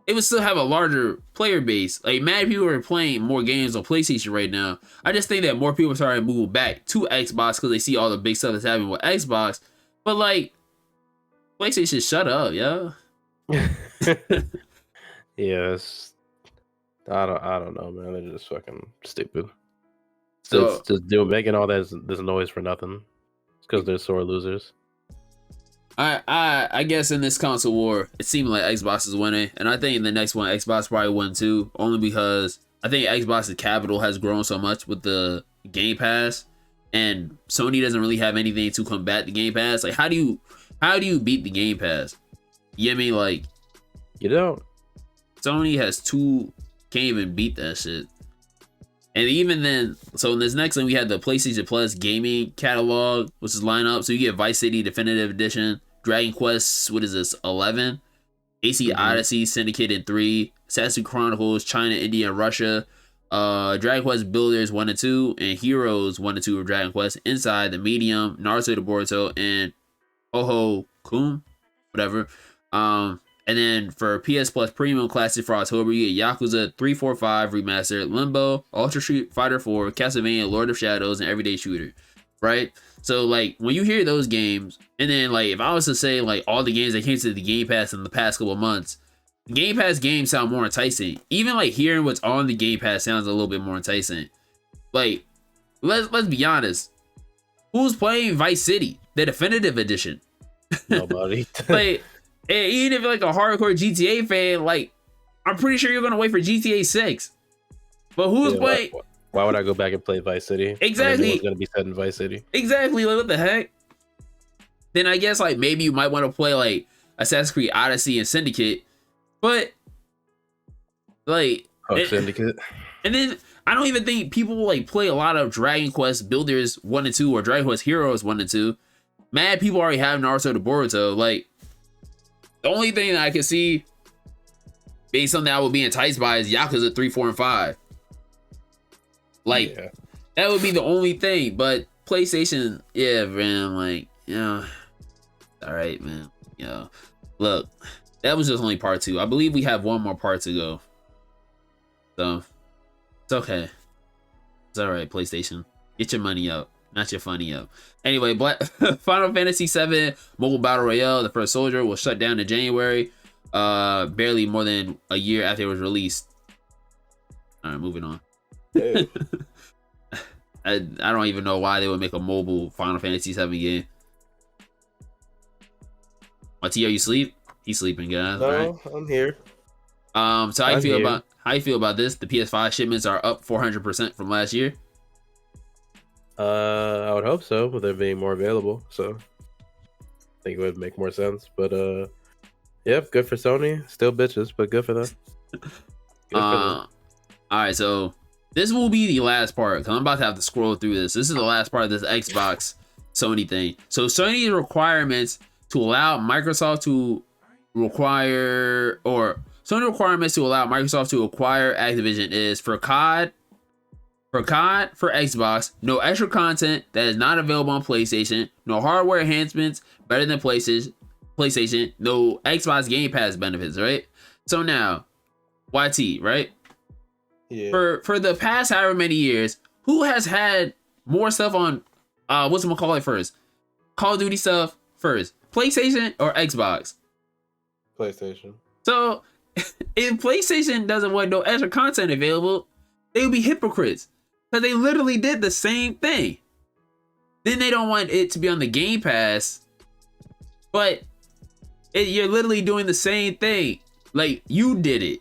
it would still have a larger player base. Like, mad people are playing more games on PlayStation right now. I just think that more people are starting to move back to Xbox because they see all the big stuff that's happening with Xbox. But like, PlayStation, shut up, yo. Yes, I don't know, man. They're just fucking stupid. So just making all this noise for nothing. It's because they're sore losers. I guess in this console war, it seemed like Xbox is winning, and I think in the next one, Xbox probably win too. Only because I think Xbox's capital has grown so much with the Game Pass, and Sony doesn't really have anything to combat the Game Pass. Like, how do you beat the Game Pass? You know what I mean? Like, you don't. Sony has can't even beat that shit. And even then, so in this next one, we had the PlayStation Plus gaming catalog, which is lineup. So you get Vice City Definitive Edition, Dragon Quest, what is this, 11? AC Odyssey, Syndicate in 3, Assassin's Chronicles, China, India, and Russia, Dragon Quest Builders 1 and 2, and Heroes 1 and 2 of Dragon Quest, Inside, The Medium, Naruto de Boruto, and Oho Kun, whatever. And then for PS Plus Premium Classic for October, you get Yakuza 345 Remastered, Limbo, Ultra Street Fighter 4, Castlevania, Lord of Shadows, and Everyday Shooter, right? So, like, when you hear those games, and then, like, if I was to say, like, all the games that came to the Game Pass in the past couple of months, Game Pass games sound more enticing. Even, like, hearing what's on the Game Pass sounds a little bit more enticing. Like, let's be honest. Who's playing Vice City, the Definitive Edition? Nobody. Like, even if you're like a hardcore GTA fan, like, I'm pretty sure you're gonna wait for GTA 6. But who's playing? Why would I go back and play Vice City? Exactly. It's gonna be set in Vice City. Exactly. Like, what the heck? Then I guess, like, maybe you might want to play like Assassin's Creed Odyssey and Syndicate, but like Syndicate. And then I don't even think people like play a lot of Dragon Quest Builders 1 and 2 or Dragon Quest Heroes 1 and 2. Mad people already have Naruto de Boruto. Like, the only thing that I can see based on that I would be enticed by is Yakuza 3, 4, and 5. Like, yeah. That would be the only thing. But PlayStation, yeah, man, like, all right, man. Look, that was just only part 2. I believe we have one more part to go. So, it's okay. It's all right, PlayStation. Get your money up. Not your funny up. Anyway, Final Fantasy VII Mobile Battle Royale, The First Soldier, was shut down in January, barely more than a year after it was released. All right, moving on. Hey. I don't even know why they would make a mobile Final Fantasy VII game. T, are you asleep? He's sleeping, guys. No, right? I'm here. So how you feel about this? The PS5 shipments are up 400% from last year. I would hope so, with there being more available. So I think it would make more sense. But yep, good for Sony. Still bitches, but good for them. Good for them. All right, so this will be the last part because I'm about to have to scroll through this. This is the last part of this Xbox Sony thing. So Sony's requirements to allow Microsoft to require, or Sony requirements to allow Microsoft to acquire Activision is for COD, for Xbox, no extra content that is not available on PlayStation, no hardware enhancements better than PlayStation, no Xbox Game Pass benefits, right? So now, YT, right? Yeah. For the past however many years, who has had more stuff on what's it call it first? Call of Duty stuff first. PlayStation or Xbox? PlayStation. So if PlayStation doesn't want no extra content available, they would be hypocrites. Because they literally did the same thing. Then they don't want it to be on the Game Pass. But you're literally doing the same thing. Like, you did it.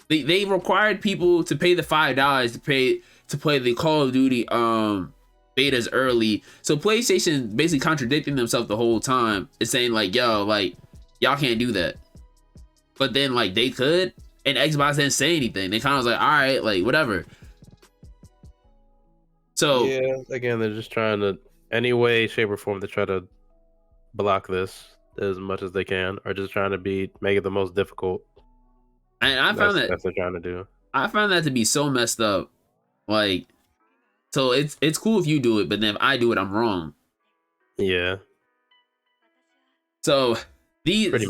They required people to pay the $5 to play the Call of Duty betas early. So PlayStation basically contradicting themselves the whole time and saying like, yo, like, y'all can't do that. But then like they could, and Xbox didn't say anything. They kind of was like, all right, like whatever. So yeah, again, they're just trying to, any way, shape, or form, to try to block this as much as they can, or just trying to make it the most difficult. And I found that's what they're trying to do. I found that to be so messed up. Like, so it's cool if you do it, but then if I do it, I'm wrong. Yeah. So these pretty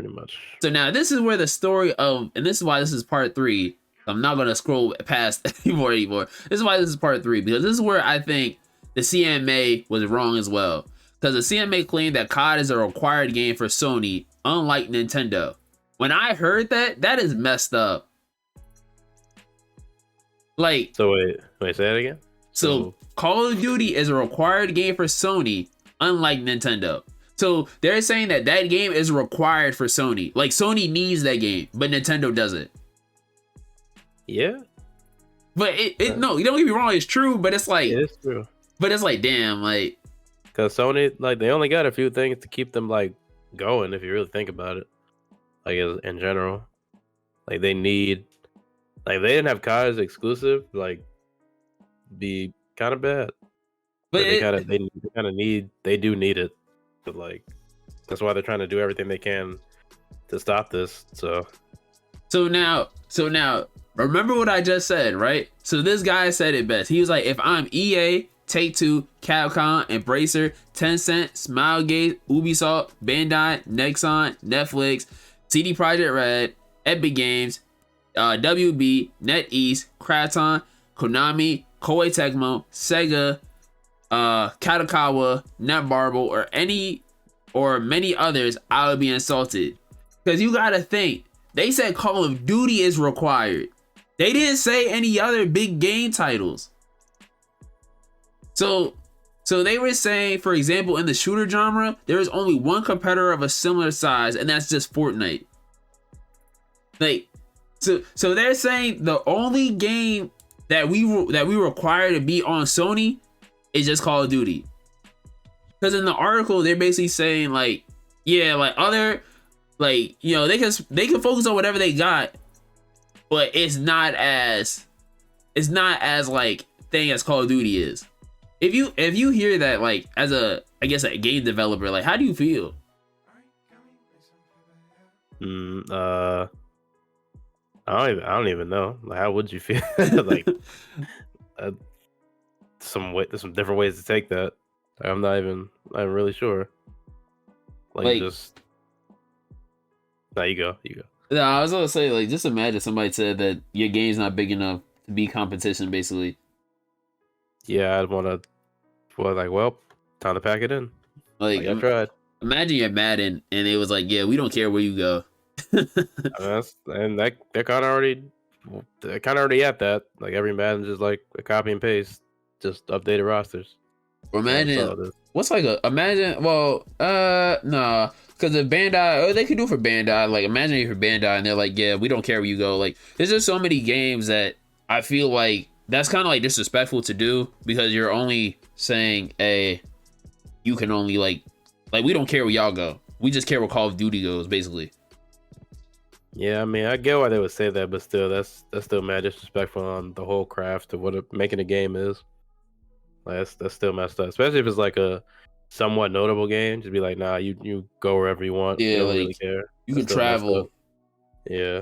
much. So now this is where the story of, and this is why this is part 3. I'm not gonna scroll past anymore. This is why this is part 3, because this is where I think the CMA was wrong as well. Because the CMA claimed that COD is a required game for Sony, unlike Nintendo. When I heard that, that is messed up. Like, so wait, say that again. So Call of Duty is a required game for Sony, unlike Nintendo. So they're saying that that game is required for Sony. Like, Sony needs that game, but Nintendo doesn't. Yeah. But no, you don't get me wrong, it's true, but it's like, it's true. But it's like, damn, like, because Sony, like, they only got a few things to keep them like going, if you really think about it. Like, in general, like they need, like, they didn't have COD as exclusive, like, be kind of bad. But they do need it. But like, that's why they're trying to do everything they can to stop this. So now, remember what I just said, right? So this guy said it best. He was like, if I'm EA, Take-Two, Capcom, Embracer, Tencent, Smilegate, Ubisoft, Bandai, Nexon, Netflix, CD Projekt Red, Epic Games, WB, NetEase, Kraton, Konami, Koei Tecmo, Sega, Kadokawa, Netmarble, or many others, I would be insulted. Because you gotta think, they said Call of Duty is required. They didn't say any other big game titles. So they were saying, for example, in the shooter genre, there is only one competitor of a similar size, and that's just Fortnite. Like, so they're saying the only game that we require to be on Sony is just Call of Duty. Because in the article, they're basically saying like, yeah, like other, like, you know, they can focus on whatever they got, but it's not as like thing as Call of Duty is. If you hear that, like, as a game developer, like, how do you feel? I don't even know. Like, how would you feel? Like, there's some different ways to take that. I'm really sure. Like just. No, you go. No, I was gonna say, like, just imagine somebody said that your game's not big enough to be competition, basically. Yeah, I'd want to. Well, time to pack it in. Like, I tried. Imagine you're Madden and it was like, yeah, we don't care where you go. And they're kind of already at that. Like, every Madden just like a copy and paste, just updated rosters. Imagine well, nah, because if Bandai, they could do it for Bandai. Like, imagine if you're Bandai and they're like, yeah, we don't care where you go. Like, there's just so many games that I feel like that's kind of like disrespectful to do because you're only saying, "Hey, you can only like we don't care where y'all go. We just care where Call of Duty goes, basically." Yeah, I mean, I get why they would say that, but still, that's still mad disrespectful on the whole craft of what making a game is. Like, that's still messed up, especially if it's like a somewhat notable game. Just be like, nah, you go wherever you want. We Yeah, don't really like care. you That's can still messed up. travel. Yeah,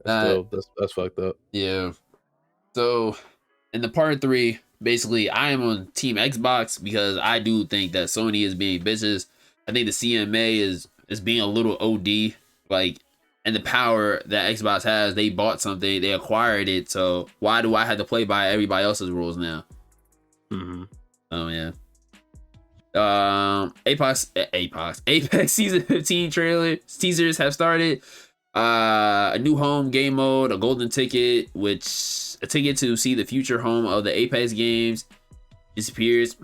Uh, that's fucked up. yeah. So in the part 3, basically, I am on Team Xbox because I do think that Sony is being bitches. I think the CMA is being a little OD, like, and the power that Xbox has. They bought something, they acquired it. So why do I have to play by everybody else's rules now? Mm-hmm. Oh yeah. Apex season 15 trailer teasers have started. A new home game mode, a golden ticket, which a ticket to see the future home of the Apex games disappears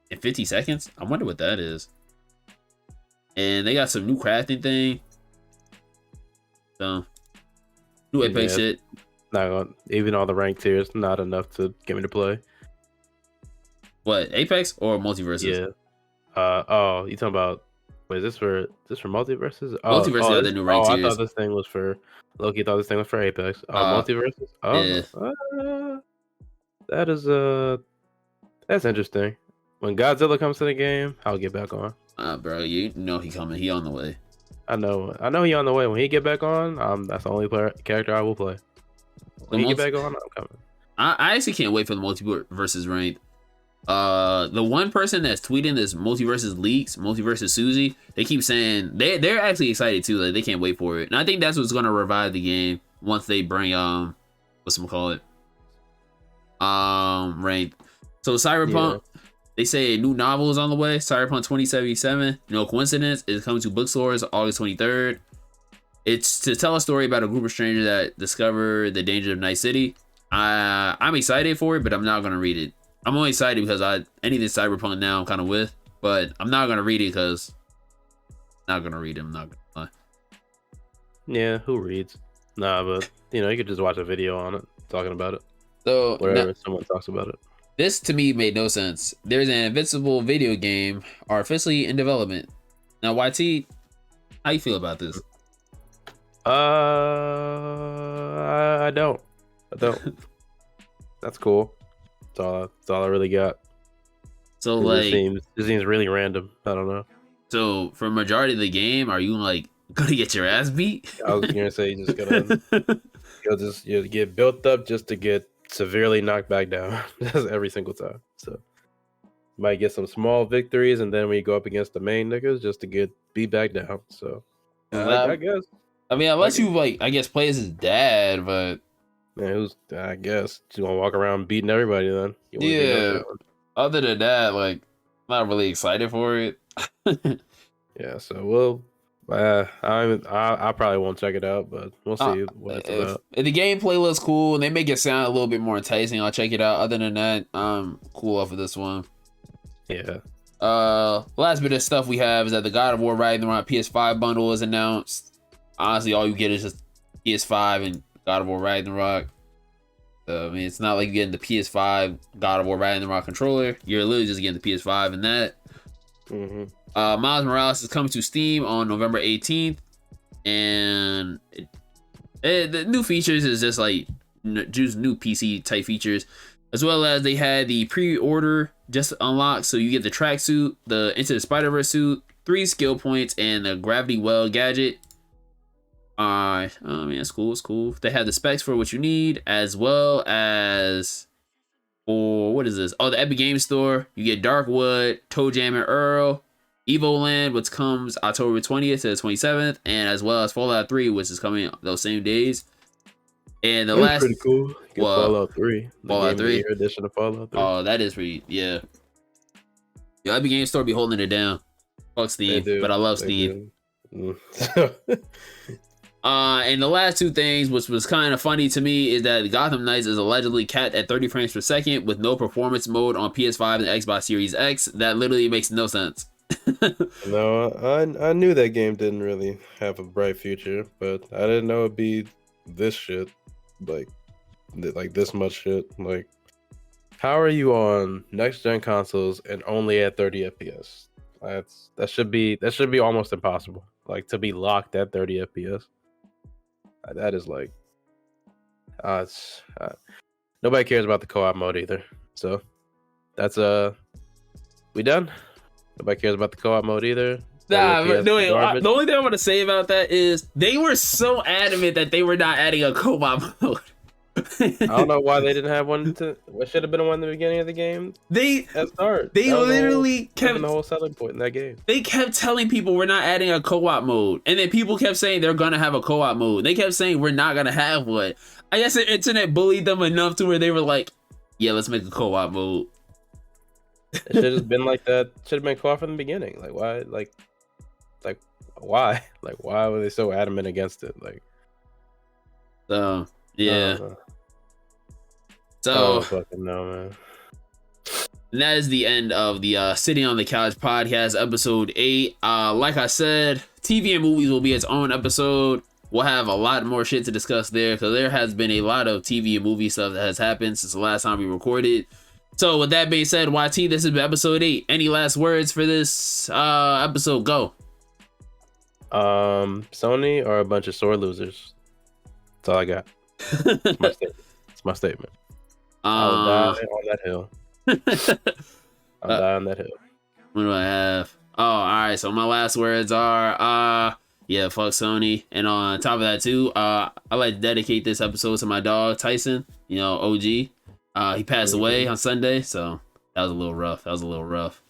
in 50 seconds. I wonder what that is. And they got some new crafting thing. So new Apex shit. Not even all the ranked tiers, not enough to get me to play. What, Apex or Multiverses? Yeah. Oh, you talking about? Wait, is this for Multiverses? Multiverses got the new ranked I tiers. thought this thing was for Loki. Thought this thing was for Apex. Oh, Multiverses. Yeah. That is that's interesting. When Godzilla comes to the game, I'll get back on. Bro, you know he coming. He on the way. I know he on the way. When he get back on, that's the only character I will play. When he get back on, I'm coming. I actually can't wait for the Multiverses ranked. The one person that's tweeting this Multiverses leaks, Multiverses Susie, they keep saying they're actually excited too. Like they can't wait for it, and I think that's what's gonna revive the game once they bring what's them call it ranked. So Cyberpunk, they say a new novel is on the way. Cyberpunk 2077, no coincidence, is coming to bookstores August 23rd. It's to tell a story about a group of strangers that discover the danger of Night City. I'm excited for it, but I'm not gonna read it. I'm only excited because anything Cyberpunk now I'm kind of with, but I'm not gonna read it because I'm not gonna read it. I'm not gonna lie. Yeah, who reads? Nah, but you could just watch a video on it talking about it. So wherever someone talks about it. This to me made no sense. There's an Invincible video game artificially in development. Now, YT, how you feel about this? I don't. That's cool. That's all I really got. So like, it seems really random. I don't know. So for majority of the game, are you like gonna get your ass beat? I was gonna say you just gonna you'll get built up just to get severely knocked back down every single time. So might get some small victories, and then when you go up against the main niggas, just to get beat back down. So I guess. I mean, unless you I guess play as his dad, but man, I guess just gonna walk around beating everybody then. Yeah. Other than that, like, not really excited for it. Yeah, so I probably won't check it out, but we'll see what it's about. If the gameplay looks cool and they make it sound a little bit more enticing, I'll check it out. Other than that, I'm cool off of this one. Yeah. Last bit of stuff we have is that the God of War Ragnarok PS5 bundle is announced. Honestly, all you get is just PS5 and God of War Ragnarok. I mean, it's not like you're getting the PS5 God of War Ragnarok controller. You're literally just getting the PS5 and that. Mm-hmm. Miles Morales is coming to Steam on November 18th, and the new features is just like just new PC type features, as well as they had the pre-order just unlocked, so you get the tracksuit, the Into the Spider-Verse suit, 3 skill points, and the Gravity Well gadget. I mean, it's cool. It's cool. They have the specs for what you need, as well as what is this? Oh, the Epic Games Store. You get Darkwood, Toe Jam and Earl, Evo Land, which comes October 20th to the 27th, and as well as Fallout 3, which is coming those same days. And the last pretty cool. Fallout 3. Fallout 3 edition of Fallout 3. Oh, that is pretty. Yeah. The Epic Games Store be holding it down. Fuck Steam, but I love Steam. And the last two things, which was kind of funny to me, is that Gotham Knights is allegedly capped at 30 frames per second with no performance mode on PS5 and Xbox Series X. That literally makes no sense. No, I knew that game didn't really have a bright future, but I didn't know it'd be this shit. Like, like this much shit. Like, how are you on next gen consoles and only at 30 FPS? That should be almost impossible. Like to be locked at 30 FPS. That is like, it's nobody cares about the co-op mode either. So that's we done. Nobody cares about the co-op mode either. Nah, but no, wait, the only thing I want to say about that is they were so adamant that they were not adding a co-op mode. I don't know why they didn't have one. What should have been one in the beginning of the game. They start. They literally kept the whole selling point in that game. They kept telling people we're not adding a co-op mode, and then people kept saying they're gonna have a co-op mode. They kept saying we're not gonna have one. I guess the internet bullied them enough to where they were like, "Yeah, let's make a co-op mode." It should have been like that. Should have been co-op from the beginning. Like why? Like why? Like why were they so adamant against it? Like, so yeah. So fucking no, man. And that is the end of the Sitting on the Couch podcast, episode 8. Like I said, TV and movies will be its own episode. We'll have a lot more shit to discuss there because there has been a lot of TV and movie stuff that has happened since the last time we recorded. So with that being said, YT, this has been episode 8. Any last words for this episode? Go. Sony are a bunch of sore losers. That's all I got. It's my statement. I'll die on that hill. I'll die on that hill. What do I have? Oh, all right. So my last words are yeah, fuck Sony. And on top of that too, I like to dedicate this episode to my dog Tyson. You know, OG. He passed away on Sunday, so that was a little rough.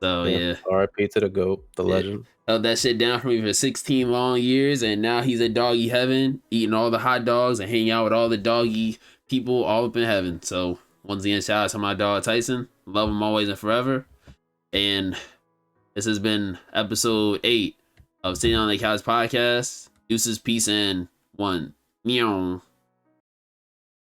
So yeah. R.I.P. to the GOAT, the legend. Held that shit down for me for 16 long years, and now he's in doggy heaven, eating all the hot dogs and hanging out with all the doggy people all up in heaven. So once again, shout out to my dog Tyson. Love him always and forever. And this has been episode 8 of Sitting on the Couch podcast. Deuces, peace, and 1. Meow.